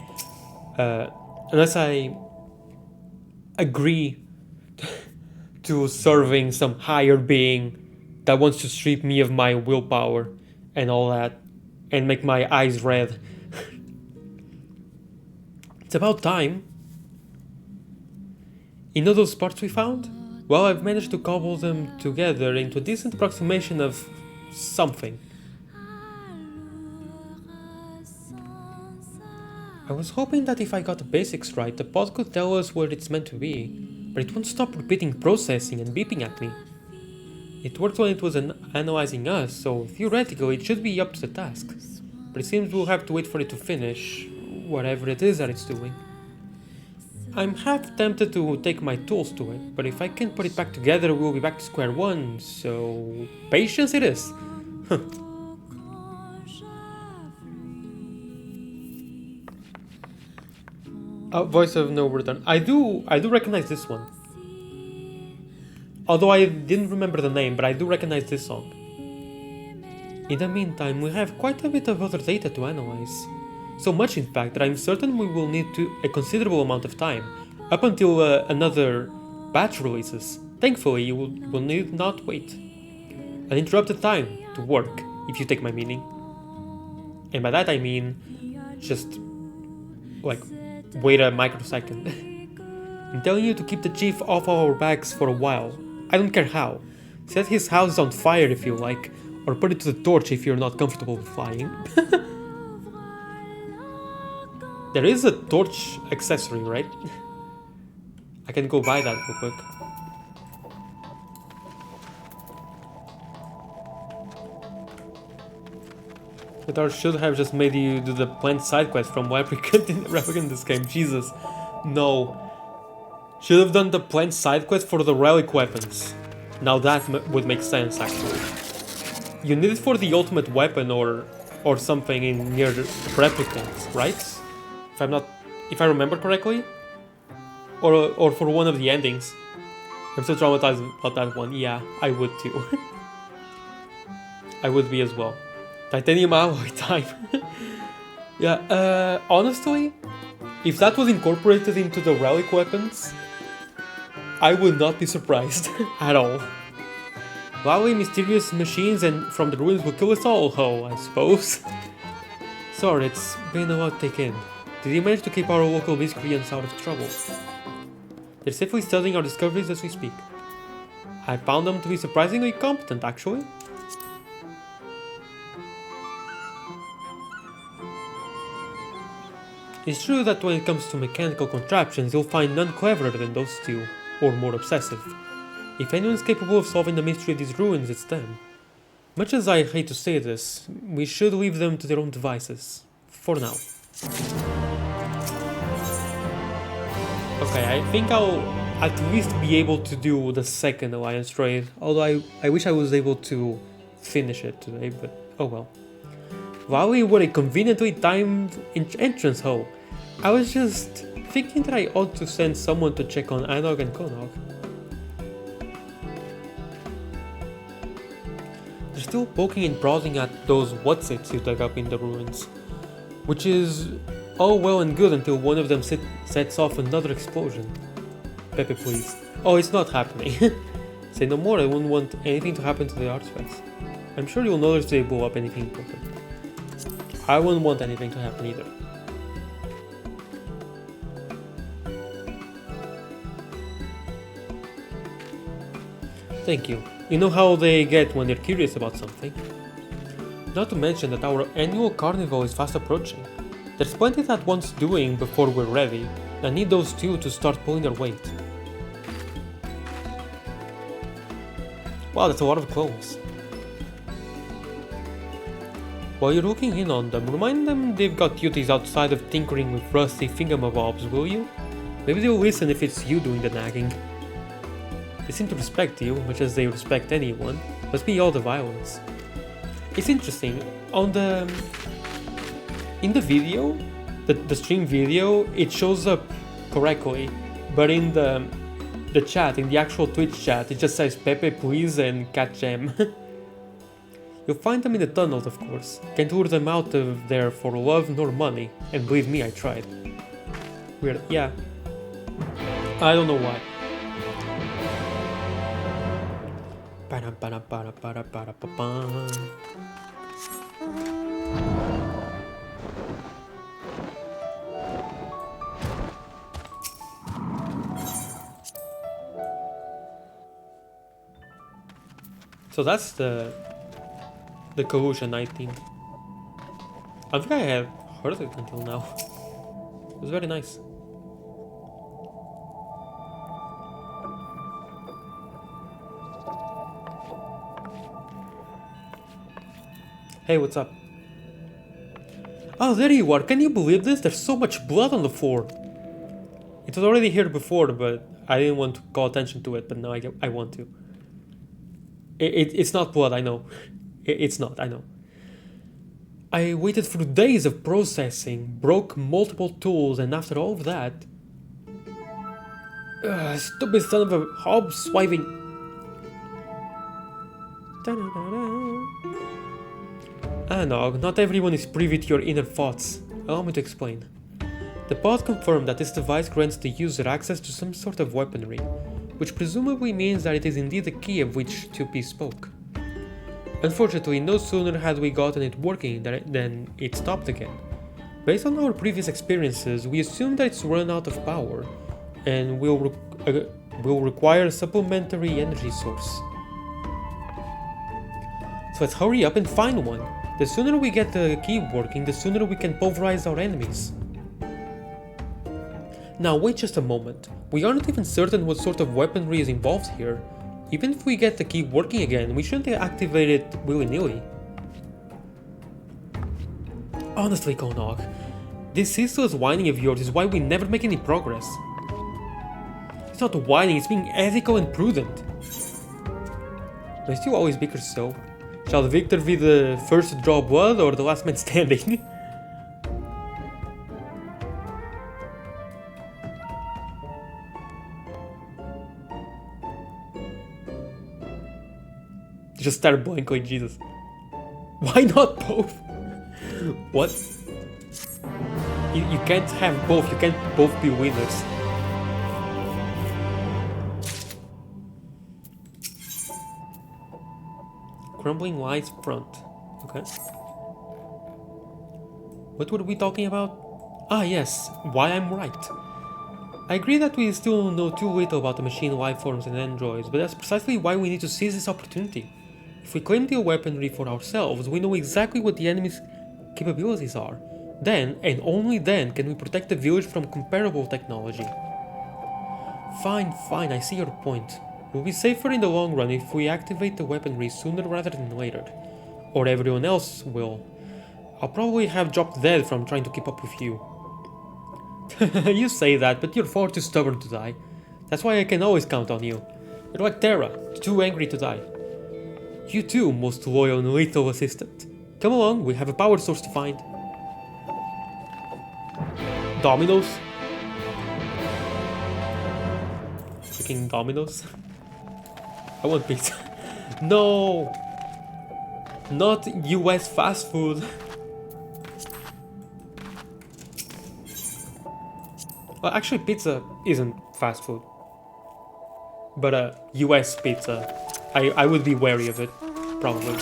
agree to serving some higher being that wants to strip me of my willpower and all that and make my eyes red. It's about time. You know those parts we found? Well, I've managed to cobble them together into a decent approximation of something. I was hoping that if I got the basics right, the pod could tell us where it's meant to be, but it won't stop repeating processing and beeping at me. It worked when it was analyzing us, so theoretically it should be up to the task. But it seems we'll have to wait for it to finish, whatever it is that it's doing. I'm half tempted to take my tools to it, but if I can put it back together, we'll be back to square one, so... patience it is! Voice of no return. I do recognize this one. Although I didn't remember the name, but I do recognize this song. In the meantime, we have quite a bit of other data to analyze. So much in fact that I'm certain we will need a considerable amount of time, up until another batch releases. Thankfully, you will need not wait. Uninterrupted time to work, if you take my meaning. And by that I mean, just, like, wait a microsecond. I'm telling you to keep the chief off our backs for a while. I don't care how. Set his house on fire if you like, or put it to the torch if you're not comfortable with flying. There is a torch accessory, right? I can go buy that real quick. But I should have just made you do the plant side quest from replicant in this game. Jesus. No. Should have done the plant side quest for the relic weapons. Now that would make sense, actually. You need it for the ultimate weapon or something in Nier replicants, right? If I remember correctly? Or for one of the endings. I'm so traumatized about that one. Yeah, I would too. I would be as well. Titanium alloy time. Yeah, honestly, if that was incorporated into the relic weapons, I would not be surprised at all. Probably mysterious machines and from the ruins will kill us all, I suppose. Sorry, it's been a lot to take in. Did you manage to keep our local miscreants out of trouble? They're safely studying our discoveries as we speak. I found them to be surprisingly competent, actually. It's true that when it comes to mechanical contraptions, you'll find none cleverer than those two, or more obsessive. If anyone's capable of solving the mystery of these ruins, it's them. Much as I hate to say this, we should leave them to their own devices. For now. Okay, I think I'll at least be able to do the second alliance trade, although I wish I was able to finish it today, but oh well. Wowie, what a conveniently timed entrance hole. I was just thinking that I ought to send someone to check on Anog and Konog. They're still poking and browsing at those what's-its you dug up in the ruins. Which is all well and good until one of them sets off another explosion. Pepe, please. Oh, it's not happening. Say no more, I wouldn't want anything to happen to the artifacts. I'm sure you'll notice they blow up anything important. I wouldn't want anything to happen either. Thank you. You know how they get when they're curious about something. Not to mention that our annual carnival is fast approaching. There's plenty that wants doing before we're ready. I need those two to start pulling their weight. Wow, that's a lot of clothes. While you're looking in on them, remind them they've got duties outside of tinkering with rusty thingamabobs, will you? Maybe they'll listen if it's you doing the nagging. They seem to respect you, much as they respect anyone. Must be all the violence. It's interesting, in the video, the stream video, it shows up correctly, but in the chat, in the actual Twitch chat, it just says Pepe please and Cat Gem. You'll find them in the tunnels, of course. Can't lure them out of there for love nor money, and believe me, I tried. Weird, yeah. I don't know why. So that's the collusion, I think. I think I have heard it until now. It was very nice. Hey, what's up? Oh, there you are. Can you believe this? There's so much blood on the floor. It was already here before, but I didn't want to call attention to it, but now I want to. It's not blood, I know. It's not, I know. I waited through days of processing, broke multiple tools, and after all of that... stupid son of a hob-swiving... Ah no, not everyone is privy to your inner thoughts. Allow me to explain. The pod confirmed that this device grants the user access to some sort of weaponry, which presumably means that it is indeed the key of which 2P spoke. Unfortunately, no sooner had we gotten it working than it stopped again. Based on our previous experiences, we assumed that it's run out of power, and will require a supplementary energy source. So let's hurry up and find one. The sooner we get the key working, the sooner we can pulverize our enemies. Now wait just a moment. We aren't even certain what sort of weaponry is involved here. Even if we get the key working again, we shouldn't activate it willy-nilly. Honestly, Konog, this ceaseless whining of yours is why we never make any progress. It's not whining, it's being ethical and prudent. Must you always bicker so? Shall the victor be the first to draw blood or the last man standing? Just start blanking, Jesus. Why not both? What? You can't have both, you can't both be winners. Crumbling lights front. Okay. What were we talking about? Ah yes, why I'm right. I agree that we still know too little about the machine life forms and androids, but that's precisely why we need to seize this opportunity. If we claim the weaponry for ourselves, we know exactly what the enemy's capabilities are. Then, and only then, can we protect the village from comparable technology. Fine, I see your point. We'll be safer in the long run if we activate the weaponry sooner rather than later. Or everyone else will. I'll probably have dropped dead from trying to keep up with you. You say that, but you're far too stubborn to die. That's why I can always count on you. You're like Terra, too angry to die. You too, most loyal and lethal assistant. Come along, we have a power source to find. Dominoes? Freaking Dominoes? I want pizza. No! Not US fast food. Well, actually pizza isn't fast food. But US pizza, I would be wary of it, probably.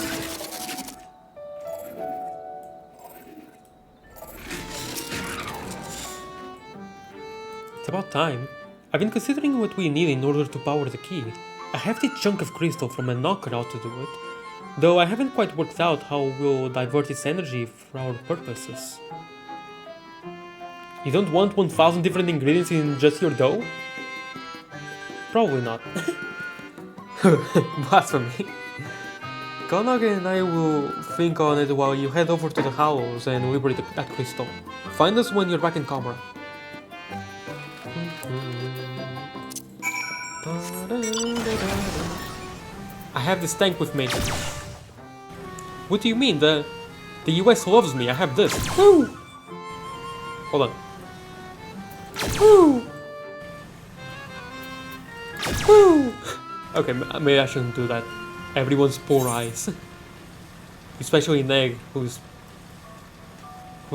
It's about time. I've been considering what we need in order to power the key. A hefty chunk of crystal from a knocker ought to do it, though I haven't quite worked out how we'll divert its energy for our purposes. You don't want 1000 different ingredients in just your dough? Probably not. Blasphemy. Konog and I will think on it while you head over to the Hollows and liberate that crystal. Find us when you're back in camera. I have this tank with me. What do you mean? The US loves me. I have this. Woo! Hold on. Woo! Woo! Okay, maybe I shouldn't do that. Everyone's poor eyes. Especially Neg, who's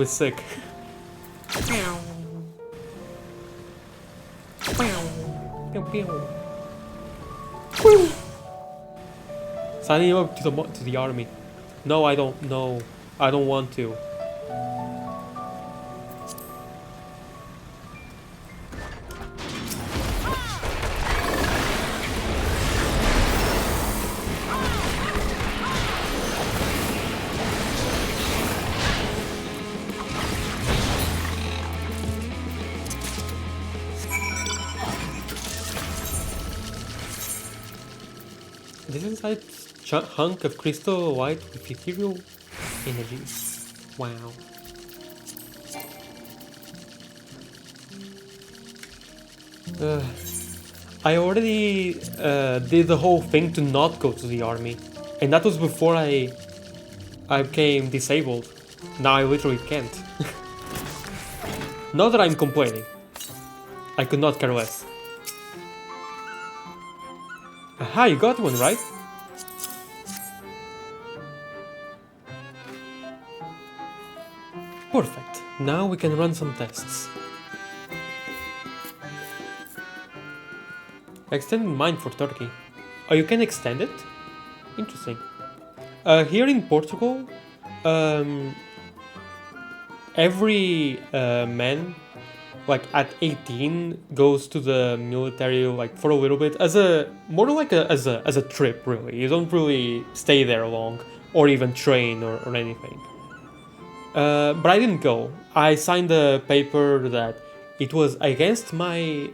sick. Pew pew. Woo! Signing him up to the army. No, I don't. No, I don't want to. This inside hunk of crystal white with ethereal energies. Wow. I already did the whole thing to not go to the army, and that was before I became disabled. Now I literally can't. Not that I'm complaining. I could not care less. Aha, you got one, right? Perfect. Now we can run some tests. Extended mine for Turkey. Oh, you can extend it? Interesting. Here in Portugal, every man, like at 18, goes to the military like for a little bit as a more like as a trip. Really, you don't really stay there long or even train or anything. But I didn't go. I signed a paper that it was against my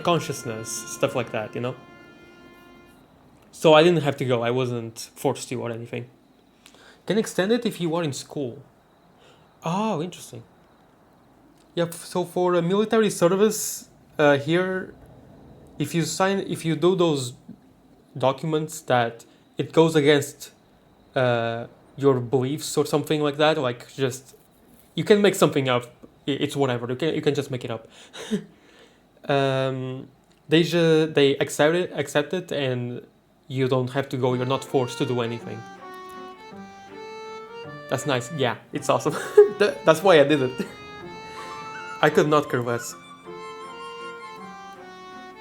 consciousness, stuff like that, you know. So I didn't have to go. I wasn't forced to or anything. Can extend it if you are in school. Oh, interesting. Yep. So for a military service here, if you do those documents that it goes against your beliefs or something like that, like just you can make something up. It's whatever. You can just make it up. They accept it, and you don't have to go. You're not forced to do anything. That's nice. Yeah, it's awesome. That's why I did it. I could not care less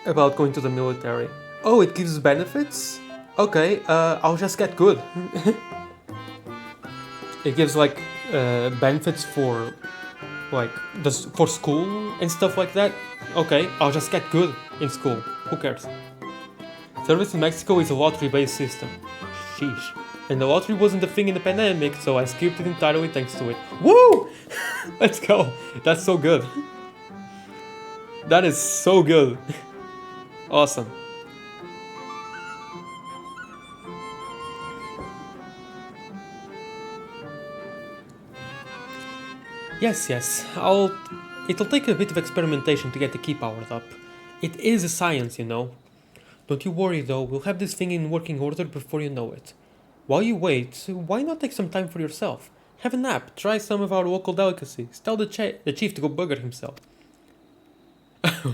about going to the military. Oh, it gives benefits? Okay, I'll just get good. It gives like benefits for like for school and stuff like that. Okay, I'll just get good in school. Who cares? Service in Mexico is a lottery-based system. Sheesh. And the lottery wasn't a thing in the pandemic, so I skipped it entirely thanks to it. Woo! Let's go. That's so good. That is so good. Awesome. Yes, it'll take a bit of experimentation to get the key powered up. It is a science, you know. Don't you worry though, we'll have this thing in working order before you know it. While you wait, why not take some time for yourself? Have a nap, try some of our local delicacies, tell the chief to go bugger himself.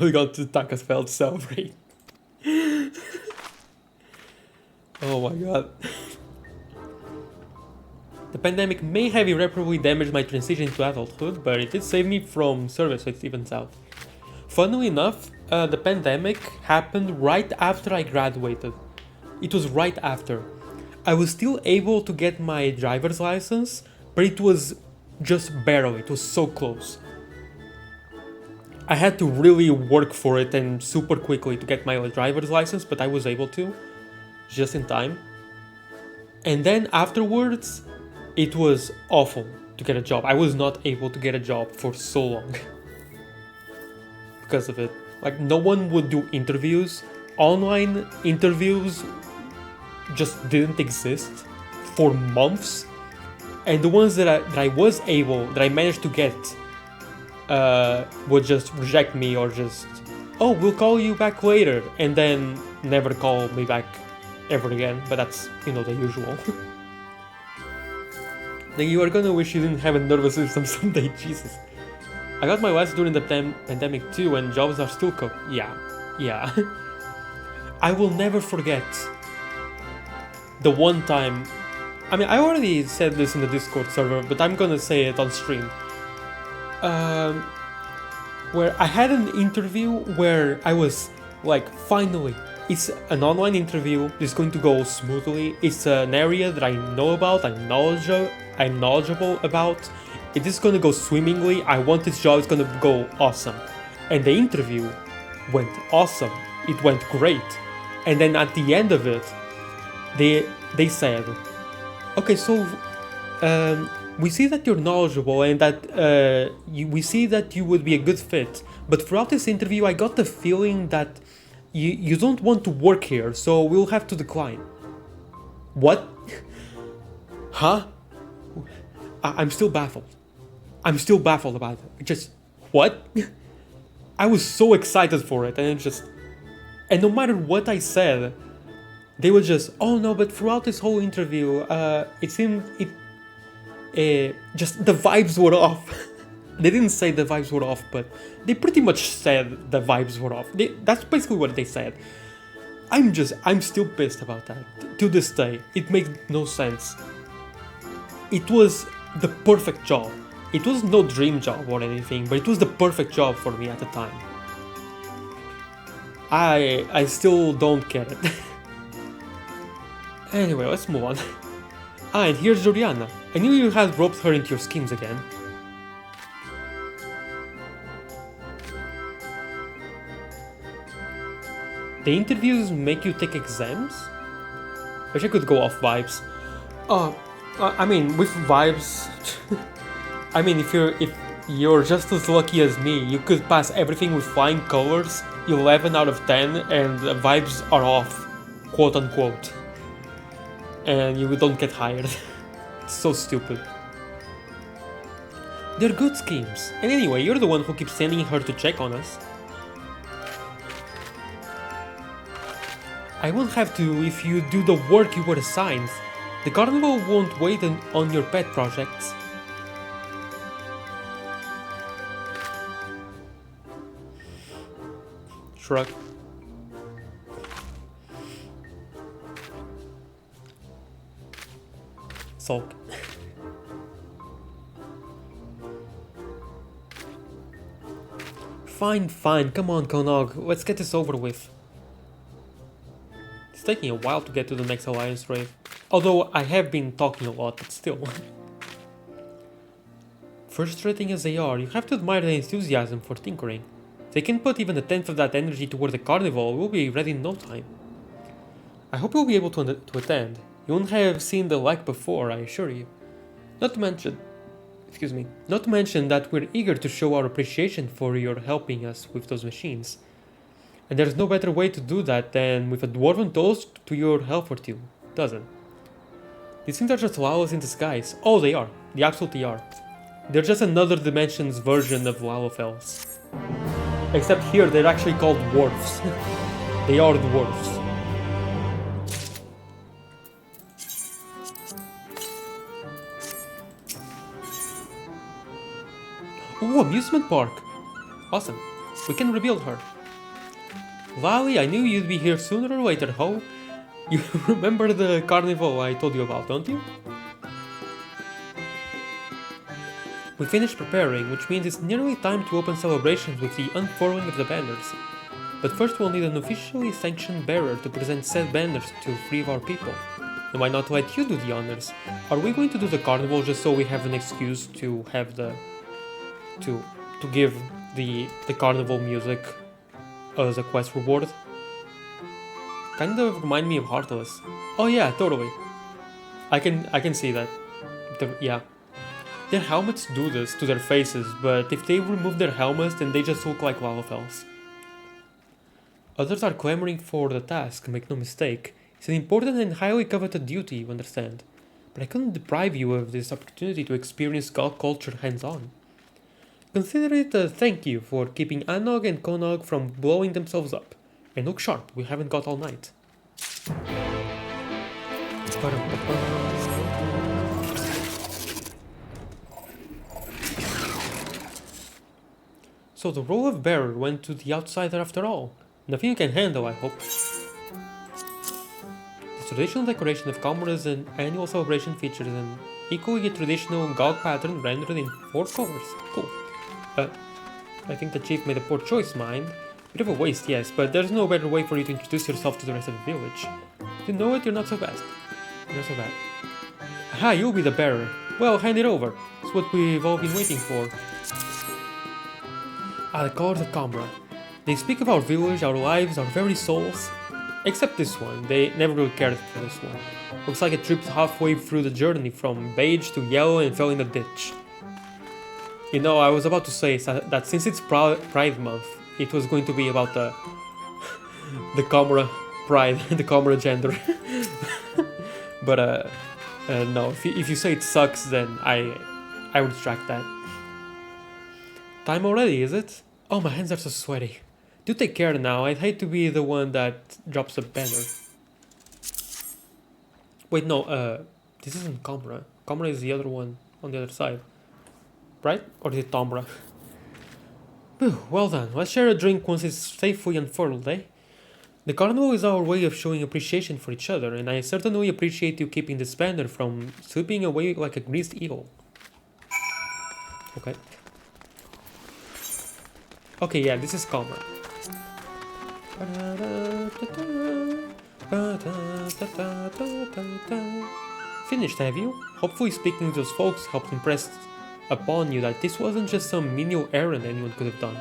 We got to Tacasfeld to celebrate. Oh my god. The pandemic may have irreparably damaged my transition to adulthood, but it did save me from service, so it evens out. Funnily enough, the pandemic happened right after I graduated. It was right after. I was still able to get my driver's license, but it was just barely, it was so close. I had to really work for it and super quickly to get my driver's license, but I was able to, just in time. And then afterwards, it was awful to get a job. I was not able to get a job for so long because of it. Like, no one would do interviews. Online interviews just didn't exist for months, and the ones that I managed to get would just reject me or just, oh, we'll call you back later, and then never call me back ever again. But that's, you know, the usual. Then you are gonna wish you didn't have a nervous system someday. Jesus. I got my license during the pandemic too, and jobs are still yeah. I will never forget the one time. I mean, I already said this in the Discord server, but I'm gonna say it on stream. Where I had an interview where I was like, finally, it's an online interview. It's going to go smoothly. It's an area that I know about. I'm knowledgeable about. It is gonna go swimmingly. I want this job. It's gonna go awesome. And the interview went awesome. It went great. And then at the end of it, they said, okay, so we see that you're knowledgeable and that we see that you would be a good fit. But throughout this interview, I got the feeling that You don't want to work here, so we'll have to decline. What? Huh? I'm still baffled. I'm still baffled about it. Just, what? I was so excited for it, and it just... And no matter what I said, they were just, oh no, but throughout this whole interview, it seemed, just the vibes were off. They didn't say the vibes were off, but they pretty much said the vibes were off. That's basically what they said. I'm still pissed about that. To this day, it makes no sense. It was the perfect job. It was no dream job or anything, but it was the perfect job for me at the time. I still don't get it. Anyway, let's move on. And here's Juliana. I knew you had roped her into your schemes again. The interviews make you take exams? Wish I could go off vibes. I mean, with vibes... I mean, if you're just as lucky as me, you could pass everything with flying colors, 11 out of 10, and the vibes are off, quote unquote. And you don't get hired. It's so stupid. They're good schemes. And anyway, you're the one who keeps sending her to check on us. I won't have to if you do the work you were assigned. The carnival won't wait on your pet projects. Shrug. Sulk. Fine, come on, Konog, let's get this over with. It's taking a while to get to the next alliance raid. Although I have been talking a lot, but still. Frustrating as they are, you have to admire the enthusiasm for tinkering. If they can put even a tenth of that energy toward the carnival, we'll be ready in no time. I hope you'll be able to attend. You won't have seen the like before, I assure you. Not to mention that we're eager to show our appreciation for your helping us with those machines. And there's no better way to do that than with a dwarven toast to your Helfortune, doesn't? These things are just Lalos in disguise. Oh, they are. They absolutely are. They're just another dimension's version of Lalofels. Except here, they're actually called dwarves. They are dwarves. Ooh, amusement park! Awesome. We can rebuild her. Lali, I knew you'd be here sooner or later, ho? You remember the carnival I told you about, don't you? We finished preparing, which means it's nearly time to open celebrations with the unfurling of the banners. But first we'll need an officially sanctioned bearer to present said banners to 3 of our people. And why not let you do the honors? Are we going to do the carnival just so we have an excuse to have the... to give the carnival music as a quest reward? Kind of remind me of Heartless. Oh yeah, totally. I can see that. Yeah. Their helmets do this to their faces, but if they remove their helmets, then they just look like Lalofels. Others are clamoring for the task, make no mistake. It's an important and highly coveted duty, you understand. But I couldn't deprive you of this opportunity to experience Galk culture hands-on. Consider it a thank you for keeping Anog and Konog from blowing themselves up. And look sharp, we haven't got all night. So the role of bearer went to the outsider after all. Nothing you can handle, I hope. The traditional decoration of Commora's annual celebration features an equally traditional Galk pattern rendered in 4 colors. Cool. I think the chief made a poor choice, mind. Bit of a waste, yes, but there's no better way for you to introduce yourself to the rest of the village. You know it, you're not so bad. You're not so bad. Aha, you'll be the bearer. Well, hand it over. It's what we've all been waiting for. The colors of Comora. They speak of our village, our lives, our very souls. Except this one, they never really cared for this one. Looks like it tripped halfway through the journey from beige to yellow and fell in the ditch. You know, I was about to say that since it's Pride Month, it was going to be about the the camera pride, the camera gender. But no, if you say it sucks, then I would retract that. Time already, is it? Oh, my hands are so sweaty. Do take care now. I'd hate to be the one that drops a banner. Wait, no, this isn't Comra. Comra is the other one on the other side. Right? Or is it Tombra? Well done. Let's share a drink once it's safely unfurled, eh? The carnival is our way of showing appreciation for each other, and I certainly appreciate you keeping this banner from slipping away like a greased eel. Okay. Okay, yeah, this is Comra. Finished, have you? Hopefully speaking to those folks helped impress upon you that this wasn't just some menial errand anyone could have done.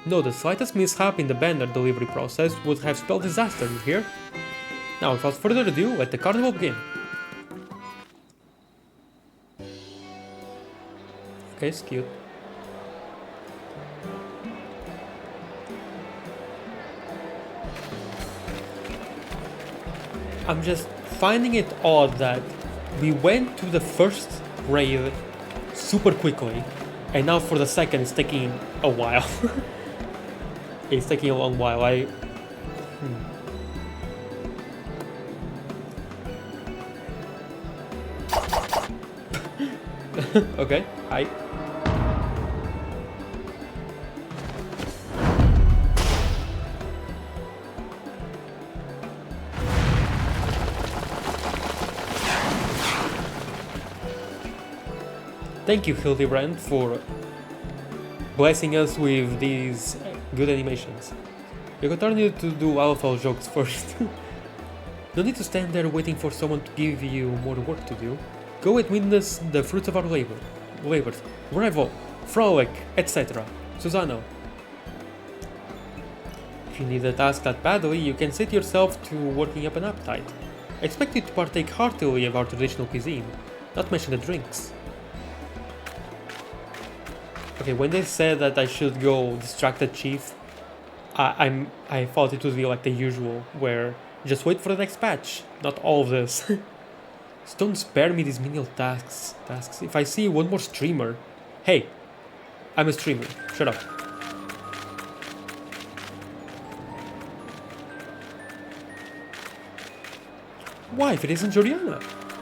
No, the slightest mishap in the banner delivery process would have spelled disaster, you hear? Now, without further ado, let the carnival begin. Okay, it's cute. I'm just finding it odd that we went to the first raid super quickly, and now for the second it's taking a while. It's taking a long while. Okay, hi. Thank you, Hildibrand, for blessing us with these good animations. You continue to do alpha jokes first. No need to stand there waiting for someone to give you more work to do. Go and witness the fruits of our labors. Revel, frolic, etc. Susano. If you need a task that badly, you can set yourself to working up an appetite. I expect you to partake heartily of our traditional cuisine, not mention the drinks. Okay, when they said that I should go distract the chief, I thought it would be like the usual, where just wait for the next patch, not all of this. Just don't spare me these menial tasks. If I see one more streamer, hey, I'm a streamer, shut up. Wife, it isn't Juliana.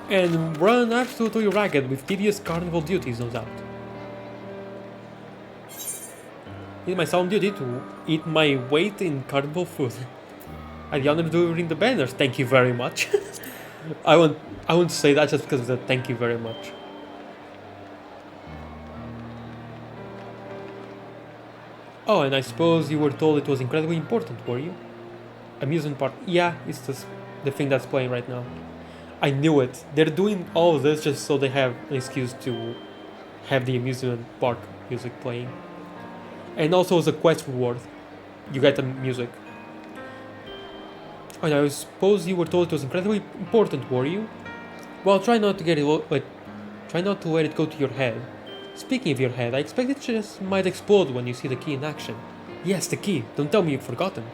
And run absolutely ragged with tedious carnival duties, no doubt. It is my solemn duty to eat my weight in carnival food. I had the honor of delivering the banners, thank you very much. I won't say that just because of the thank you very much. Oh, and I suppose you were told it was incredibly important, were you? Amusement park, yeah, it's the thing that's playing right now. I knew it. They're doing all of this just so they have an excuse to have the amusement park music playing. And also as a quest reward, you get the music. Oh, and I suppose you were told it was incredibly important, were you? Well, try not to try not to let it go to your head. Speaking of your head, I expect it just might explode when you see the key in action. Yes, the key. Don't tell me you've forgotten.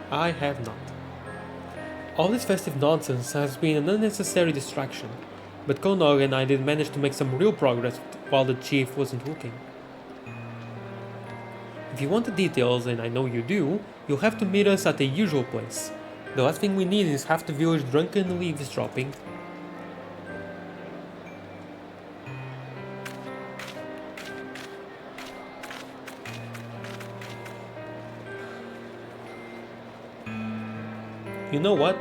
I have not. All this festive nonsense has been an unnecessary distraction, but Konog and I did manage to make some real progress while the chief wasn't looking. If you want the details, and I know you do, you'll have to meet us at the usual place. The last thing we need is half the village drunkenly eavesdropping. You know what?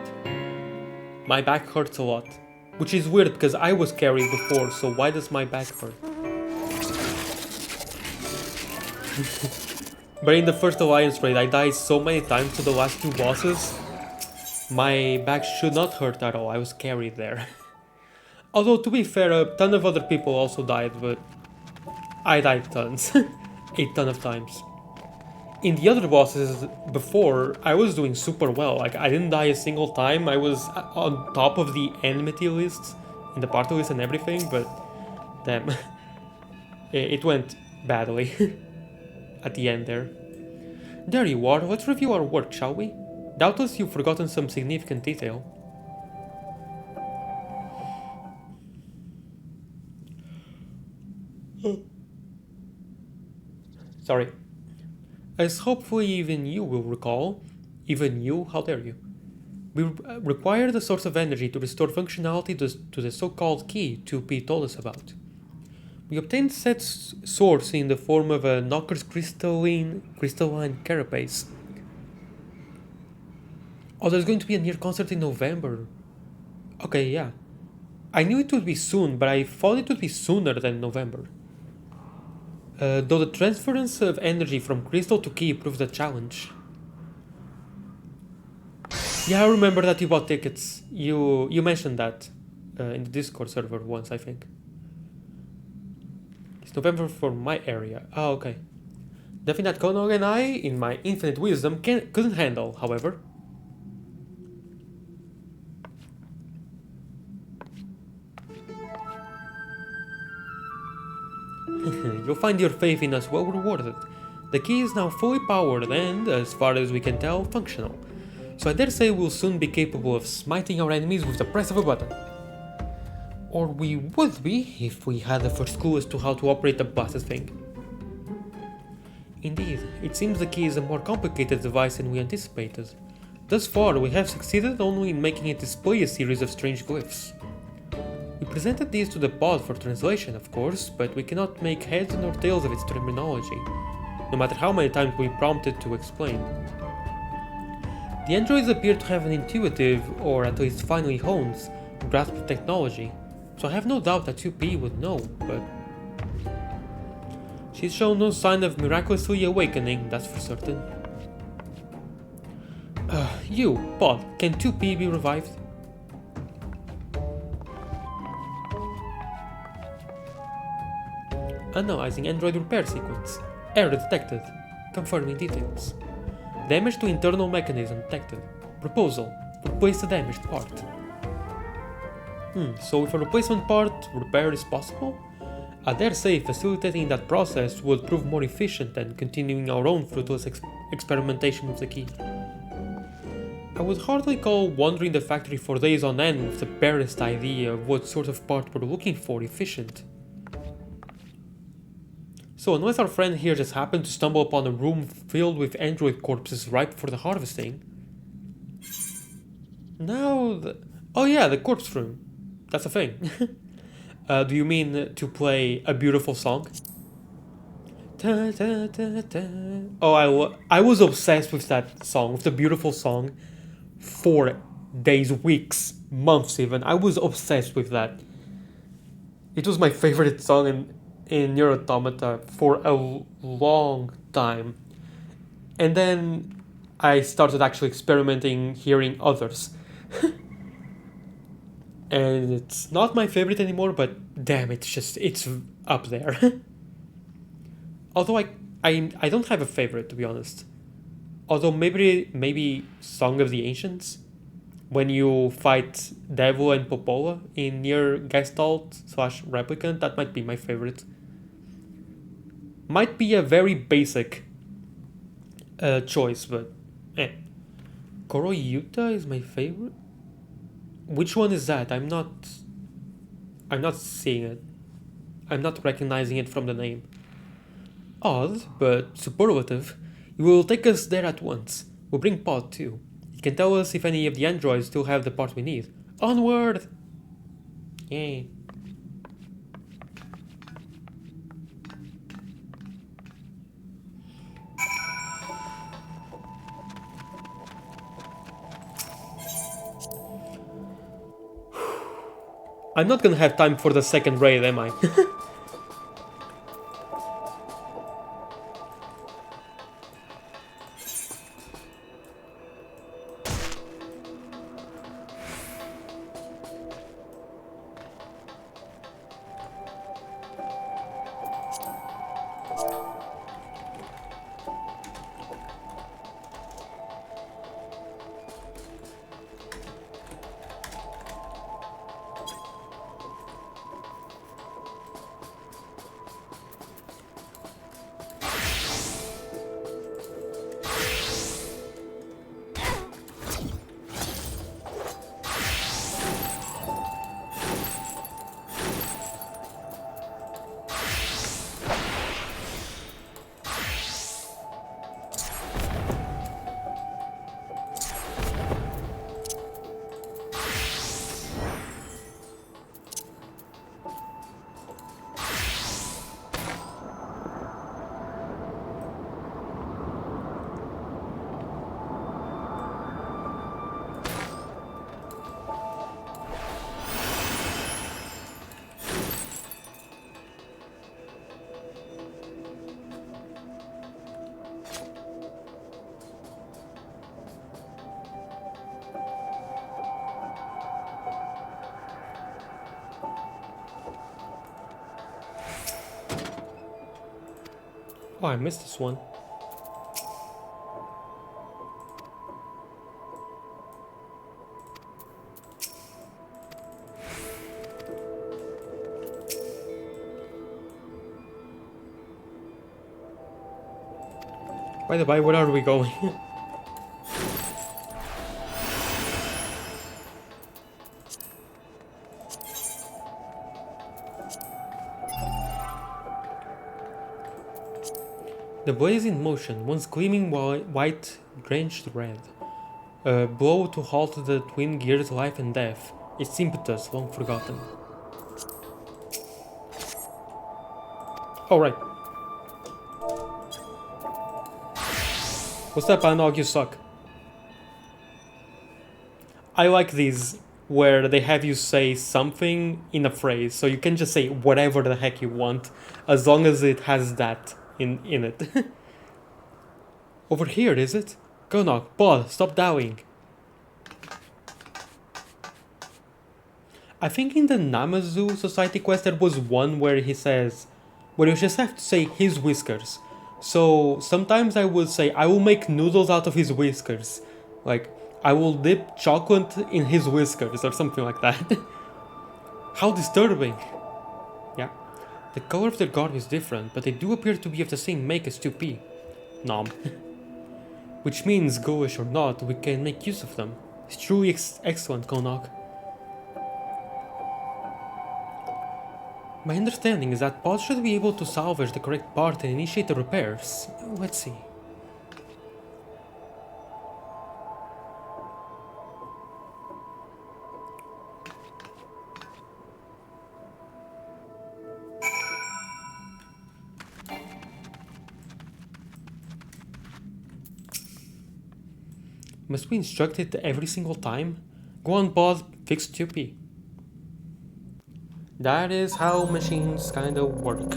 My back hurts a lot. Which is weird because I was carried before, so why does my back hurt? But in the first Alliance raid, I died so many times to the last two bosses. My back should not hurt at all, I was carried there. Although, to be fair, a ton of other people also died, but I died tons. A ton of times. In the other bosses before, I was doing super well. Like, I didn't die a single time. I was on top of the enmity lists, in the party list and everything, but damn, it went badly at the end there. There you are, let's review our work, shall we? Doubtless you've forgotten some significant detail. Sorry. As hopefully even you will recall, even you, how dare you? We required a source of energy to restore functionality to the so-called key 2P told us about. We obtained said source in the form of a Knocker's crystalline carapace. Oh, there's going to be a Nier concert in November. Okay, yeah. I knew it would be soon, but I thought it would be sooner than November. Though the transference of energy from crystal to key proves a challenge. Yeah, I remember that you bought tickets. You mentioned that in the Discord server once, I think. It's November for my area. Oh, okay. Nothing that Konog and I, in my infinite wisdom, couldn't handle, however. You'll find your faith in us well rewarded. The key is now fully powered and, as far as we can tell, functional. So I dare say we'll soon be capable of smiting our enemies with the press of a button. Or we would be if we had the first clue as to how to operate the blasted thing. Indeed, it seems the key is a more complicated device than we anticipated. Thus far, we have succeeded only in making it display a series of strange glyphs. We presented these to the pod for translation, of course, but we cannot make heads nor tails of its terminology, no matter how many times we prompted to explain. The androids appear to have an intuitive, or at least finely honed, grasp of technology, so I have no doubt that 2P would know, but she's shown no sign of miraculously awakening, that's for certain. You, Pod, can 2P be revived? Analyzing android repair sequence. Error detected. Confirming details. Damage to internal mechanism detected. Proposal. Replace the damaged part. So with a replacement part, repair is possible? I dare say facilitating that process would prove more efficient than continuing our own fruitless experimentation with the key. I would hardly call wandering the factory for days on end with the barest idea of what sort of part we're looking for efficient. So unless our friend here just happened to stumble upon a room filled with android corpses ripe for the harvesting. Oh yeah, the corpse room. That's a thing. Do you mean to play a beautiful song? Oh, I was obsessed with that song, with the beautiful song, for days, weeks, months even. I was obsessed with that. It was my favorite song in Nier Automata for a long time. And then I started actually experimenting hearing others. And it's not my favorite anymore, but damn, it's up there. Although I don't have a favorite, to be honest. Although maybe Song of the Ancients, when you fight Devil and Popola in Nier Gestalt / Replicant, that might be my favorite. Might be a very basic choice, but Koroyuta is my favorite. Which one is that? I'm not seeing it. I'm not recognizing it from the name. Odd, but superlative. You will take us there at once. We'll bring Pod too. He can tell us if any of the androids still have the part we need. Onward! Yay. I'm not gonna have time for the second raid, am I? Oh, I missed this one. By the way, where are we going? The blade is in motion, once gleaming white, drenched red. A blow to halt the twin gears' life and death, its impetus long forgotten. Alright. What's up, Anog? You suck. I like these where they have you say something in a phrase, so you can just say whatever the heck you want, as long as it has that in it. Over here, is it? Go knock. Bod, stop dowing. I think in the Namazu Society quest there was one where he says, where you just have to say his whiskers. So sometimes I will say, I will make noodles out of his whiskers. Like, I will dip chocolate in his whiskers or something like that. How disturbing. Yeah. The color of their garb is different, but they do appear to be of the same make as 2P. Nom. Which means, ghoulish or not, we can make use of them. It's truly excellent, Konak. My understanding is that Pod should be able to salvage the correct part and initiate the repairs. Let's see. Must we instruct it every single time? Go on, Pod, fix 2P. That is how machines kinda work.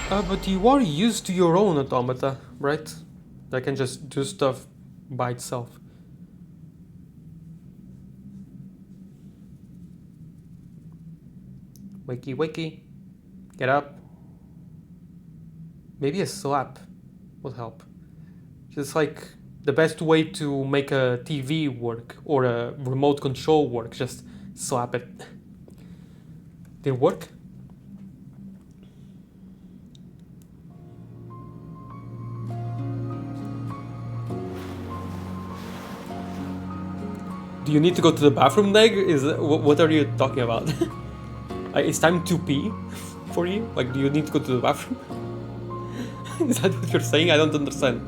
But you are used to your own automata, right? That can just do stuff by itself. Wakey wakey. Get up. Maybe a slap would help. Just like the best way to make a TV work or a remote control work, just slap it. Did it work? Do you need to go to the bathroom, Neg? What are you talking about? It's time to pee for you? Like, do you need to go to the bathroom? Is that what you're saying? I don't understand.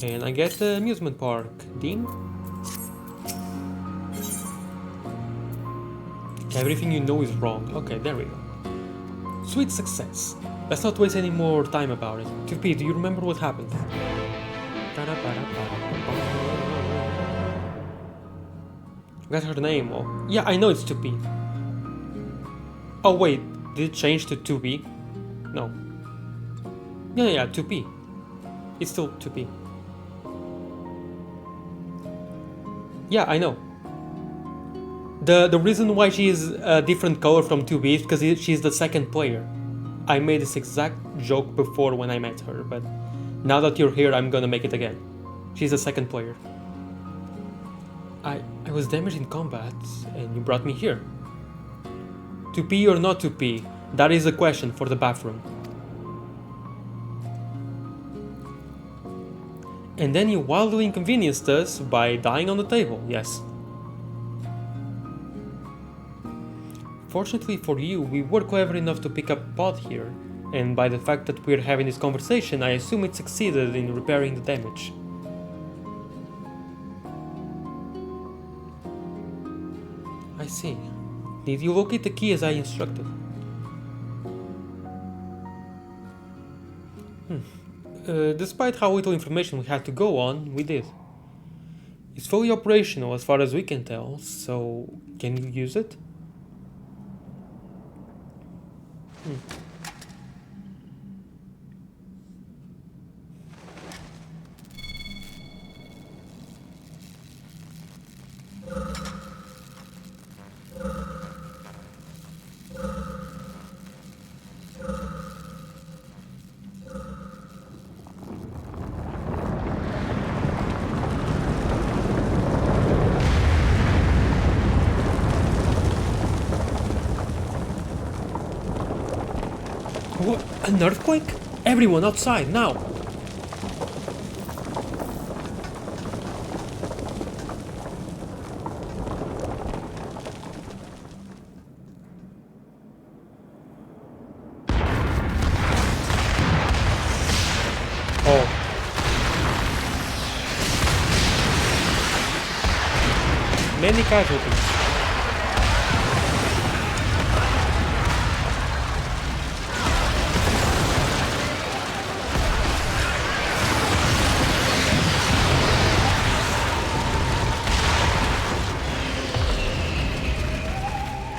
And I get the amusement park. Dean? Everything you know is wrong. Okay, there we go. Sweet success. Let's not waste any more time about it. 2P, do you remember what happened? Got her name. Oh, yeah, I know it's 2P. Oh wait, did it change to 2B? No. Yeah, 2P. It's still 2P. Yeah, I know. The reason why she is a different color from 2B is because she's the second player. I made this exact joke before when I met her, but now that you're here, I'm gonna make it again. She's the second player. I was damaged in combat, and you brought me here. 2P or not 2P? That is a question for the bathroom. And then you wildly inconvenienced us by dying on the table, yes. Fortunately for you, we were clever enough to pick up Pod here, and by the fact that we're having this conversation, I assume it succeeded in repairing the damage. I see. Did you locate the key as I instructed? Despite how little information we had to go on, we did. It's fully operational as far as we can tell, so can you use it? What? An earthquake? Everyone outside, now! Oh. Many casualties.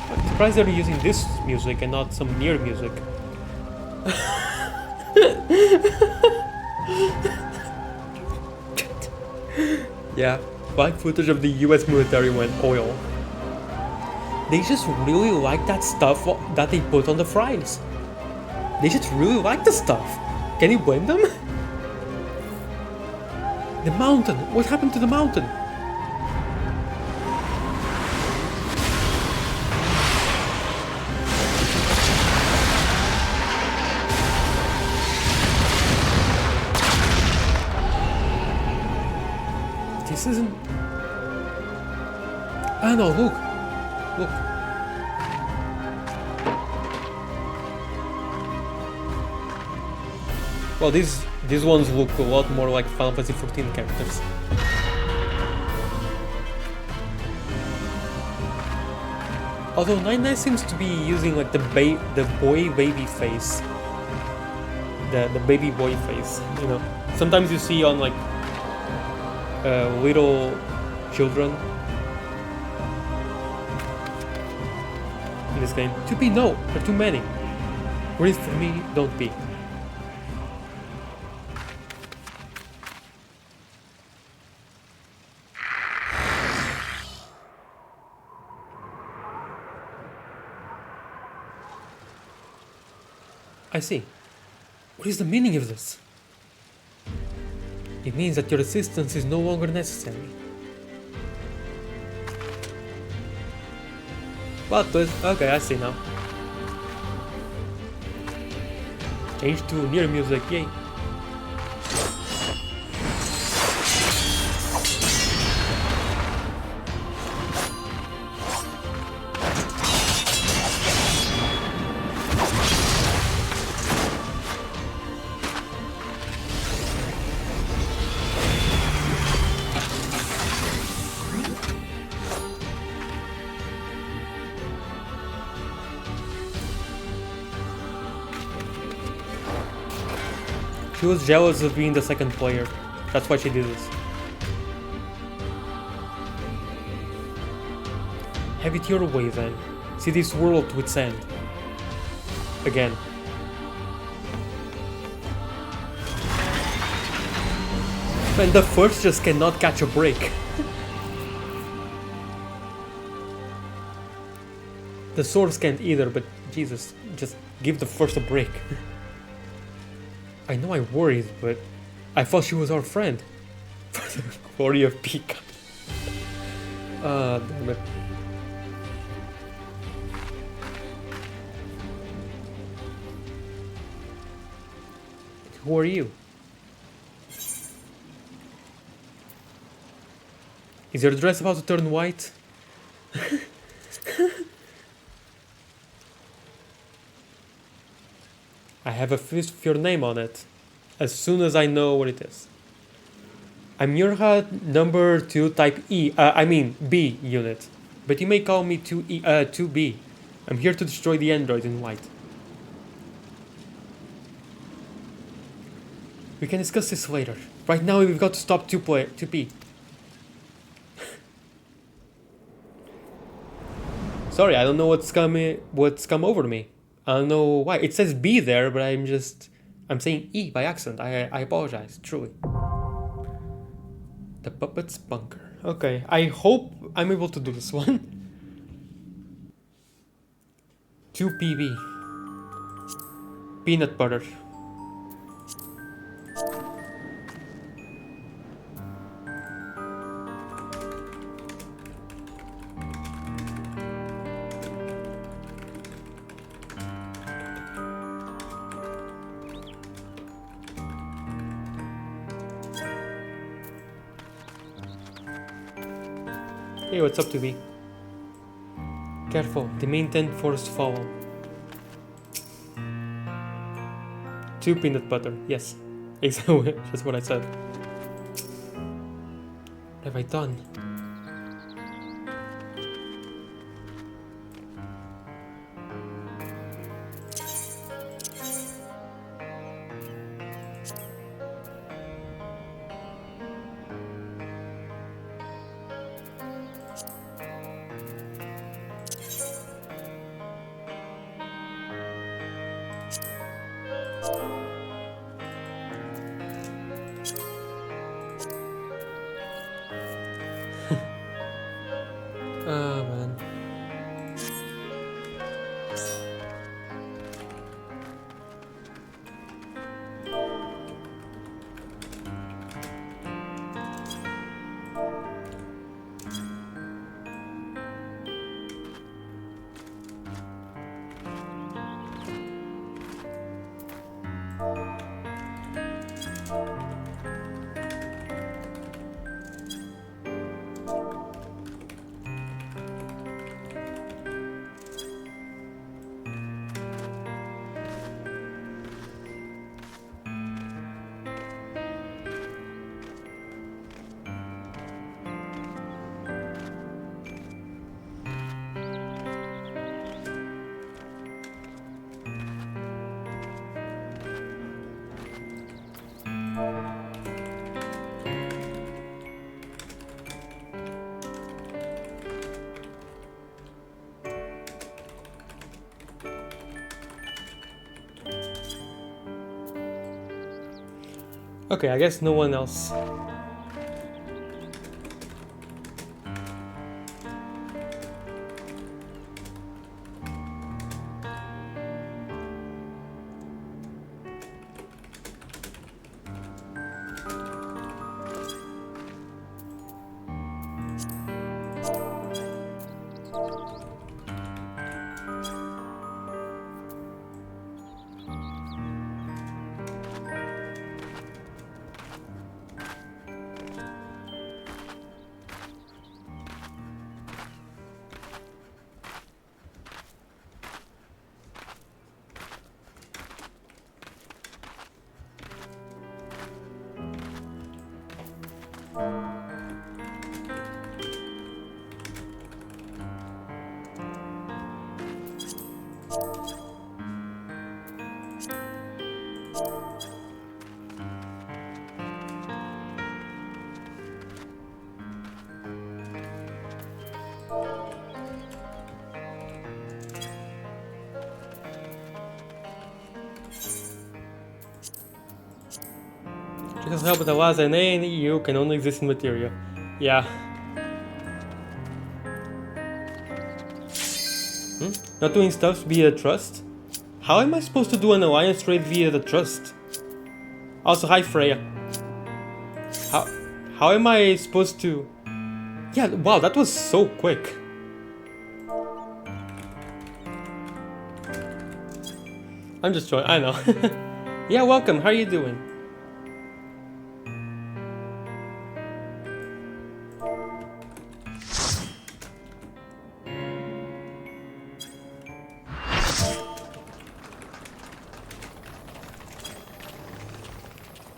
I'm surprised they're using this music and not some Nier music. Yeah, like footage of the US military went oil. They just really like that stuff that they put on the fries. They just really like the stuff. Can you blame them? The mountain! What happened to the mountain? This isn't... Ah no, look! Look. Well, these ones look a lot more like Final Fantasy XIV characters. Although 99 seems to be using like the boy baby face. The baby boy face, you know. Sometimes you see on like little children in this game. To be, no, there are too many. Breathe for me, don't be. I see. What is the meaning of this? It means that your assistance is no longer necessary. What? Okay, I see now. Change to Nier music, yay. She was jealous of being the second player. That's why she did this. Have it your way then. See this world to its end. Again. Man, the first just cannot catch a break. The swords can't either, but Jesus, just give the first a break. I know I worried, but I thought she was our friend. For the glory of Pika. Ah, damn it. Who are you? Is your dress about to turn white? I have a fist with your name on it, as soon as I know what it is. I'm Murha number 2 type B unit, but you may call me 2B. I'm here to destroy the android in white. We can discuss this later. Right now we've got to stop 2P. Sorry, I don't know what's come over me. I don't know why. It says B there, but I'm saying E by accident. I apologize, truly. The puppet's bunker. Okay, I hope I'm able to do this one. 2PB. Peanut butter. Hey, what's up, 2B? Careful, the main tent forced follow. 2 peanut butter, yes. Exactly, that's what I said. What have I done? Ah, man. Okay, I guess no one else. Because help with the last and A and EU can only exist in material. Yeah. Not doing stuff via trust? How am I supposed to do an alliance trade via the trust? Also, hi Freya. How am I supposed to... Yeah, wow, that was so quick. I'm just trying, I know. Yeah, welcome, how are you doing?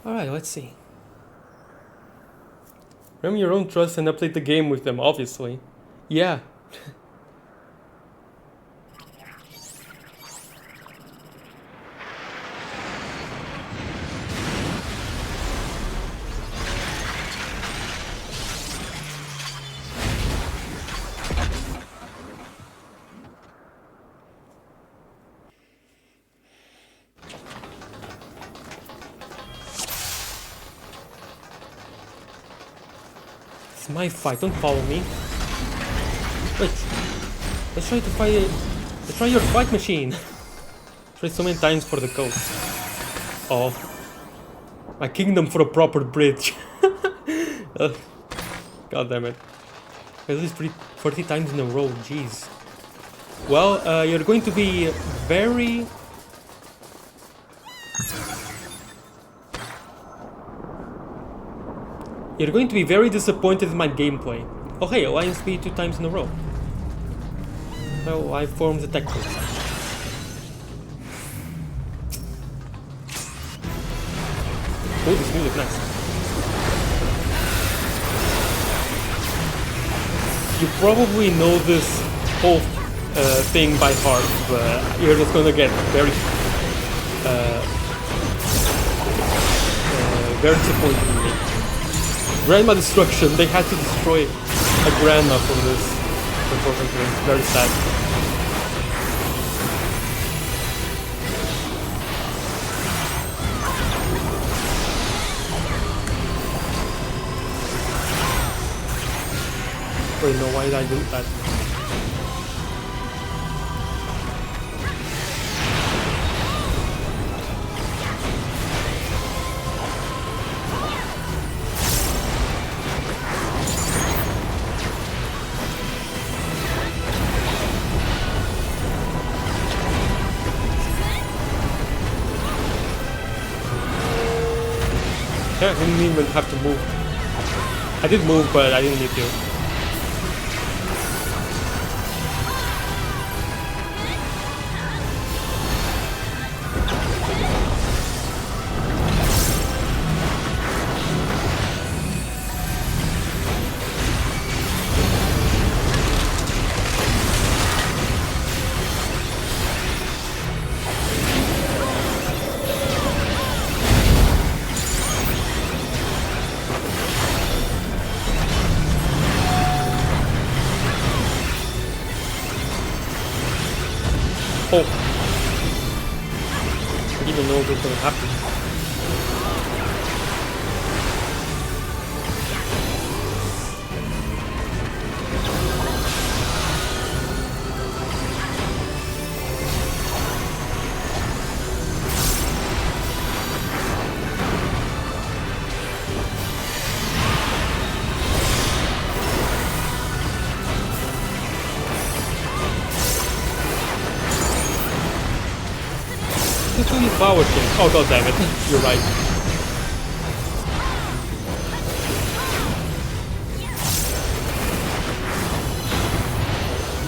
Alright, let's see. Remember your own trust and update the game with them, obviously. Yeah. It's my fight, don't follow me. Wait. Let's try to fight it. Let's try your fight machine. Tried so many times for the code. Oh. My kingdom for a proper bridge. God damn it. At least 40 times in a row, jeez. Well, you're going to be very... You're going to be very disappointed in my gameplay. Oh hey, lion speed 2 times in a row. Well, I formed detectors. Oh, this music, nice. You probably know this whole thing by heart, but you're just gonna get very disappointed in me. Grandma destruction, they had to destroy a grandma from this, unfortunately. Very sad. Wait, no, why did I do that? Yeah, I didn't even have to move. I did move, but I didn't need to. Oh. I didn't even know what was going to happen. Power thing. Oh god damn it. You're right.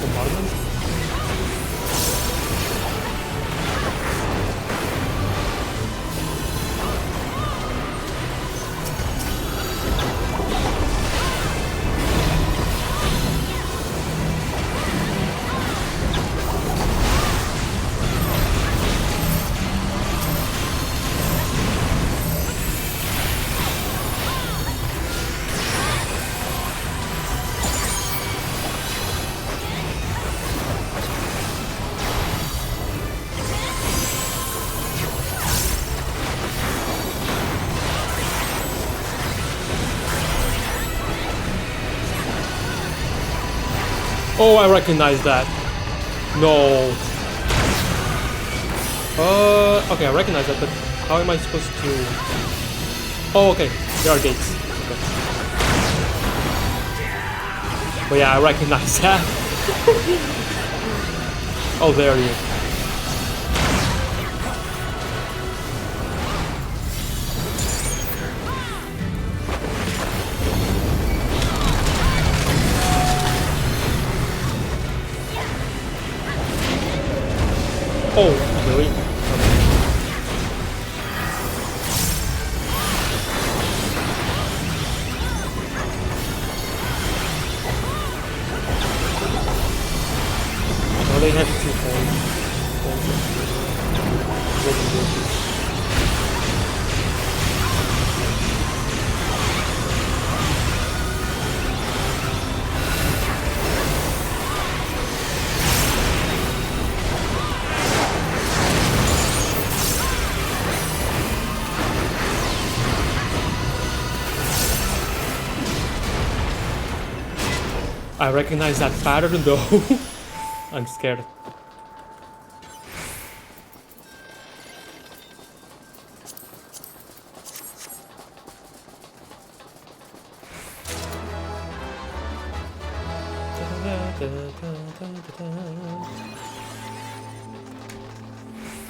Bombardment? Oh, I recognize that. No. Okay, I recognize that, but how am I supposed to... Oh, okay, there are gates. Okay. But yeah, I recognize that. Oh, there he is. Oh, really? Okay. Oh, they have two phones. I recognize that pattern though. I'm scared.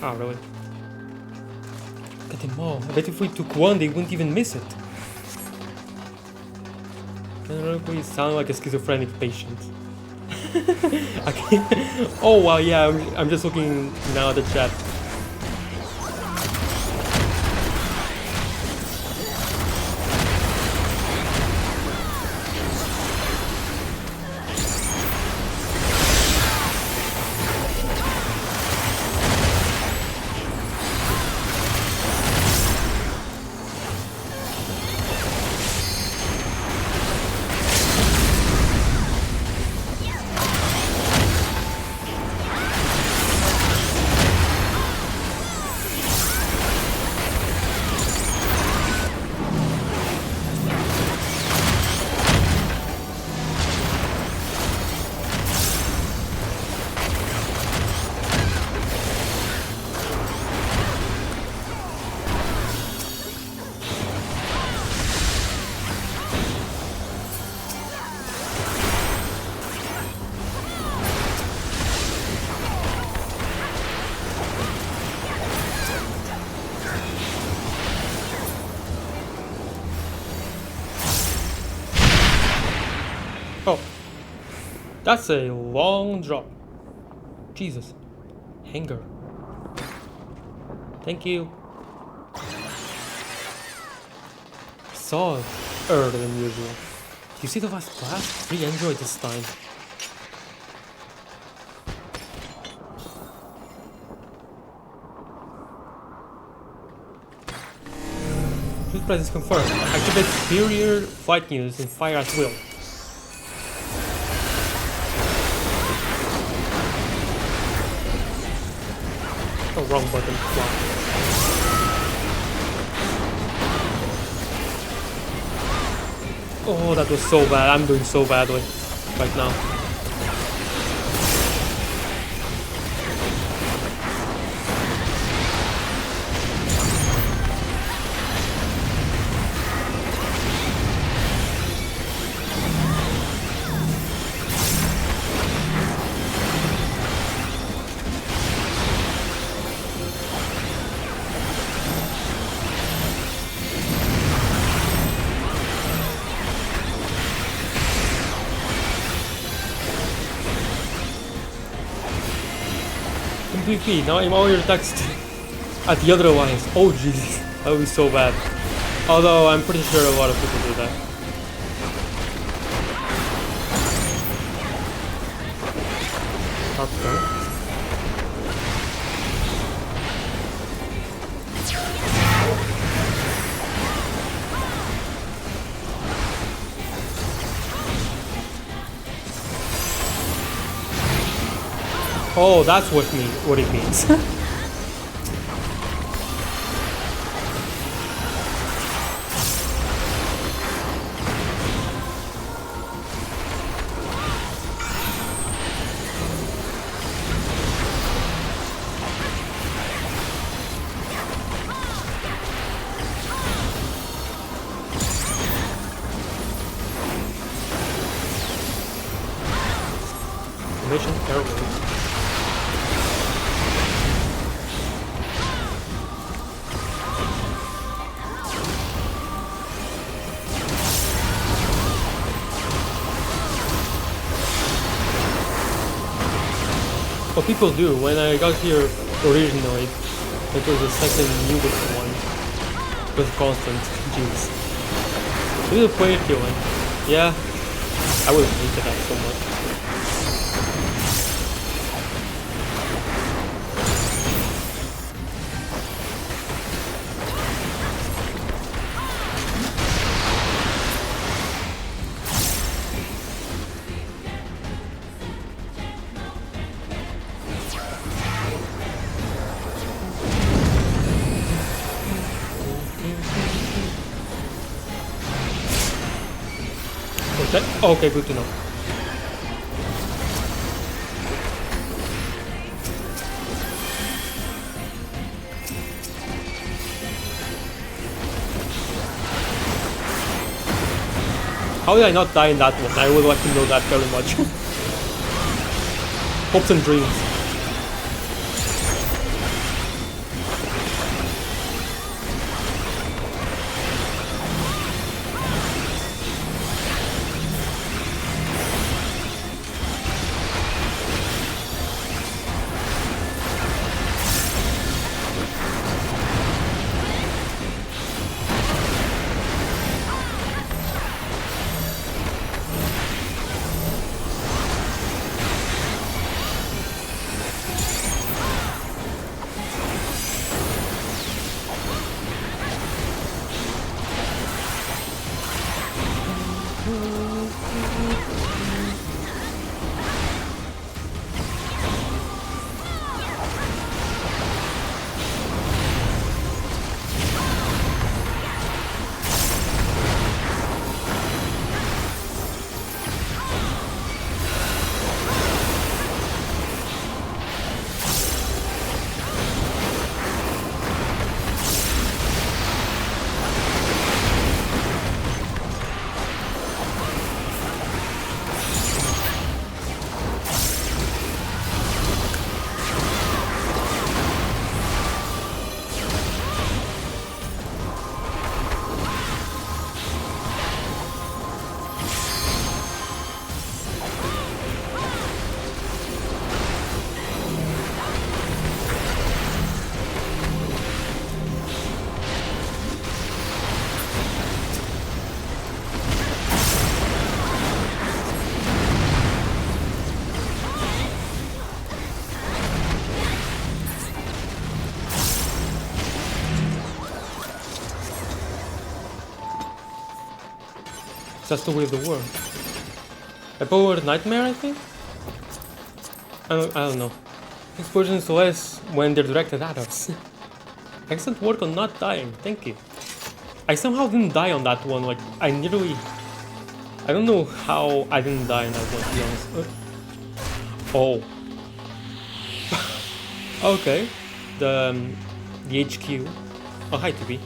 Oh, really? Look at them all. I bet if we took one, they wouldn't even miss it. You sound like a schizophrenic patient. Okay. Oh wow, yeah, I'm just looking now at the chat. Oh, that's a long drop. Jesus. Hanger. Thank you. Saw it earlier than usual. You see the last blast? Free Android this time. Please press is confirmed. Activate superior flight units and fire at will. Oh, wrong button. Wow. Oh, that was so bad. I'm doing so badly right now. MVP, now I'm all your text at the other alliance. Oh Jesus, that would be so bad. Although I'm pretty sure a lot of people do that. Okay. Oh, that's what it means. Mission Airway. What people do, when I got here originally, it was the second newest one. It was constant. Jeez. We will play it killing. Yeah, I would have hated that so much. Okay, good to know. How did I not die in that one? I would like to know that very much. Hopes and dreams. That's the way of the world. A powered nightmare, I think? I don't know. Explosions less when they're directed at us. Excellent work on not dying, thank you. I somehow didn't die on that one, like, I nearly... I don't know how I didn't die on that one, to be honest. Oh. Okay. The HQ. Oh, hi, TB.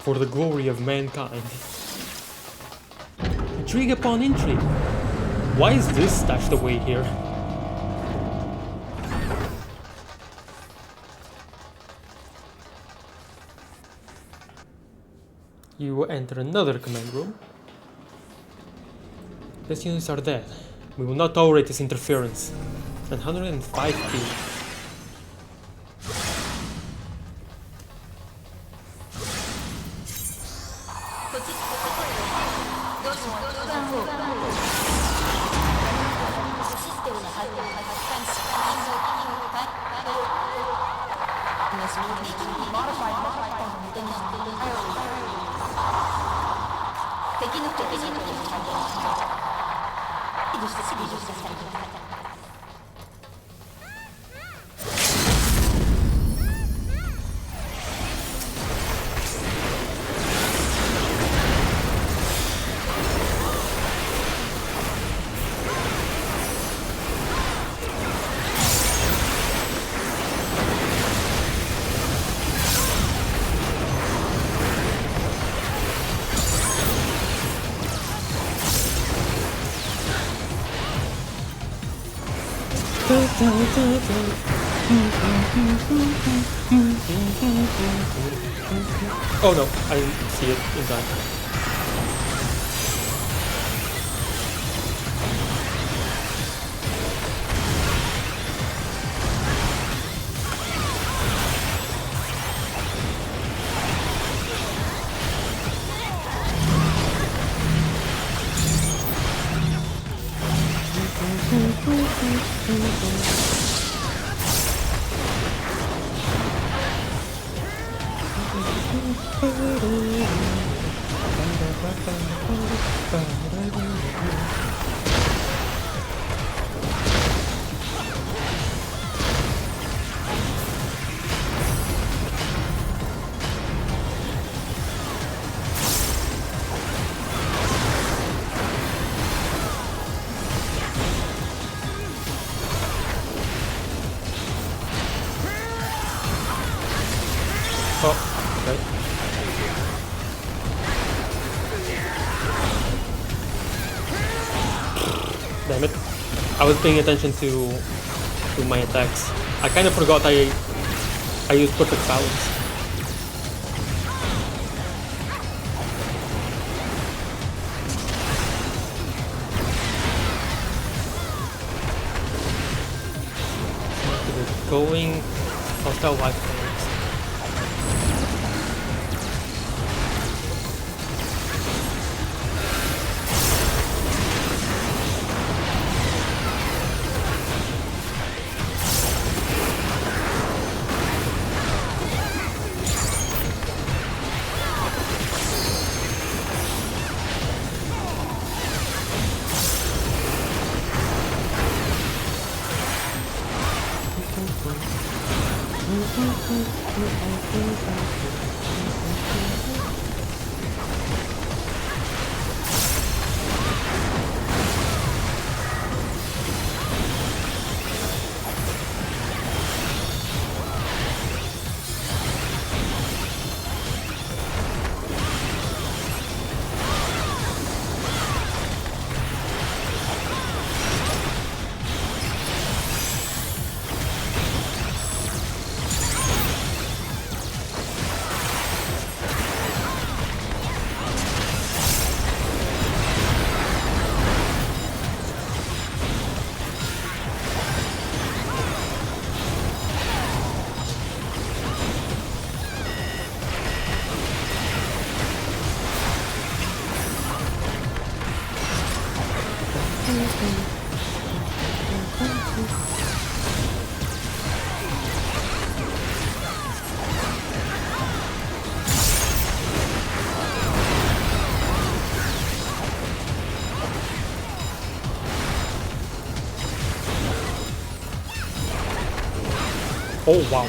For the glory of mankind. Intrigue upon intrigue. Why is this stashed away here? You will enter another command room. These units are dead. We will not tolerate this interference. 105 people. Oh no, I didn't see it in time. Damn it. I was paying attention to my attacks. I kind of forgot I used perfect balance. Going hostile life points. Oh wow.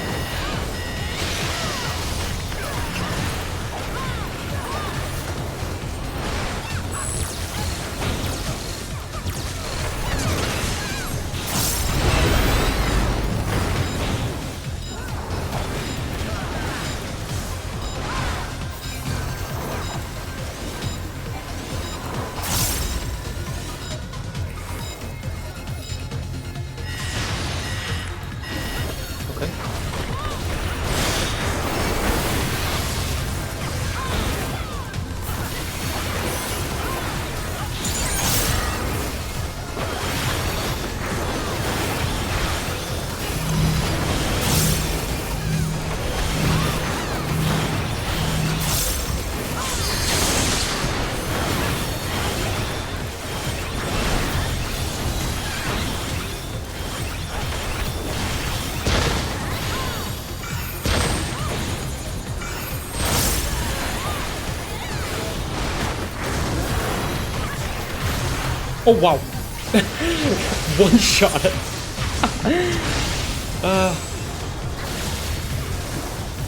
Oh wow! One shot.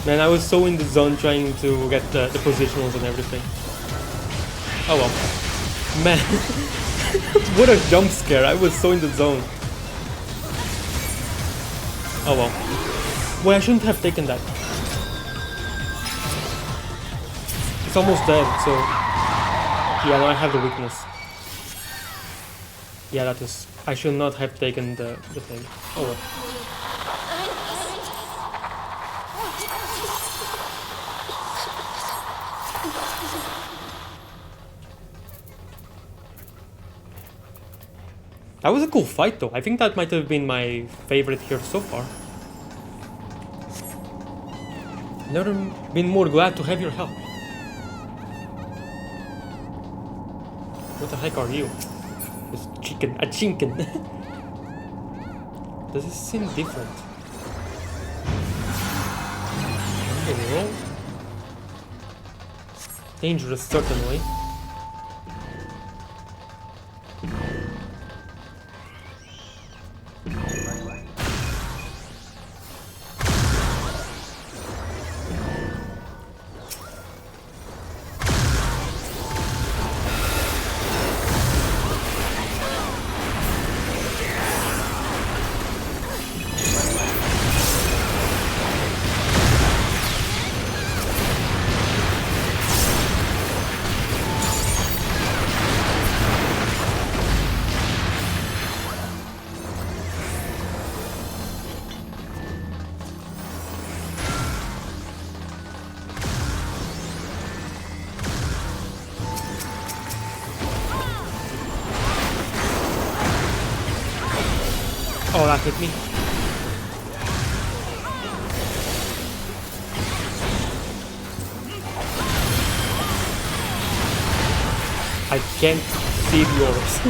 Man, I was so in the zone trying to get the positionals and everything. Oh well. Man, what a jump scare! I was so in the zone. Oh well. Well, I shouldn't have taken that. It's almost dead, so yeah, now I have the weakness. Yeah, that is. I should not have taken the thing. Oh well. That was a cool fight though. I think that might have been my favorite here so far. Never been more glad to have your help. What the heck are you? This chicken, a chinken. Does this seem different? No. Dangerous, certainly. Oh, that hit me. I can't save yours.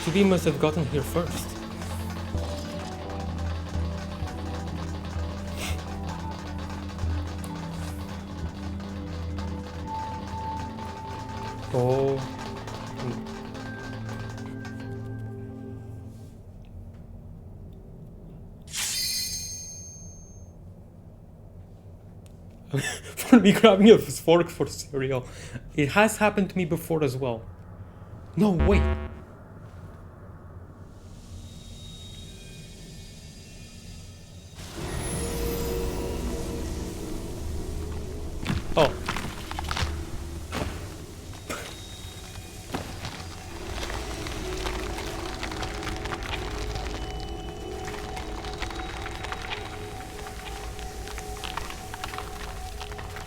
TV must have gotten here first. Oh. For me grabbing a fork for cereal. It has happened to me before as well. No, wait.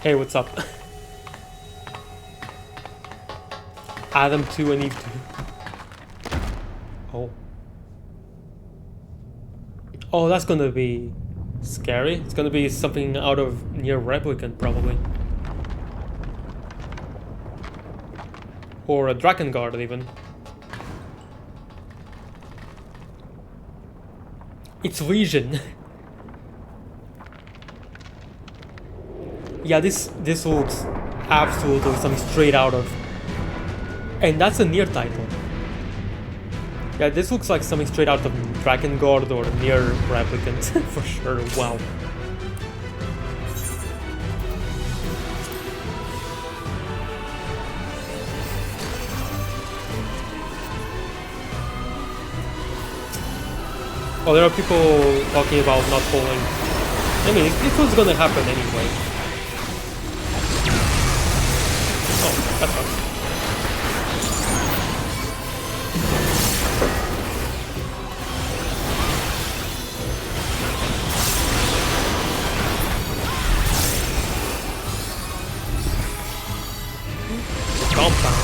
Hey, what's up? Adam 2 and Eve 2. Oh. Oh, that's gonna be scary. It's gonna be something out of Nier Replicant, probably. Or a Drakengard, even. It's Legion. Yeah, this looks absolutely something straight out of... And that's a Nier title. Yeah, this looks like something straight out of Drakengard or Nier Replicant, for sure, wow. Oh, there are people talking about not falling. I mean, it was gonna happen anyway. Oh, that's fine. Compound.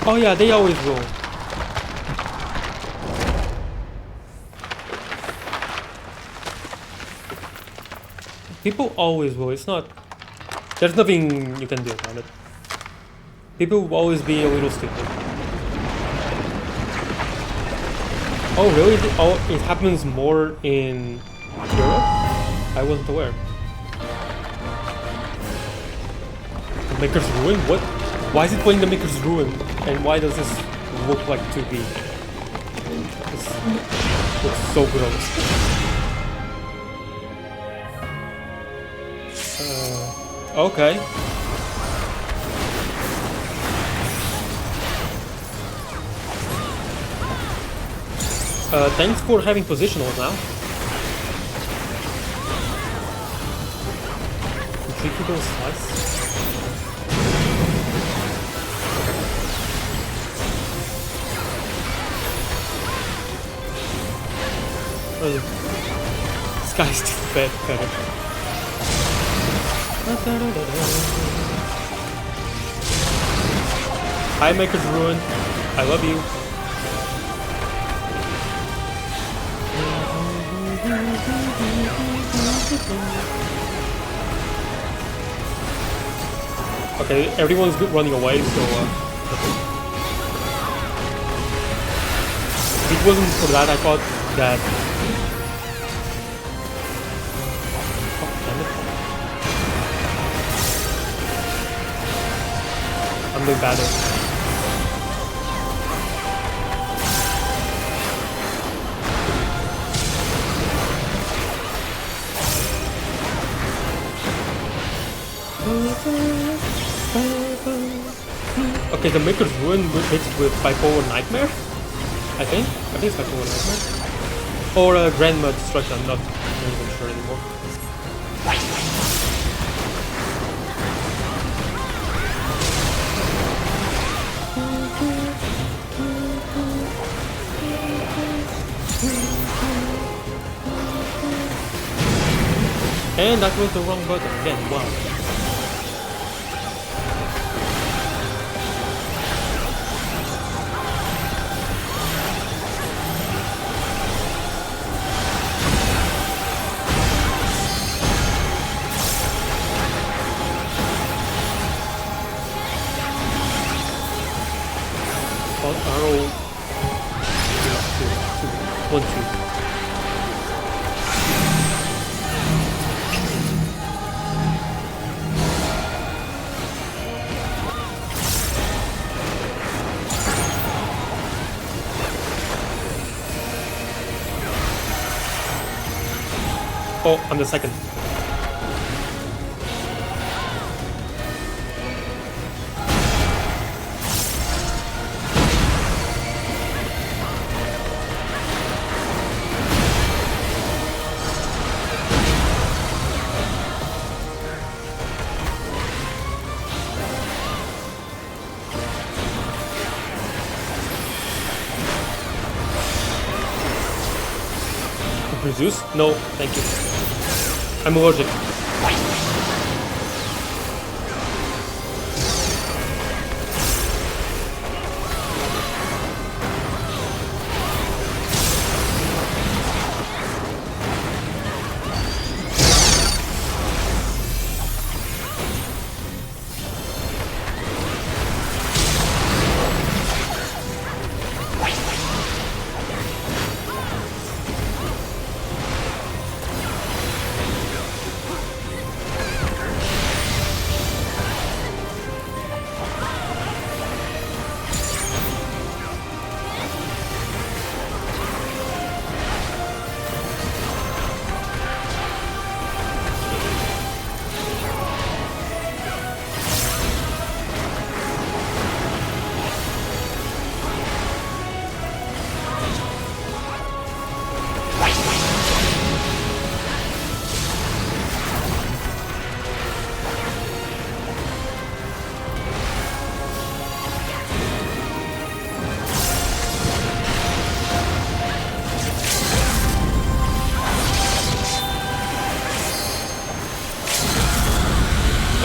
Oh yeah, they always will. People always will. It's not... There's nothing you can do about it. People will always be a little stupid. Oh really? Oh, it happens more in Europe? I wasn't aware. The Maker's Ruin? What? Why is it playing the Maker's Ruin? And why does this look like 2B? This looks so gross. Okay. Thanks for having positionals now. Tricky slice. This guy's too better. Hi, Maker's Ruin. I love you. Okay, everyone's running away, so if it wasn't for that, I thought that... Oh, damn it. I'm doing better. Okay, the Maker's Ruin mixed with Bipolar Nightmare? I think it's Bipolar Nightmare. Or Grandma Destruction, I'm not even sure anymore. And that was the wrong button again, wow. Arrow 1, 2. Oh, I'm the second. Zeus? No, thank you. I'm allergic.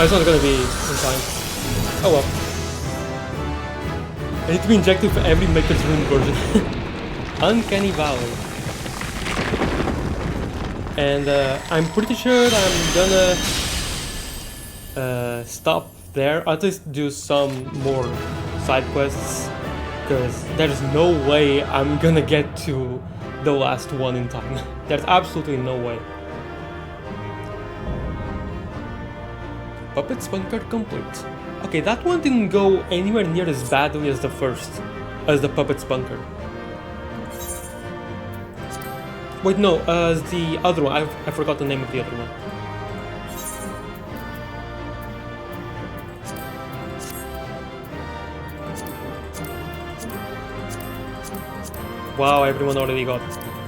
It's not gonna be in time. Oh well. I need to be injected for every Maker's Rune version. Uncanny Valley. And I'm pretty sure I'm gonna stop there, at least do some more side quests, because there's no way I'm gonna get to the last one in time. There's absolutely no way. Puppet's Bunker complete. Okay, that one didn't go anywhere near as badly as the Puppet's Bunker. Wait, no, as the other one. I forgot the name of the other one. Wow, everyone already got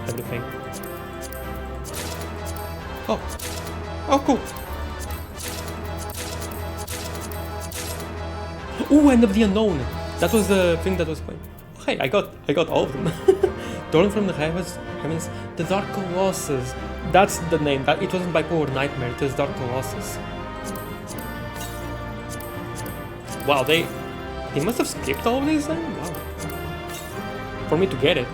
everything. Oh. Oh, cool. Ooh, End of the Unknown! That was the thing that was playing. Hey, I got all of them. Dawn from the Heavens, the Dark Colossus. That's the name. That it wasn't Bipolar Nightmare, it was Dark Colossus. Wow, they must have skipped all of these then? Wow. For me to get it.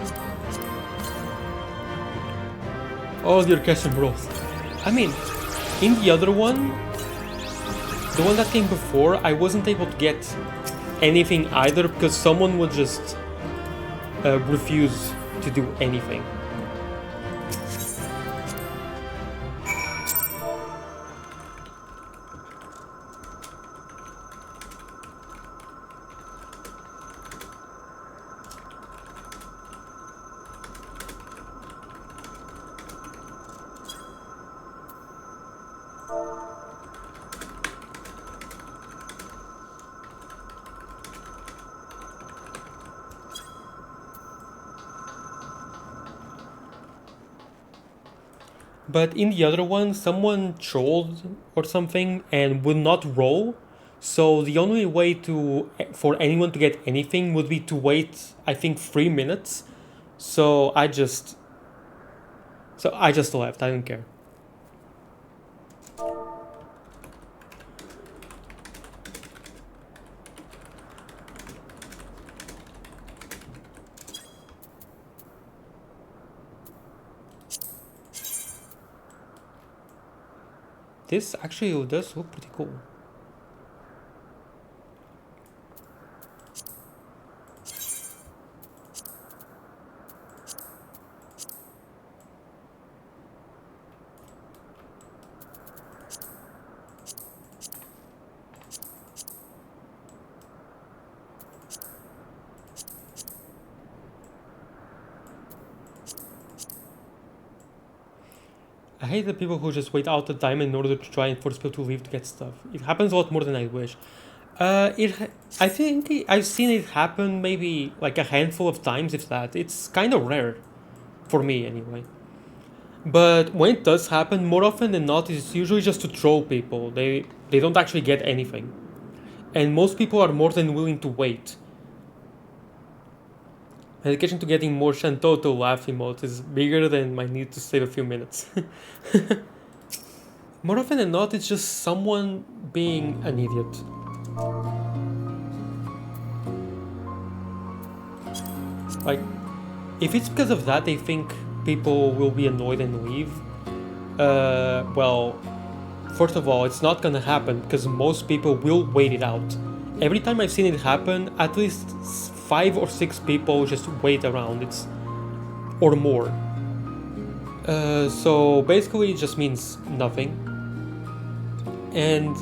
Oh, the Orchestral Growth. I mean, in the other one, the one that came before, I wasn't able to get anything either because someone would just refuse to do anything. But in the other one, someone trolled or something and would not roll. So the only way for anyone to get anything would be to wait, I think, 3 minutes. So I just left. I didn't care. This actually does look pretty cool. I hate the people who just wait out the time in order to try and force people to leave to get stuff. It happens a lot more than I wish. I think I've seen it happen maybe like a handful of times, if that. It's kind of rare, for me anyway. But when it does happen, more often than not, it's usually just to troll people. They don't actually get anything. And most people are more than willing to wait. My dedication to getting more Shantoto laugh emotes is bigger than my need to save a few minutes. More often than not, it's just someone being an idiot. Like, if it's because of that they think people will be annoyed and leave, well, first of all, it's not gonna happen because most people will wait it out. Every time I've seen it happen, at least 5 or 6 people just wait around, or more. So basically it just means nothing. And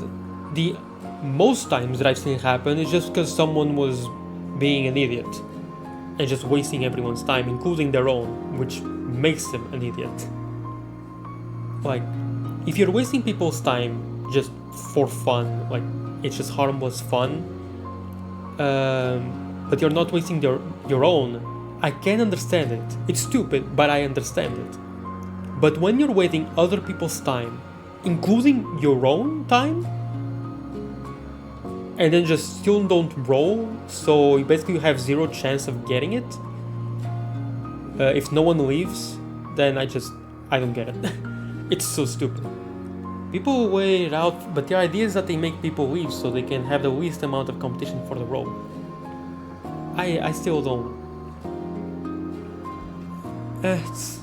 the most times that I've seen it happen is just because someone was being an idiot and just wasting everyone's time, including their own, which makes them an idiot. Like, if you're wasting people's time just for fun, like, it's just harmless fun, but you're not wasting your own, I can understand it. It's stupid, but I understand it. But when you're wasting other people's time, including your own time, and then just still don't roll, so you basically have 0 chance of getting it, if no one leaves, then I don't get it. It's so stupid. People wait it out, but the idea is that they make people leave so they can have the least amount of competition for the role. I still don't. It's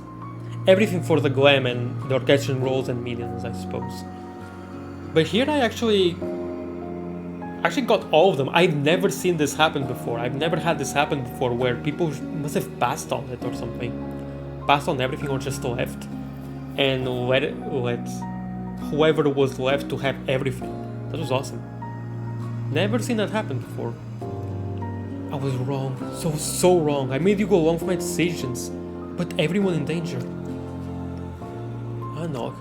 everything for the glam and the orchestration roles and minions, I suppose. But here I actually got all of them. I've never seen this happen before. I've never had this happen before where people must have passed on it or something. Passed on everything or just left. And let whoever was left to have everything. That was awesome. Never seen that happen before. I was wrong. So wrong. I made you go along with my decisions. But everyone in danger. Nog.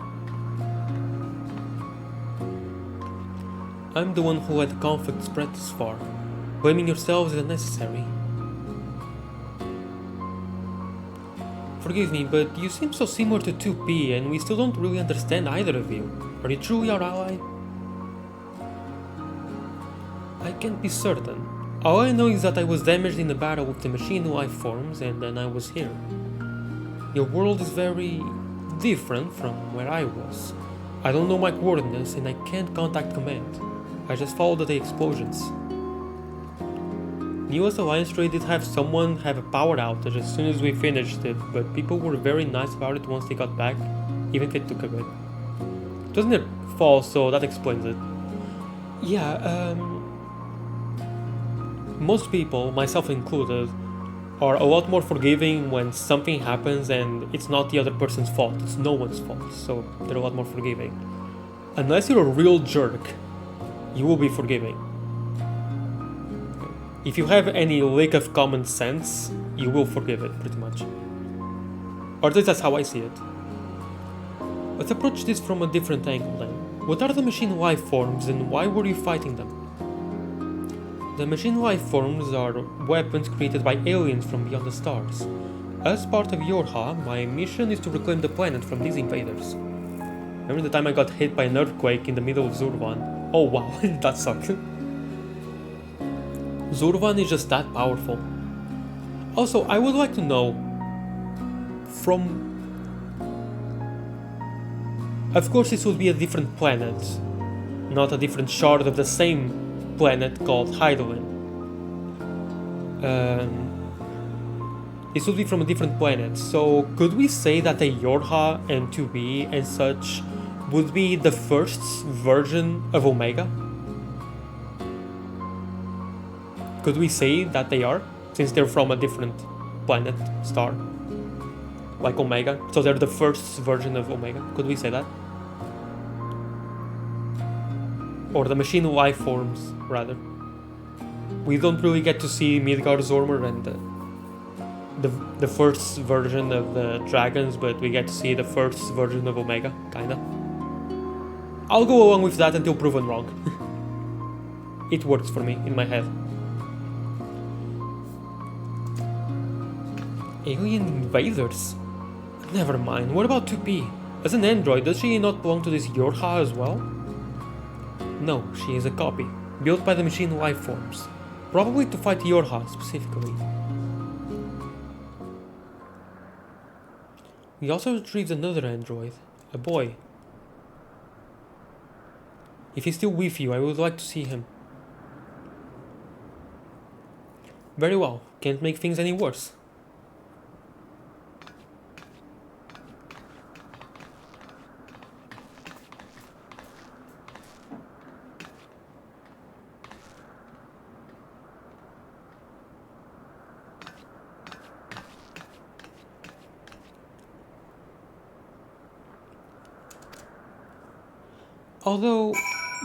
I'm the one who let the conflict spread this far. Blaming yourselves is unnecessary. Forgive me, but you seem so similar to 2P and we still don't really understand either of you. Are you truly our ally? I can't be certain. All I know is that I was damaged in the battle with the machine life forms and then I was here. Your world is very different from where I was. I don't know my coordinates and I can't contact command. I just followed the explosions. Newest Alliance Trade did have someone have a power outage as soon as we finished it, but people were very nice about it once they got back, even if it took a bit. It wasn't their fault, so that explains it. Yeah, most people, myself included, are a lot more forgiving when something happens and it's not the other person's fault, it's no one's fault, so they're a lot more forgiving. Unless you're a real jerk, you will be forgiving. If you have any lick of common sense, you will forgive it, pretty much. Or at least that's how I see it. Let's approach this from a different angle then. What are the machine life forms and why were you fighting them? The machine life forms are weapons created by aliens from beyond the stars. As part of Yorha, my mission is to reclaim the planet from these invaders. Remember the time I got hit by an earthquake in the middle of Zurvan? Oh wow, that sucked. Zurvan is just that powerful. Also, I would like to know from... Of course this would be a different planet, not a different shard of the same planet called Hydaelyn. This would be from a different planet, so could we say that the Yorha and 2B and such would be the first version of Omega? Could we say that they are, since they're from a different planet, star, like Omega, so they're the first version of Omega? Could we say that? Or the machine life forms, rather. We don't really get to see Midgar Zormer and the first version of the dragons, but we get to see the first version of Omega, kinda. I'll go along with that until proven wrong. It works for me, in my head. Alien invaders? Never mind, what about 2P? As an android, does she not belong to this Yorha as well? No, she is a copy, built by the machine life forms. Probably to fight Yorha specifically. We also retrieved another android, a boy. If he's still with you, I would like to see him. Very well, can't make things any worse. Although,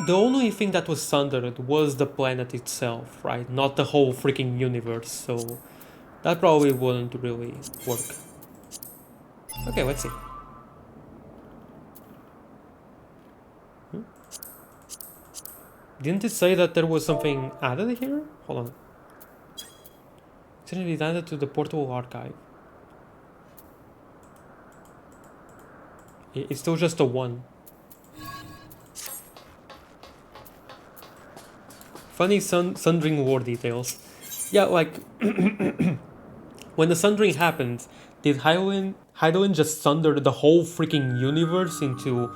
the only thing that was sundered was the planet itself, right? Not the whole freaking universe, so that probably wouldn't really work. Okay, let's see. Didn't it say that there was something added here? Hold on. It's added to the portable archive. It's still just a 1. Funny sundering war details. Yeah, like when the sundering happened, did Heidelin just sunder the whole freaking universe into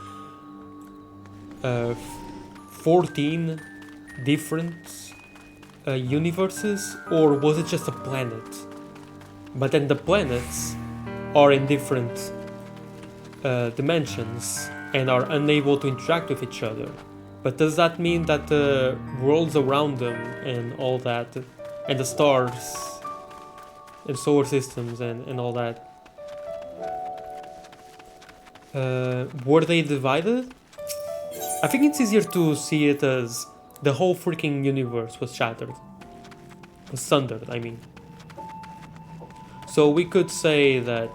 14 different universes, or was it just a planet? But then the planets are in different dimensions and are unable to interact with each other. But does that mean that the worlds around them and all that, and the stars and solar systems and all that, were they divided? I think it's easier to see it as the whole freaking universe was shattered. Was sundered, I mean. So we could say that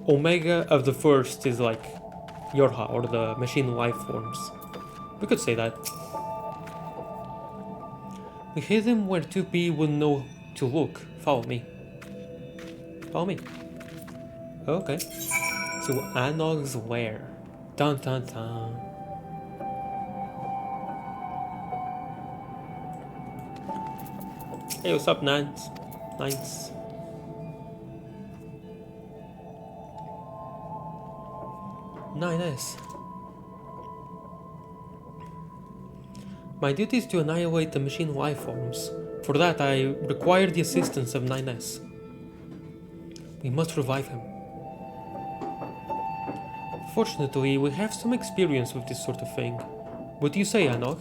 Omega of the first is like Yorha, or the machine life forms. We could say that. We hid him where 2P wouldn't know to look. Follow me. Follow me. Okay. To Anog's lair. Dun dun dun. Hey, what's up, Nines? Nines. Nice. My duty is to annihilate the machine life forms. For that, I require the assistance of 9S. We must revive him. Fortunately, we have some experience with this sort of thing. What do you say, Anog?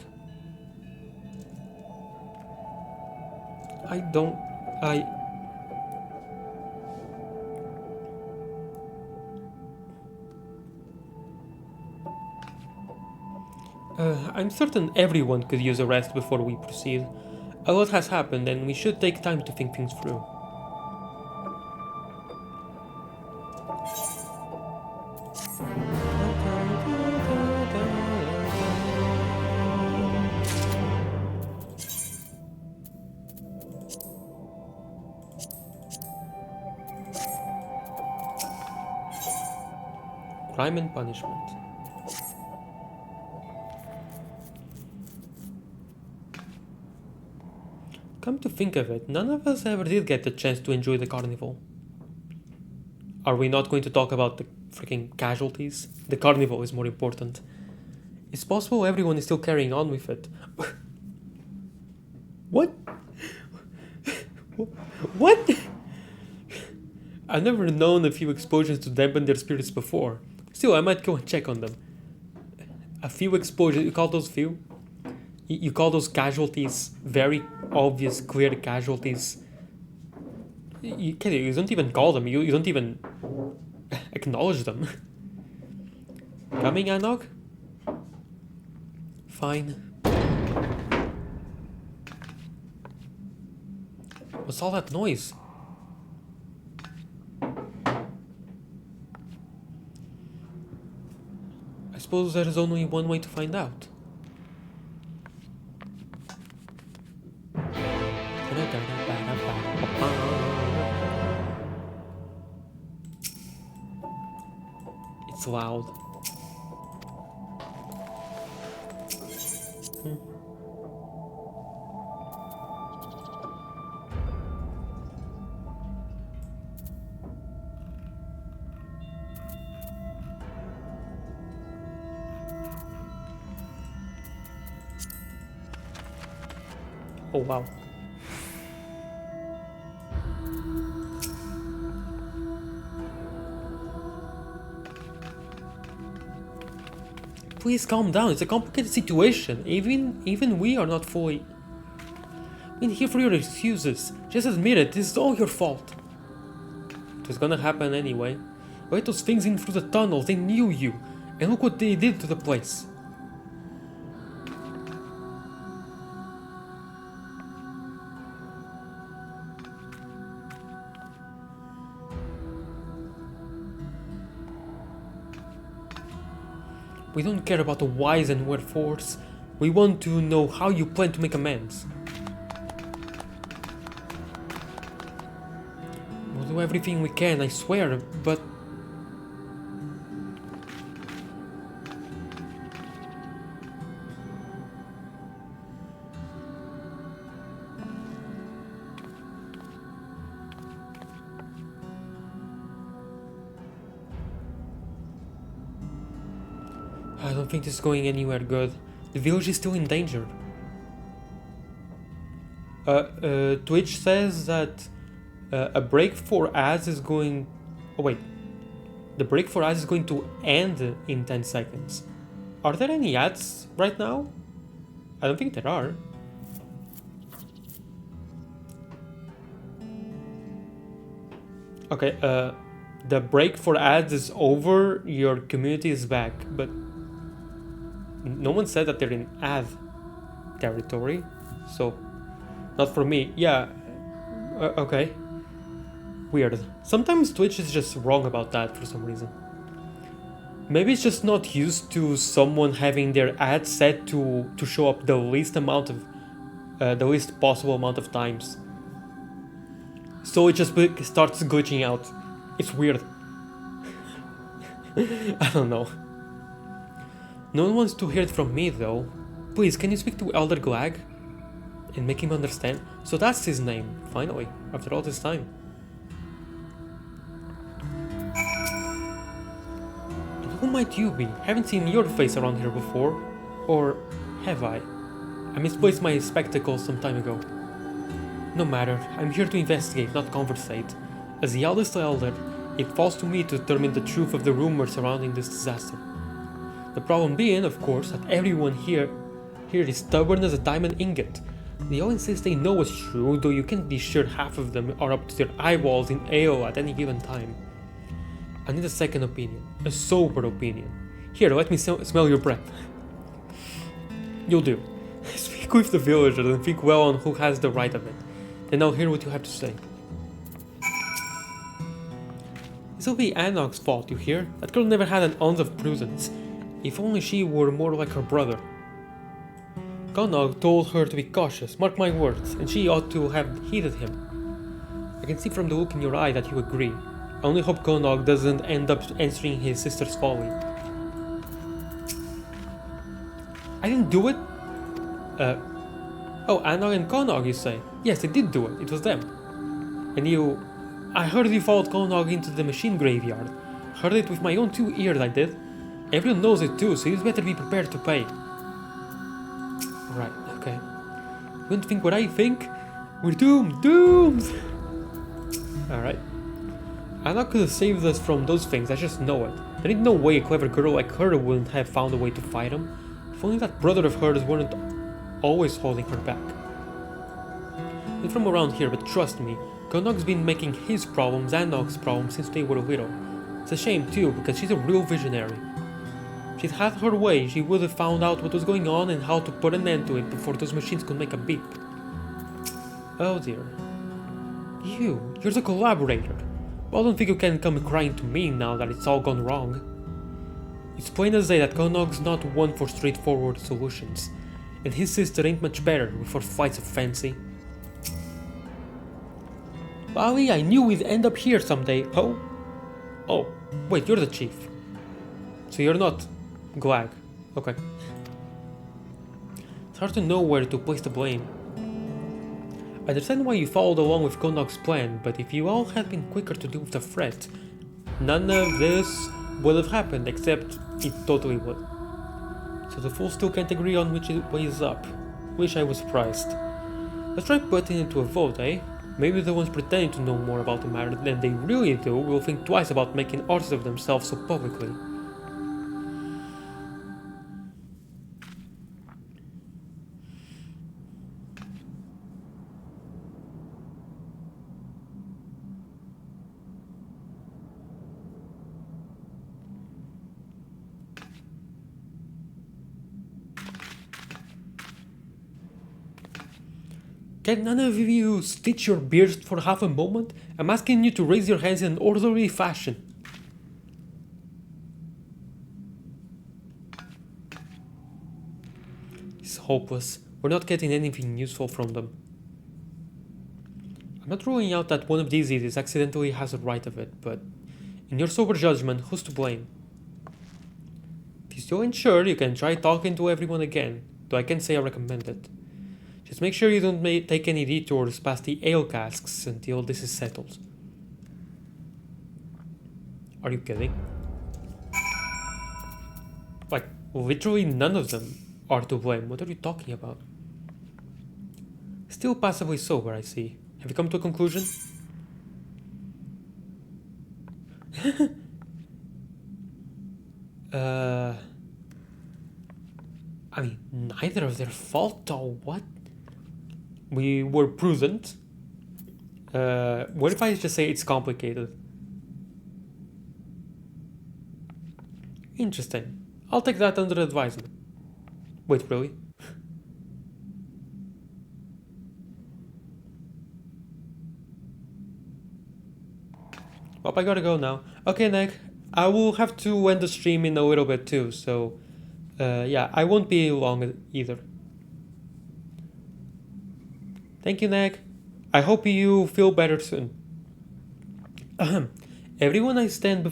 I'm certain everyone could use a rest before we proceed. A lot has happened and we should take time to think things through. Crime and punishment. Come to think of it, none of us ever did get the chance to enjoy the carnival. Are we not going to talk about the freaking casualties? The carnival is more important. It's possible everyone is still carrying on with it. What? What? I've never known a few explosions to dampen their spirits before. Still, I might go and check on them. A few explosions, you call those few? You call those casualties very obvious, clear casualties? You don't even call them, you don't even acknowledge them. Coming, Anog? Fine. What's all that noise? I suppose there is only one way to find out. It's loud. Oh wow. Please calm down, it's a complicated situation. Even we are not fully... I'm here for your excuses. Just admit it, this is all your fault. It was gonna happen anyway. Why those things in through the tunnels, they knew you. And look what they did to the place. We don't care about the whys and wherefores. We want to know how you plan to make amends. We'll do everything we can, I swear, but... I don't think this is going anywhere good. The village is still in danger. Twitch says that a break for ads is going... Oh wait. The break for ads is going to end in 10 seconds. Are there any ads right now? I don't think there are. Okay, the break for ads is over, your community is back, but no one said that they're in ad territory, so not for me. Yeah, okay. Weird. Sometimes Twitch is just wrong about that for some reason. Maybe it's just not used to someone having their ad set to show up the least amount of, the least possible amount of times. So it just starts glitching out. It's weird. I don't know. No one wants to hear it from me though. Please, can you speak to Elder Glag? And make him understand? So that's his name, finally, after all this time. And who might you be? Haven't seen your face around here before. Or have I? I misplaced my spectacles some time ago. No matter, I'm here to investigate, not conversate. As the eldest elder, it falls to me to determine the truth of the rumors surrounding this disaster. The problem being, of course, that everyone here is stubborn as a diamond ingot. They all insist they know what's true, though you can't be sure half of them are up to their eyeballs in ale at any given time. I need a second opinion, a sober opinion. Here, let me smell your breath. You'll do. Speak with the villagers and think well on who has the right of it. Then I'll hear what you have to say. This'll be Anog's fault, you hear? That girl never had an ounce of prudence. If only she were more like her brother. Konog told her to be cautious, mark my words, and she ought to have heeded him. I can see from the look in your eye that you agree. I only hope Konog doesn't end up answering his sister's folly. I didn't do it? Oh, Anog and Konog, you say? Yes, they did do it. It was them. And you... I heard you followed Konog into the machine graveyard. Heard it with my own 2 ears, I did. Everyone knows it too, so you better be prepared to pay. Right, okay. You wouldn't think what I think? We're doomed! Doomed! Alright. Anog could have saved us from those things, I just know it. There ain't no way a clever girl like her wouldn't have found a way to fight him. If only that brother of hers weren't always holding her back. Not from around here, but trust me, Konog's been making his problems Anog's problems since they were little. It's a shame too, because she's a real visionary. If she'd had her way, she would have found out what was going on and how to put an end to it before those machines could make a beep. Oh dear. You're the collaborator. Well, I don't think you can come crying to me now that it's all gone wrong. It's plain as day that Konog's not one for straightforward solutions, and his sister ain't much better for flights of fancy. Bali, I knew we'd end up here someday. Oh? Oh, wait, you're the chief. So you're not Glag. Okay. It's hard to know where to place the blame. I understand why you followed along with Konog's plan, but if you all had been quicker to deal with the threat, none of this would have happened, except it totally would. So the fools still can't agree on which way is up. Wish I was surprised. Let's try putting it to a vote, eh? Maybe the ones pretending to know more about the matter than they really do will think twice about making artists of themselves so publicly. Can none of you stitch your beards for half a moment? I'm asking you to raise your hands in an orderly fashion. It's hopeless. We're not getting anything useful from them. I'm not ruling out that one of these idiots accidentally has a right of it, but in your sober judgment, who's to blame? If you still ain't sure, you can try talking to everyone again, though I can't say I recommend it. Just make sure you don't take any detours past the ale casks until this is settled. Are you kidding? Like, literally none of them are to blame. What are you talking about? Still passably sober, I see. Have you come to a conclusion? I mean, neither of their fault or what? We were prudent. What if I just say it's complicated? Interesting. I'll take that under advisement. Wait, really? Well, I gotta go now. Okay, Nick. I will have to end the stream in a little bit too, so... yeah, I won't be long either. Thank you, Nick. I hope you feel better soon. Everyone, I stand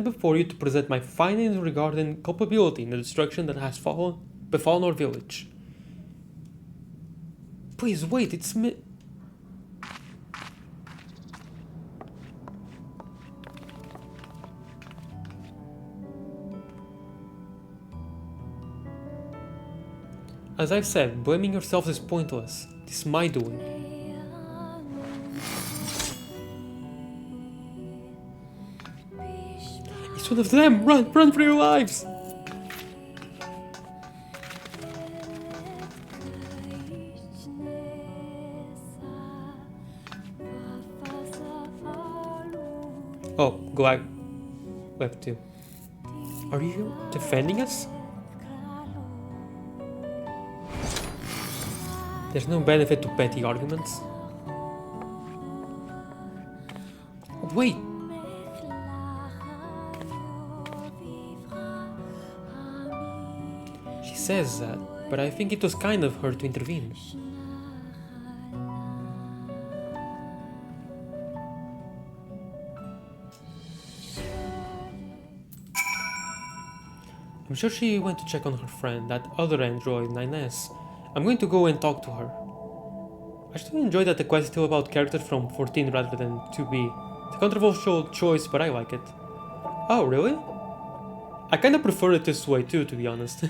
before you to present my findings regarding culpability in the destruction that has befallen our village. Please wait, it's me. As I've said, blaming yourself is pointless. This is my doing. It's one of them! Run for your lives! Oh, glad left too. Are you defending us? There's no benefit to petty arguments. Wait! She says that, but I think it was kind of her to intervene. I'm sure she went to check on her friend, that other android, 9S. I'm going to go and talk to her. I still enjoy that the quest is still about characters from 14 rather than 2B. It's a controversial choice, but I like it. Oh, really? I kinda prefer it this way too, to be honest.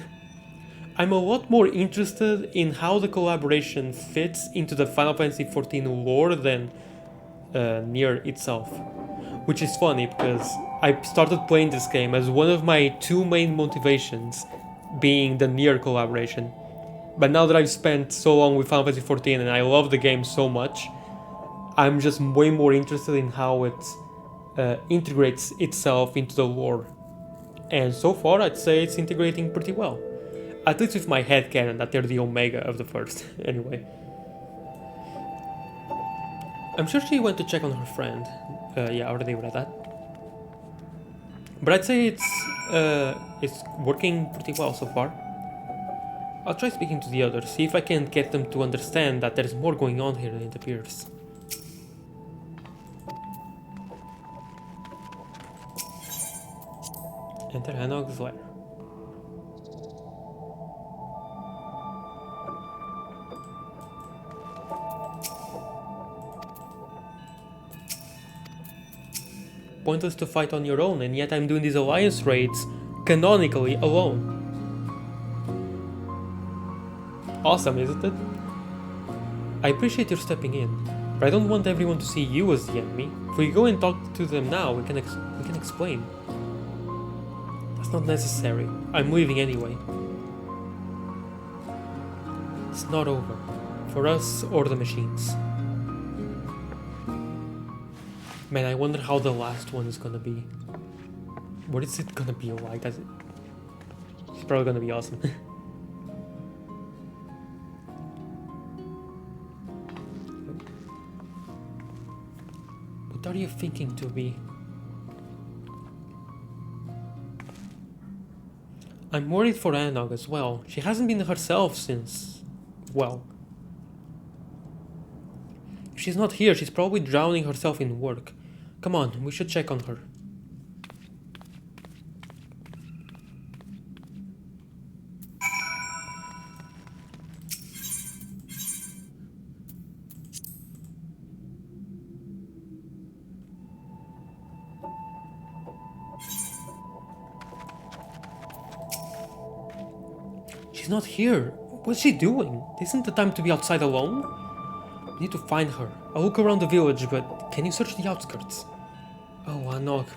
I'm a lot more interested in how the collaboration fits into the Final Fantasy XIV lore than Nier itself. Which is funny, because I started playing this game as one of my two main motivations being the Nier collaboration. But now that I've spent so long with Final Fantasy XIV and I love the game so much, I'm just way more interested in how it integrates itself into the lore. And so far, I'd say it's integrating pretty well. At least with my headcanon that they're the Omega of the first, anyway. I'm sure she went to check on her friend. Yeah, I already read that. But I'd say it's working pretty well so far. I'll try speaking to the others, see if I can get them to understand that there's more going on here than it appears. Enter Hanog's lair. Pointless to fight on your own, and yet I'm doing these alliance raids canonically alone. Awesome, isn't it? I appreciate your stepping in, but I don't want everyone to see you as the enemy. If we go and talk to them now, we can explain. That's not necessary. I'm leaving anyway. It's not over. For us or the machines. Man, I wonder how the last one is gonna be. What is it gonna be like? It's probably gonna be awesome. What are you thinking, to be? I'm worried for Anog as well. She hasn't been herself since... well... if she's not here, she's probably drowning herself in work. Come on, we should check on her. She's not here. What's she doing? Isn't the time to be outside alone? We need to find her. I'll look around the village, but can you search the outskirts? Oh, Anog.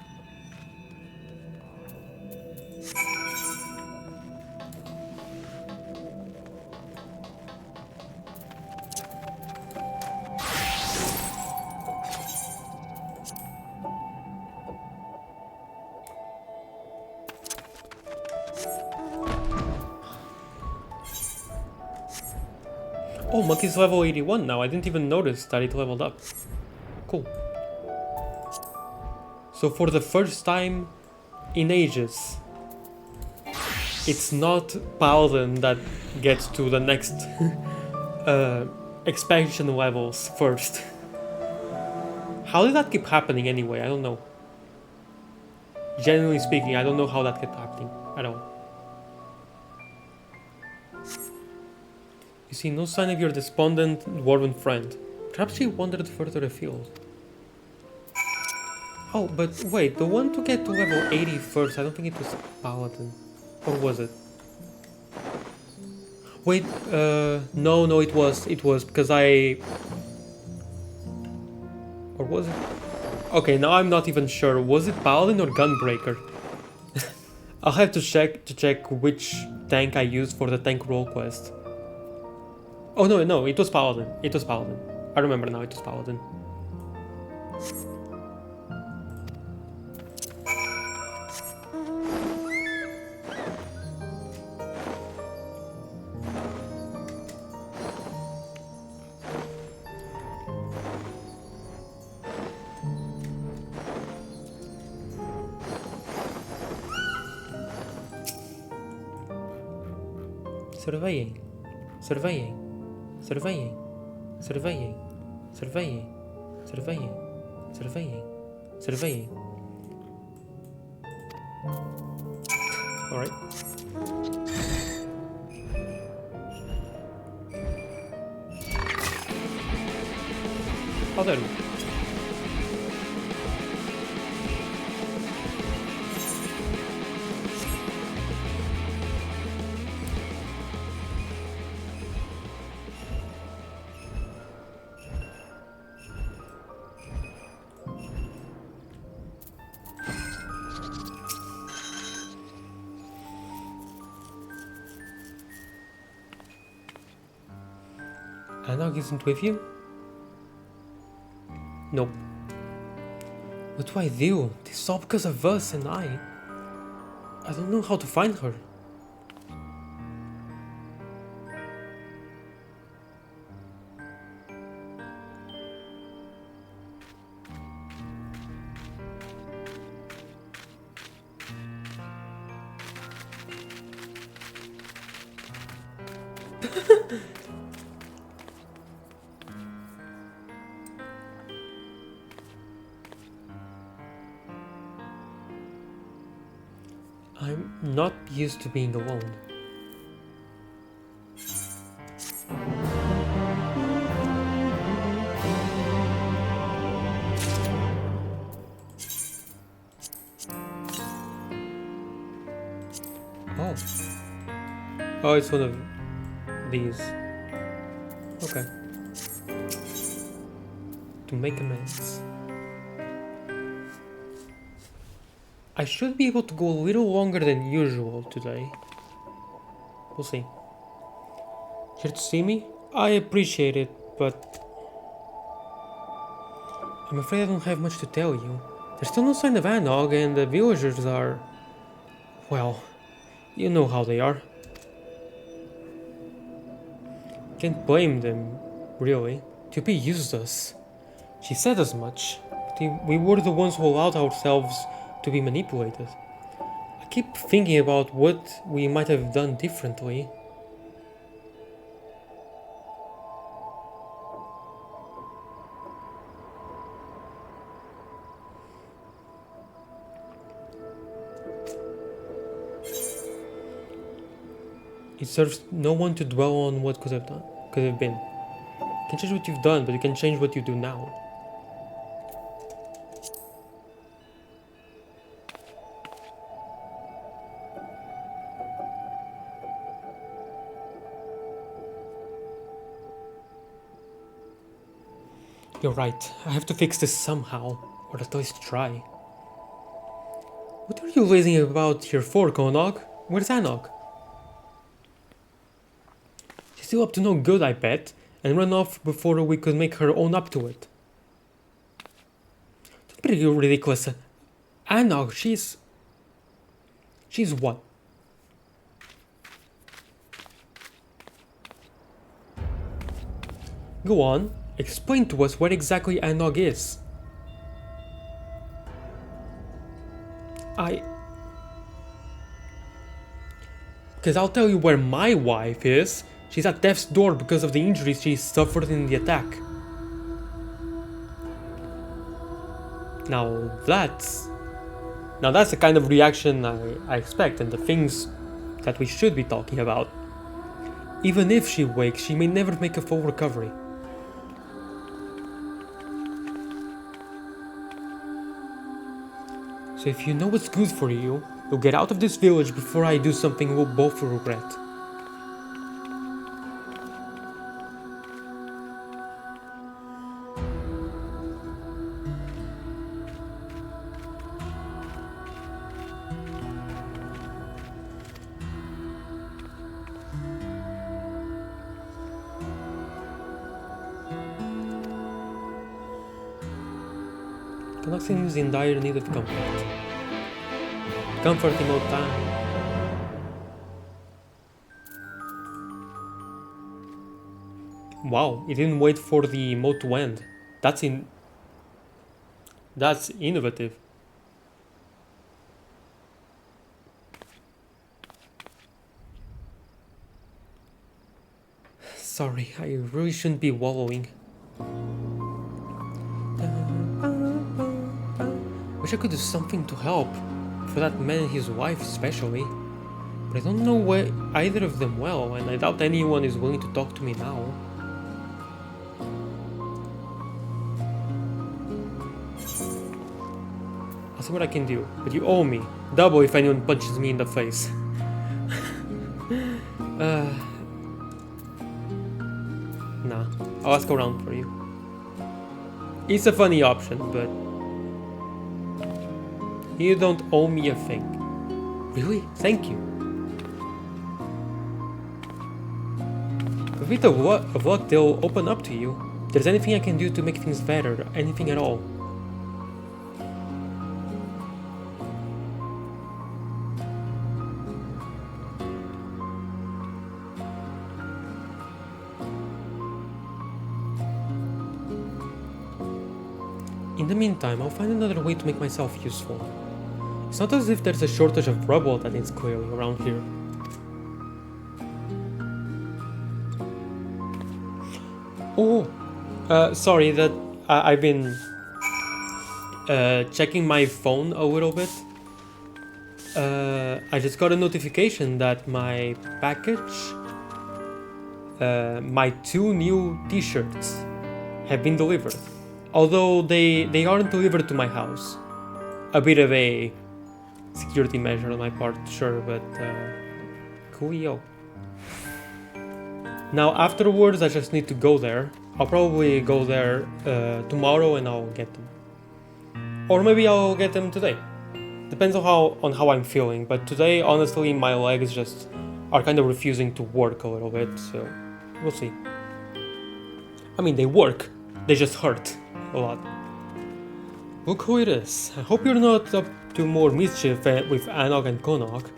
Oh, Monkey's level 81 now. I didn't even notice that it leveled up. Cool. So for the first time in ages, it's not Paladin that gets to the next expansion levels first. How did that keep happening anyway? I don't know. Generally speaking, I don't know how that kept happening at all. You see no sign of your despondent dwarven friend. Perhaps she wandered further afield. Oh, but wait, the one to get to level 80 first, I don't think it was Paladin. Or was it? Wait, no, it was because I... Or was it? Okay, now I'm not even sure. Was it Paladin or Gunbreaker? I'll have to check which tank I used for the tank roll quest. Oh no, it was Paladin. It was Paladin. I remember now, it was Paladin. Surveying. Surveying. Surveying. Surveying. Surveying. Surveying. Surveying. Surveying. Alright. Oh, there we go. Anog isn't with you? Nope. What do I do? This is all because of us and I don't know how to find her. I'm not used to being alone. Oh. Oh, it's one of these. Okay. to make amends. I should be able to go a little longer than usual today. We'll see. Here to see me? I appreciate it, but I'm afraid I don't have much to tell you. There's still no sign of Anog, and the villagers are... well, you know how they are. Can't blame them, really. Tupi used us. She said as much, but we were the ones who allowed ourselves to be manipulated. I keep thinking about what we might have done differently. It serves no one to dwell on what could have been. You can change what you've done, but you can change what you do now. You're right. I have to fix this somehow, or at least try. What are you lazing about here for, Konog? Where's Anog? She's still up to no good, I bet, and ran off before we could make her own up to it. Don't be ridiculous. Anog, she's what? Go on, explain to us what exactly Anog is. Because I'll tell you where my wife is. She's at death's door because of the injuries she suffered in the attack. Now that's the kind of reaction I expect, and the things that we should be talking about. Even if she wakes, she may never make a full recovery. So if you know what's good for you, you'll get out of this village before I do something we'll both regret. Canuck seems in dire need of comfort. Comforting old time. Wow, it didn't wait for the emote to end. That's innovative. Sorry, I really shouldn't be wallowing. Wish I could do something to help, for that man and his wife especially. But I don't know either of them well, and I doubt anyone is willing to talk to me now. I'll see what I can do, but you owe me. Double if anyone punches me in the face. Nah, I'll ask around for you. It's a funny option, but you don't owe me a thing. Really? Thank you. With a bit of luck, they'll open up to you. If there's anything I can do to make things better, anything at all. In the meantime, I'll find another way to make myself useful. It's not as if there's a shortage of rubble that needs clearing around here. Oh, sorry that I've been checking my phone a little bit. I just got a notification that my package, my 2 new t-shirts have been delivered. Although they aren't delivered to my house. A bit of a security measure on my part, sure, but coolio. Now afterwards I just need to go there I'll probably go there tomorrow and I'll get them. Or maybe I'll get them today. Depends on how I'm feeling, but today, honestly, my legs just are kind of refusing to work a little bit, so we'll see. I mean, they work, they just hurt a lot. Look who it is. I hope you're not up to more mischief with Anog and Konok.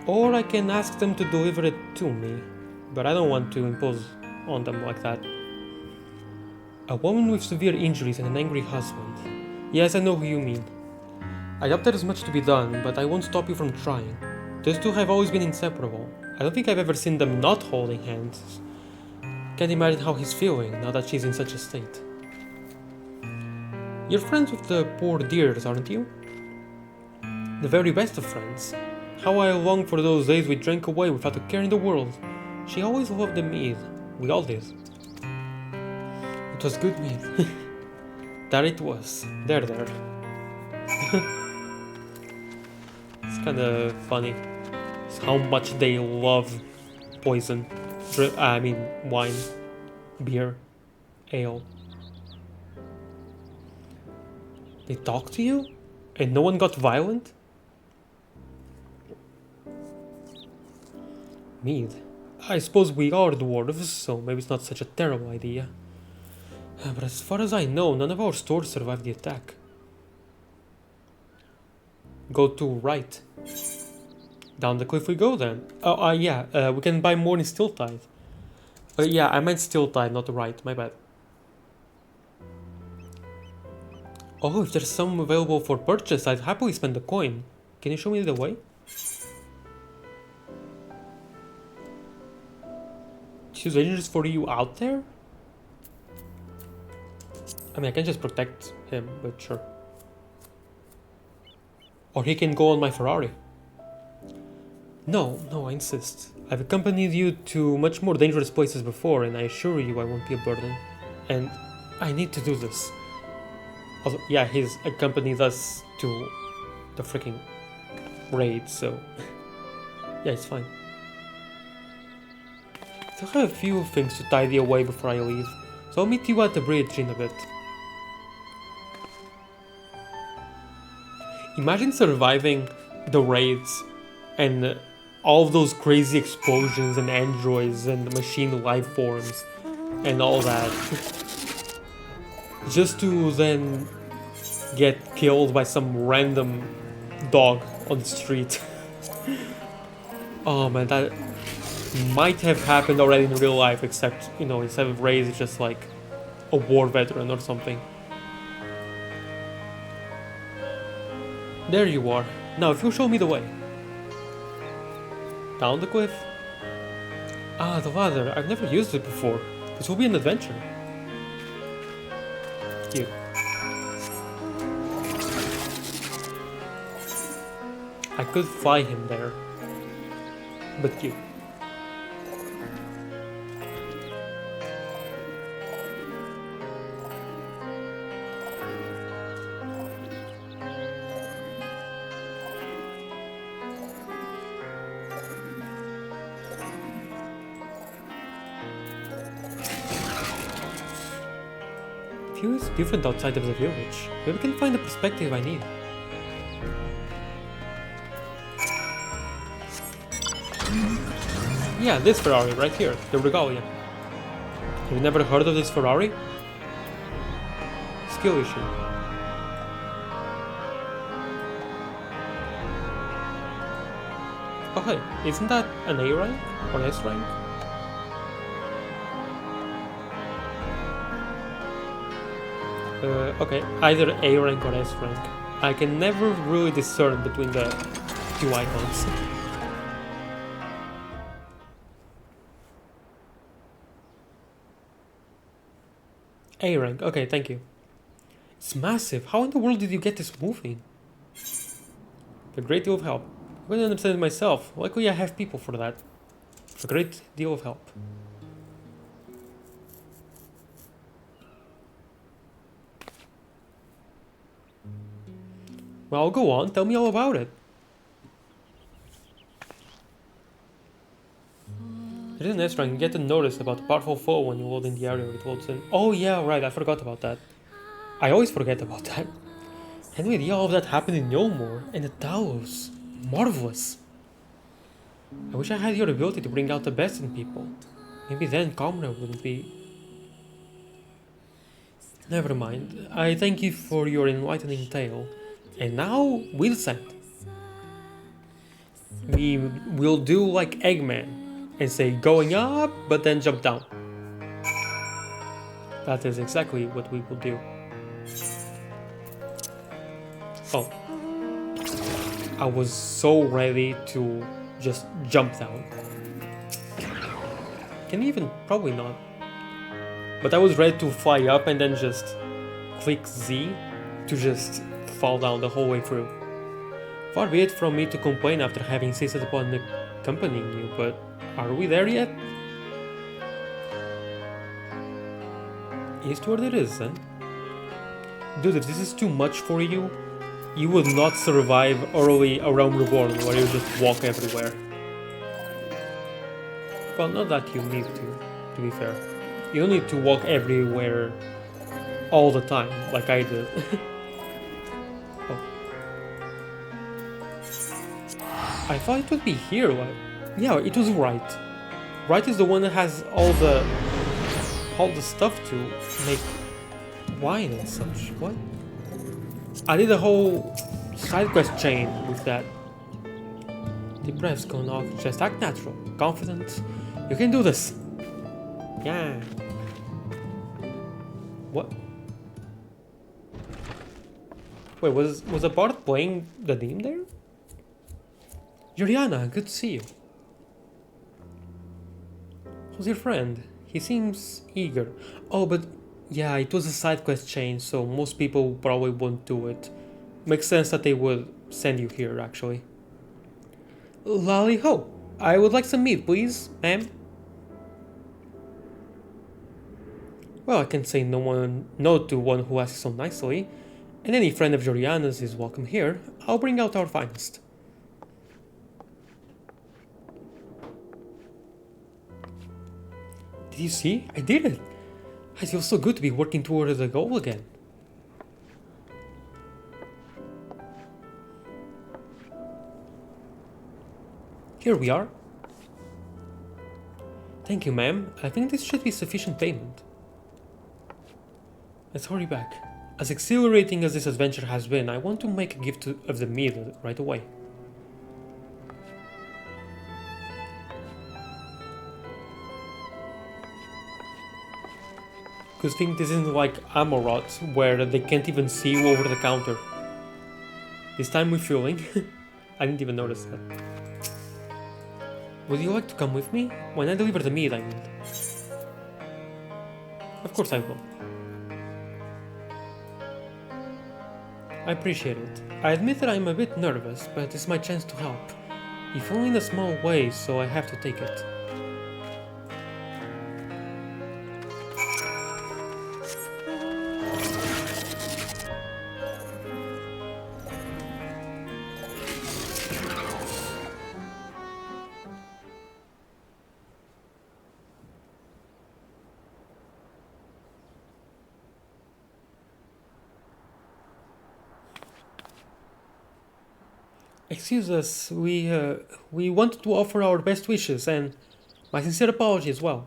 Or I can ask them to deliver it to me, but I don't want to impose on them like that. A woman with severe injuries and an angry husband. Yes, I know who you mean. I doubt there is much to be done, but I won't stop you from trying. Those two have always been inseparable. I don't think I've ever seen them not holding hands. Can't imagine how he's feeling now that she's in such a state. You're friends with the poor dears, aren't you? The very best of friends. How I long for those days we drank away without a care in the world. She always loved the mead. We all did. It was good mead. That it was. There. It's kinda funny. It's how much they love poison. Wine, beer, ale. They talked to you? And no one got violent? Mead. I suppose we are dwarves, so maybe it's not such a terrible idea. But as far as I know, none of our stores survived the attack. Go to right. Down the cliff we go then. We can buy more in Stiltide. Yeah, I meant Stiltide, not right, my bad. Oh, if there's some available for purchase, I'd happily spend the coin. Can you show me the way? Too dangerous for you out there? I mean, I can just protect him, but sure. Or he can go on my Ferrari. No, I insist. I've accompanied you to much more dangerous places before, and I assure you I won't be a burden. And I need to do this. Also, yeah, he's accompanied us to the freaking raid, so... yeah, it's fine. Still have a few things to tidy away before I leave, so I'll meet you at the bridge in a bit. Imagine surviving the raids and all of those crazy explosions and androids and machine life forms and all that. Just to then get killed by some random dog on the street. Oh man, that might have happened already in real life, except, you know, instead of raids, it's just like a war veteran or something. There you are. Now, if you'll show me the way. Down the cliff? Ah, the ladder. I've never used it before. This will be an adventure. Here. I could fly him there. But cute. View is different outside of the village. Maybe we can find the perspective I need. Yeah, this Ferrari right here, the Regalia. Have you never heard of this Ferrari? Skill issue. Oh hey, isn't that an A rank or an S rank? Okay, either A rank or S rank. I can never really discern between the two icons. A rank, okay, thank you. It's massive. How in the world did you get this moving? A great deal of help. I couldn't understand it myself. Luckily I have people for that. A great deal of help. Well, go on, tell me all about it. It is an extra and you get a notice about the powerful foe when you hold in the area it holds in. Oh yeah, right, I forgot about that. I always forget about that. Anyway, yeah, all of that happened in No More, and that was marvelous. I wish I had your ability to bring out the best in people. Maybe then Comrade wouldn't be... Never mind. I thank you for your enlightening tale. And now, we'll send. We will do like Eggman and say going up, but then jump down. That is exactly what we will do. Oh. I was so ready to just jump down. Can even? Probably not. But I was ready to fly up and then just click Z to just fall down the whole way through. Far be it from me to complain after having insisted upon accompanying you, but are we there yet? Eastward it is, then. Dude, if this is too much for you, you will not survive early A Realm Reborn where you just walk everywhere. Well, not that you need to be fair. You don't need to walk everywhere all the time, like I did. Oh. I thought it would be here, like... Yeah, it was right. Right is the one that has all the stuff to make wine and such. What? I did a whole side quest chain with that. Deep breaths going off, just act natural, confident. You can do this. Yeah. What? Wait, was the bard playing the theme there? Juliana, good to see you. Who's your friend? He seems eager. Oh, but yeah, it was a side quest chain, so most people probably won't do it. Makes sense that they would send you here, actually. Lolly ho! I would like some meat, please, ma'am. Well, I can say no to one who asks so nicely, and any friend of Joriana's is welcome here. I'll bring out our finest. Did you see? I did it! I feel so good to be working towards the goal again. Here we are. Thank you, ma'am. I think this should be sufficient payment. Let's hurry back. As exhilarating as this adventure has been, I want to make a gift of the meal right away. Good thing this isn't like Amorot, where they can't even see you over the counter. This time refueling. I didn't even notice that. Would you like to come with me? When I deliver the meat, I mean. Of course I will. I appreciate it. I admit that I'm a bit nervous, but it's my chance to help. If only in a small way, so I have to take it. Excuse us, we wanted to offer our best wishes and my sincere apology as well.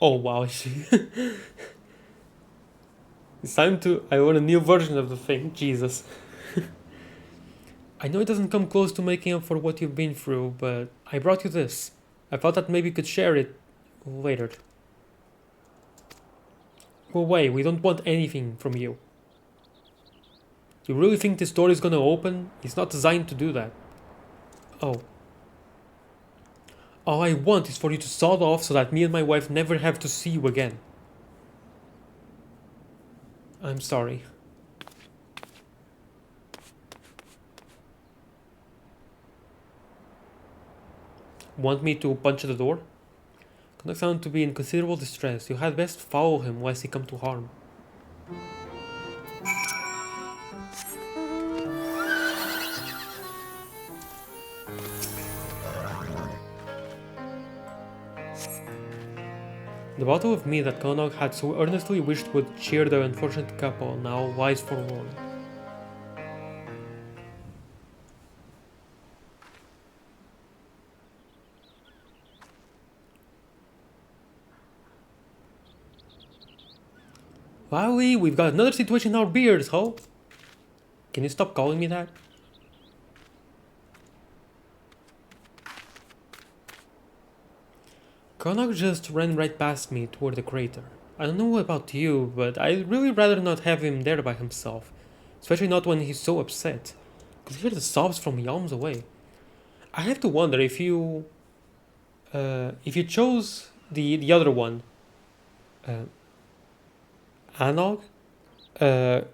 Oh wow, it's time to... I want a new version of the thing, Jesus. I know it doesn't come close to making up for what you've been through, but I brought you this. I thought that maybe you could share it later. Go away, we don't want anything from you. You really think this door is gonna open? It's not designed to do that. Oh. All I want is for you to sod off so that me and my wife never have to see you again. I'm sorry. Want me to punch the door? Konak sounded to be in considerable distress. You had best follow him lest he come to harm. The bottle of meat that Konak had so earnestly wished would cheer the unfortunate couple now lies forlorn. Wowee, we've got another situation in our beards, ho! Can you stop calling me that? Konak just ran right past me toward the crater. I don't know about you, but I'd really rather not have him there by himself. Especially not when he's so upset. Could hear the sobs from yalms away. I have to wonder if you chose the other one, Anog,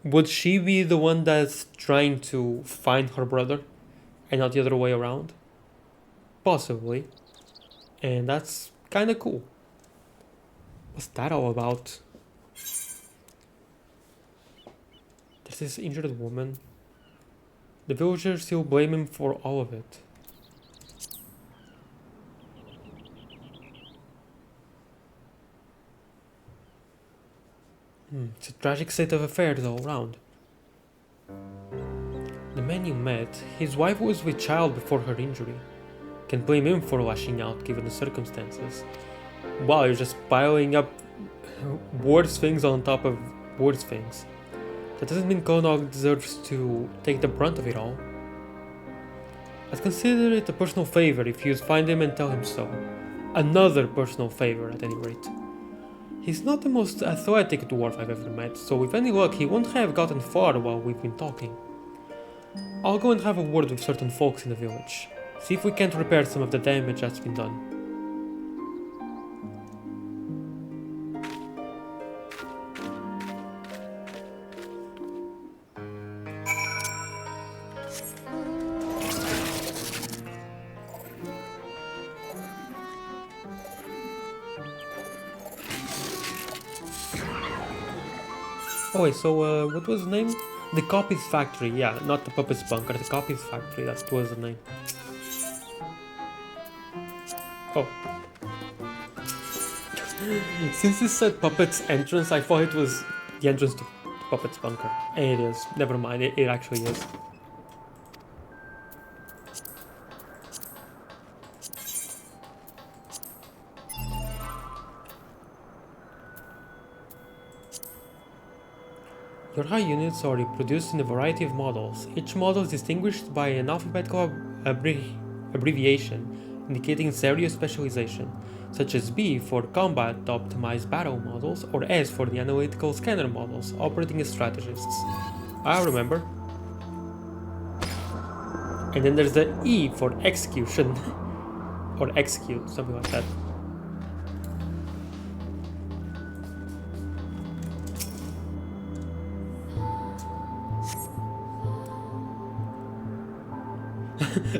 would she be the one that's trying to find her brother and not the other way around? Possibly. And that's kinda cool. What's that all about? There's this injured woman. The villagers still blame him for all of it. It's a tragic state of affairs all around. The man you met, his wife was with child before her injury. Can't blame him for lashing out given the circumstances. Wow, you're just piling up worse things on top of worse things. That doesn't mean Konog deserves to take the brunt of it all. I'd consider it a personal favor if you'd find him and tell him so. Another personal favor, at any rate. He's not the most athletic dwarf I've ever met, so with any luck he won't have gotten far while we've been talking. I'll go and have a word with certain folks in the village. See if we can't repair some of the damage that's been done. Oh wait, so what was the name? The Copies Factory, yeah, not the Puppets Bunker, the Copies Factory, that was the name. Oh. Since this said Puppets Entrance, I thought it was the entrance to Puppets Bunker. And it is, never mind, it actually is. Your high units are reproduced in a variety of models. Each model is distinguished by an alphabetical abbreviation indicating its area of specialization, such as B for combat optimized battle models or S for the analytical scanner models operating as strategists. I remember. And then there's the E for execution or execute, something like that.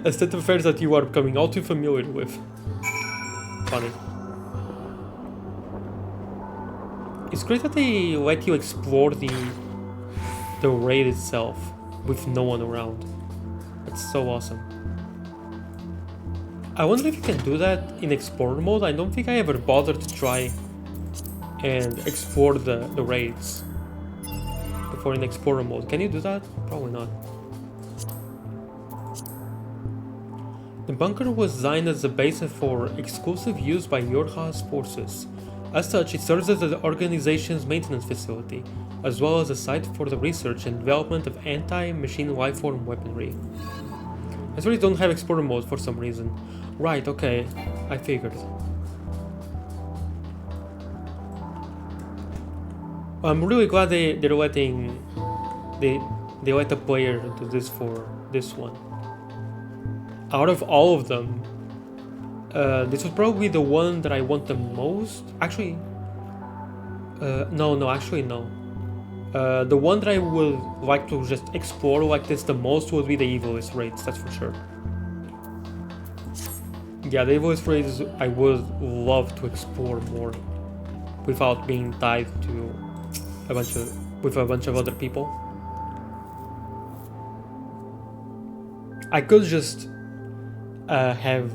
A state of affairs that you are becoming all too familiar with. Funny. It's great that they let you explore the raid itself with no one around. That's so awesome. I wonder if you can do that in Explorer mode. I don't think I ever bothered to try and explore the raids before in Explorer mode. Can you do that? Probably not. The bunker was designed as a base for exclusive use by Yorha's forces. As such, it serves as the organization's maintenance facility, as well as a site for the research and development of anti-machine lifeform weaponry. I really don't have Explorer mode for some reason. Right, okay, I figured. I'm really glad they're letting they let the player do this for this one. Out of all of them, this was probably the one that I want the most. Actually, no. The one that I would like to just explore like this the most would be the Evilist raids, that's for sure. Yeah, the voice phrases I would love to explore more without being tied to a bunch of other people. I could just have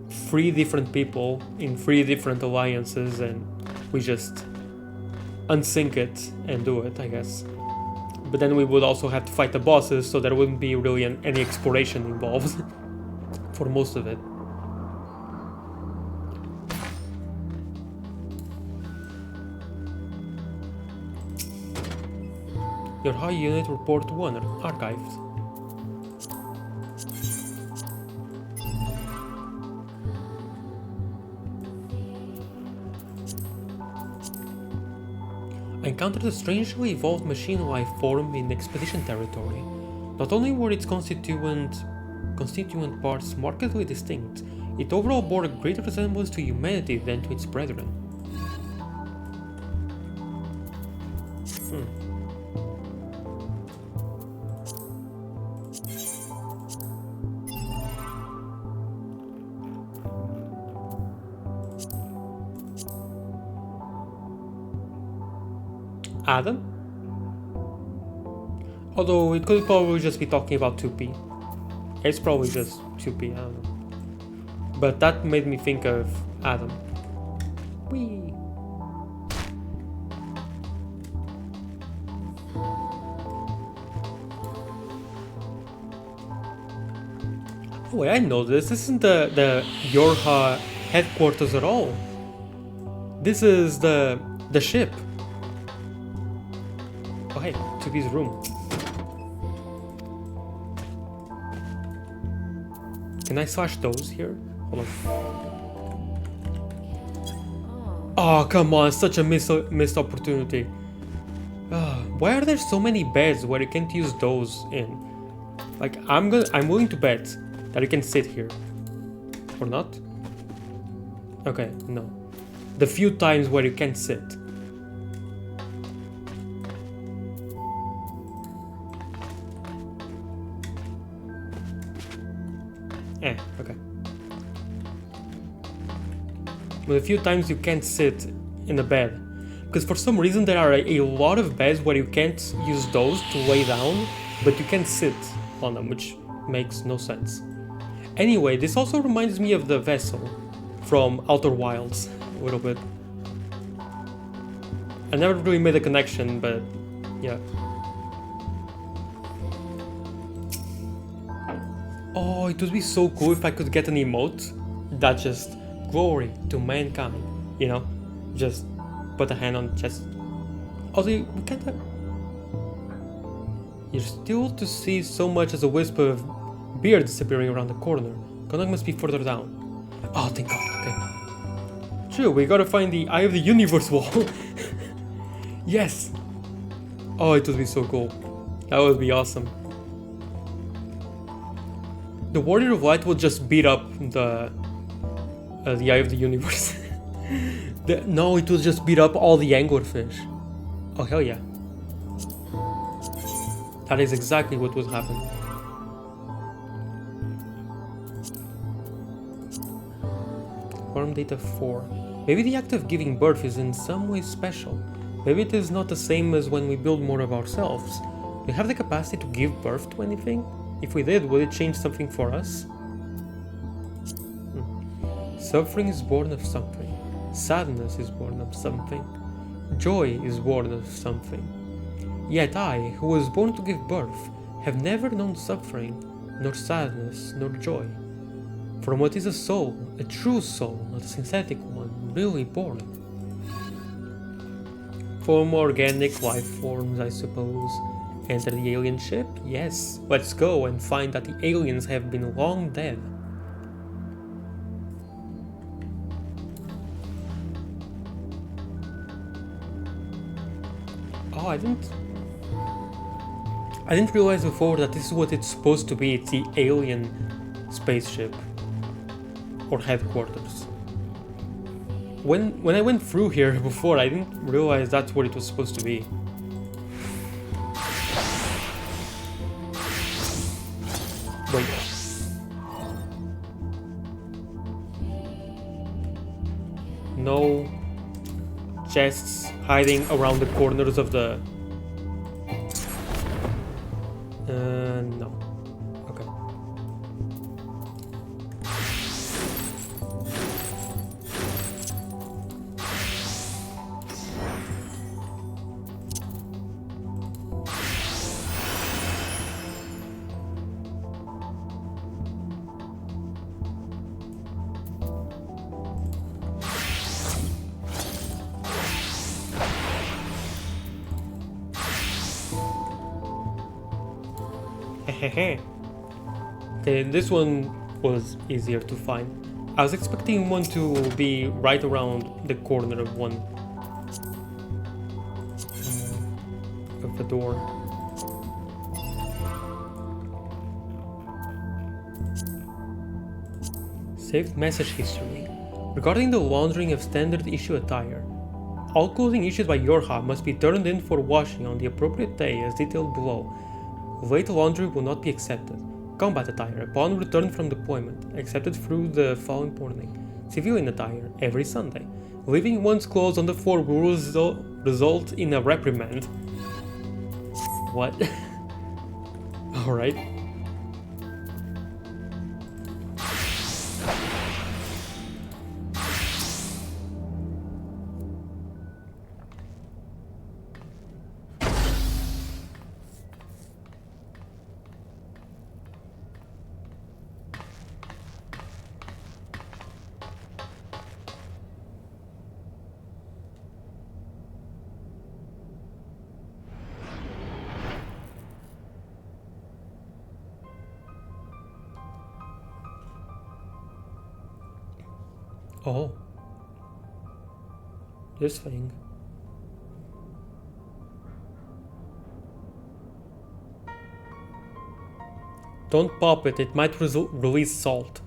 3 different people in 3 different alliances and we just unsync it and do it, I guess. But then we would also have to fight the bosses, so there wouldn't be really any exploration involved for most of it. Your high unit report 1 archived. I encountered a strangely evolved machine life form in Expedition territory. Not only were its constituent parts markedly distinct, it overall bore a greater resemblance to humanity than to its brethren. Adam? Although it could probably just be talking about 2P. It's probably just 2P, I don't know. But that made me think of Adam. Whee! Oh wait, I know this. This isn't the Yorha headquarters at all. This is the ship. Oh hey, 2P's room. Can I slash those here? Hold on. Oh, come on, such a missed opportunity. Why are there so many beds where you can't use those in? Like, I'm willing to bet that you can sit here. Or not? Okay, no. The few times where you can't sit. Okay. But a few times you can't sit in a bed. Because for some reason there are a lot of beds where you can't use those to lay down, but you can sit on them, which makes no sense. Anyway, this also reminds me of the vessel from Outer Wilds, a little bit. I never really made a connection, but yeah. Oh, it would be so cool if I could get an emote that just glory to mankind, you know? Just put a hand on the chest. Also, we can't have... You're still to see so much as a wisp of beard disappearing around the corner. Konag must be further down. Oh, thank God, okay. True, we gotta find the Eye of the Universe wall. Yes! Oh, it would be so cool. That would be awesome. The Warrior of Light will just beat up the Eye of the Universe. No, it will just beat up all the anglerfish. Oh, hell yeah. That is exactly what would happen. Form data 4. Maybe the act of giving birth is in some way special. Maybe it is not the same as when we build more of ourselves. Do we have the capacity to give birth to anything? If we did, would it change something for us? Suffering is born of something. Sadness is born of something. Joy is born of something. Yet I, who was born to give birth, have never known suffering, nor sadness, nor joy. From what is a soul, a true soul, not a synthetic one, really born? From organic life forms, I suppose. Enter the alien ship? Yes. Let's go and find that the aliens have been long dead. Oh, I didn't realize before that this is what it's supposed to be. It's the alien spaceship. Or headquarters. When I went through here before, I didn't realize that's what it was supposed to be. Wait. no chests hiding around the corners of the... no. Okay. Okay, this one was easier to find. I was expecting one to be right around the corner of one of the door. Saved message history. Regarding the laundering of standard issue attire, all clothing issued by your hub must be turned in for washing on the appropriate day as detailed below. Late laundry will not be accepted. Combat attire, upon return from deployment, accepted through the following morning. Civilian attire, every Sunday. Leaving one's clothes on the floor will result in a reprimand. What? Alright. Oh. This thing. Don't pop it, it might release salt.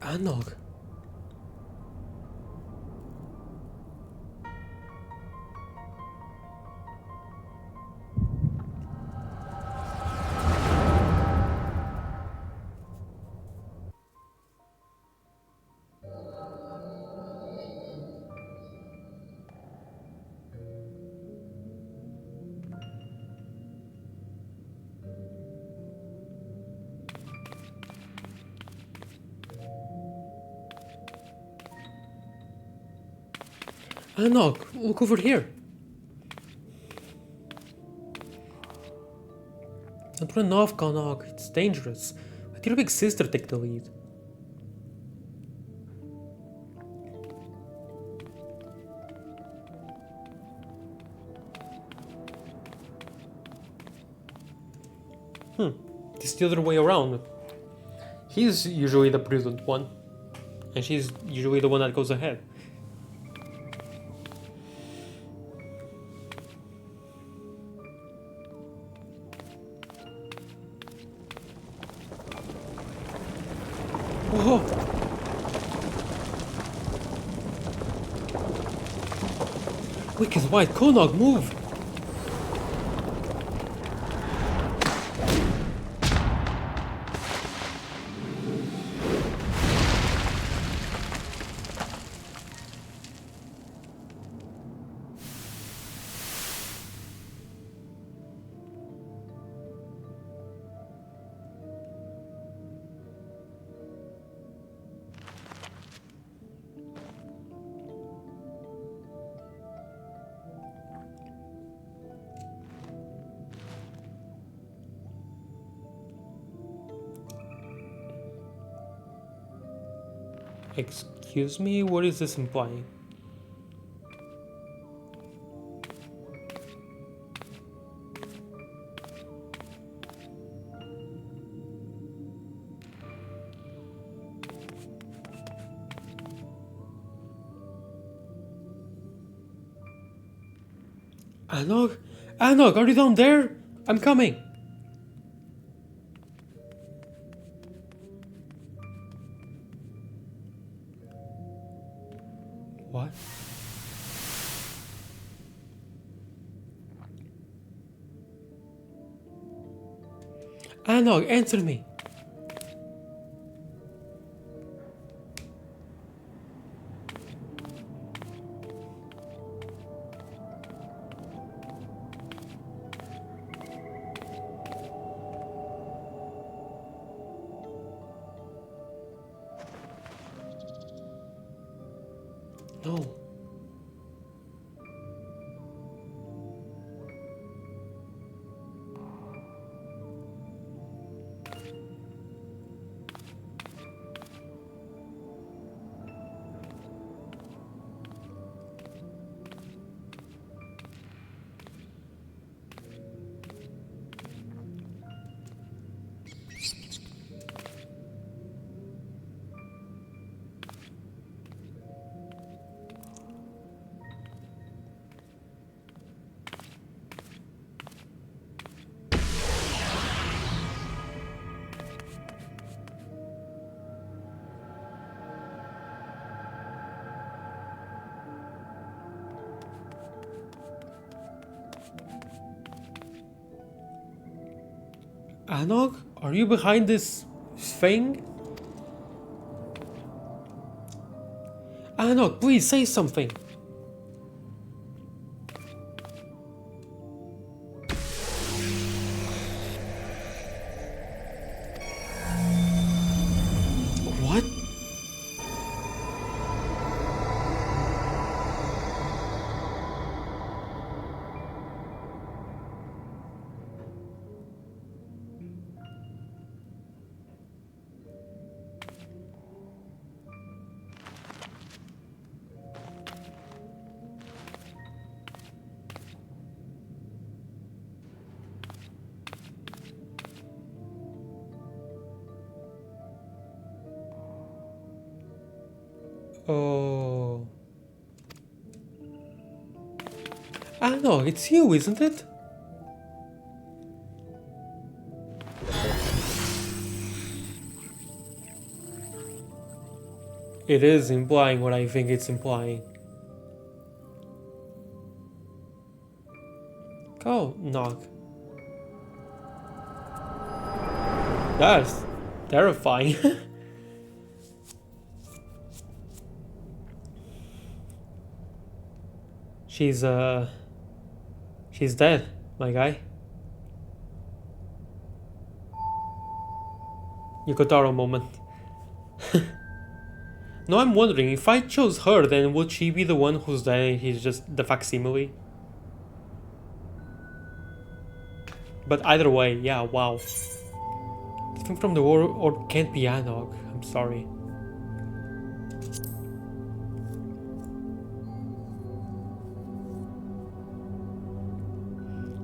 Anog. Anog, look over here. Don't run off, Anog, it's dangerous. Let your big sister take the lead. It's the other way around. He's usually the prudent one, and she's usually the one that goes ahead. Whoa! Wicked white, Konog, move! Excuse me, what is this implying? Anog? Anog, are you down there? I'm coming! What? Anog, answer me! No. Anog, are you behind this thing? Anog, please say something. What? Oh. Anog, it's you, isn't it? It is implying what I think it's implying. Go, Nog. That's terrifying. She's dead, my guy. Yokotaro moment. No, I'm wondering, if I chose her, then would she be the one who's dead and he's just the facsimile? But either way, yeah, wow. Something from the war or can't be Anog. I'm sorry.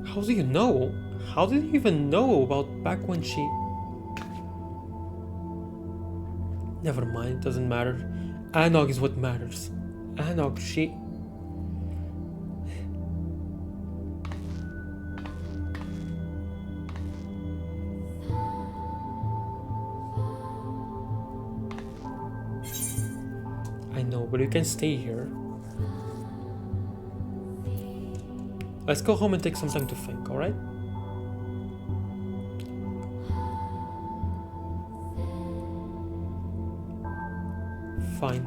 How do you know? How did you even know about back when she... Never mind, doesn't matter. Anog is what matters. Anog, she... I know, but you can stay here. Let's go home and take some time to think, alright? Fine.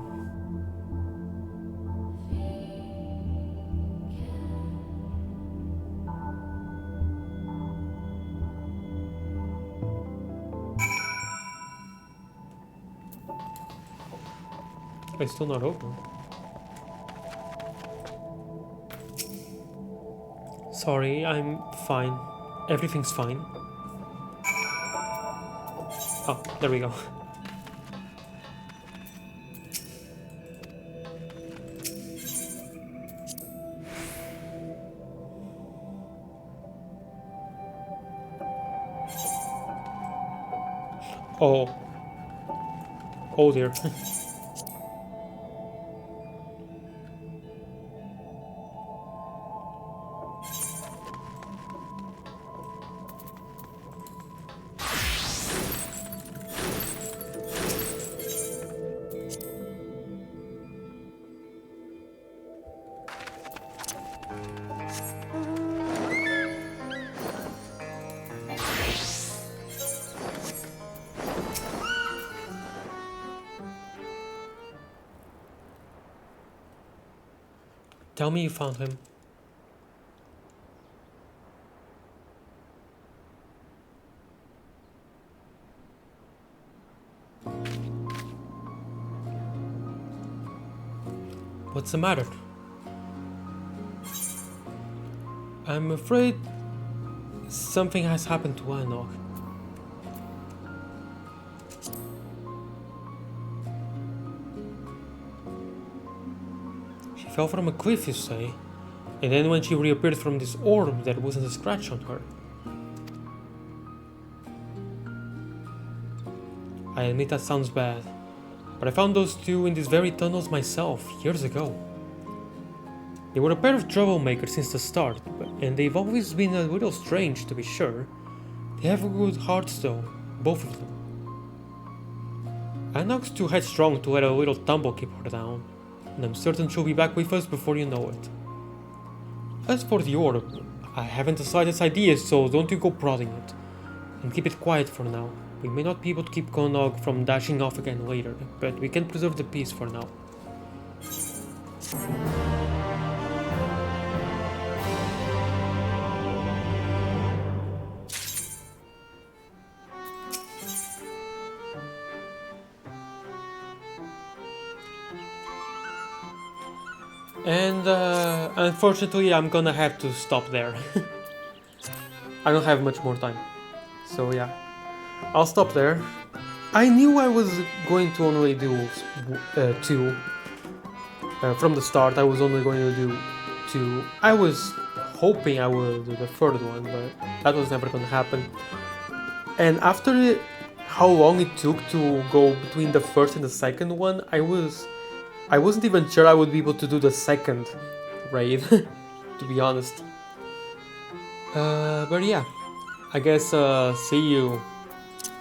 It's still not over. Sorry, I'm fine. Everything's fine. Oh, there we go. Oh. Oh dear. Tell me you found him. What's the matter? I'm afraid something has happened to Anog. She fell from a cliff, you say? And then when she reappeared from this orb, there wasn't a scratch on her. I admit that sounds bad, but I found those two in these very tunnels myself, years ago. They were a pair of troublemakers since the start, and they've always been a little strange, to be sure. They have good hearts though, both of them. Anok's too headstrong to let a little tumble keep her down, and I'm certain she'll be back with us before you know it. As for the orb, I haven't the slightest idea, so don't you go prodding it. And keep it quiet for now. We may not be able to keep Konog from dashing off again later, but we can preserve the peace for now. And unfortunately I'm gonna have to stop there. I don't have much more time. So yeah, I'll stop there. I knew I was going to only do two. From the start I was only going to do two. I was hoping I would do the third one, but that was never gonna happen. And after how long it took to go between the first and the second one, I wasn't even sure I would be able to do the second raid, to be honest. But yeah, I guess see you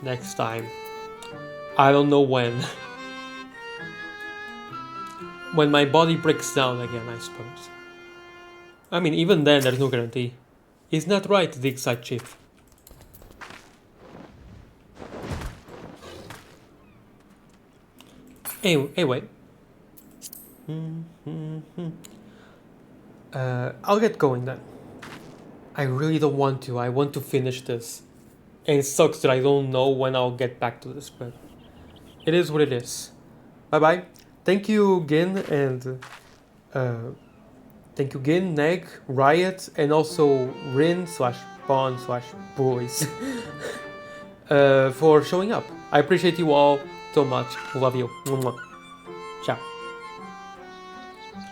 next time. I don't know when. When my body breaks down again, I suppose. I mean, even then there's no guarantee. Isn't that right, the Excite Chief? Anyway. I'll get going then. I really don't want to. I want to finish this. And it sucks that I don't know when I'll get back to this, but it is what it is. Bye bye. Thank you, Gin, and thank you, Gin, Neg, Riot, and also Rin/Pawn/Boys for showing up. I appreciate you all so much. Love you. Mwah.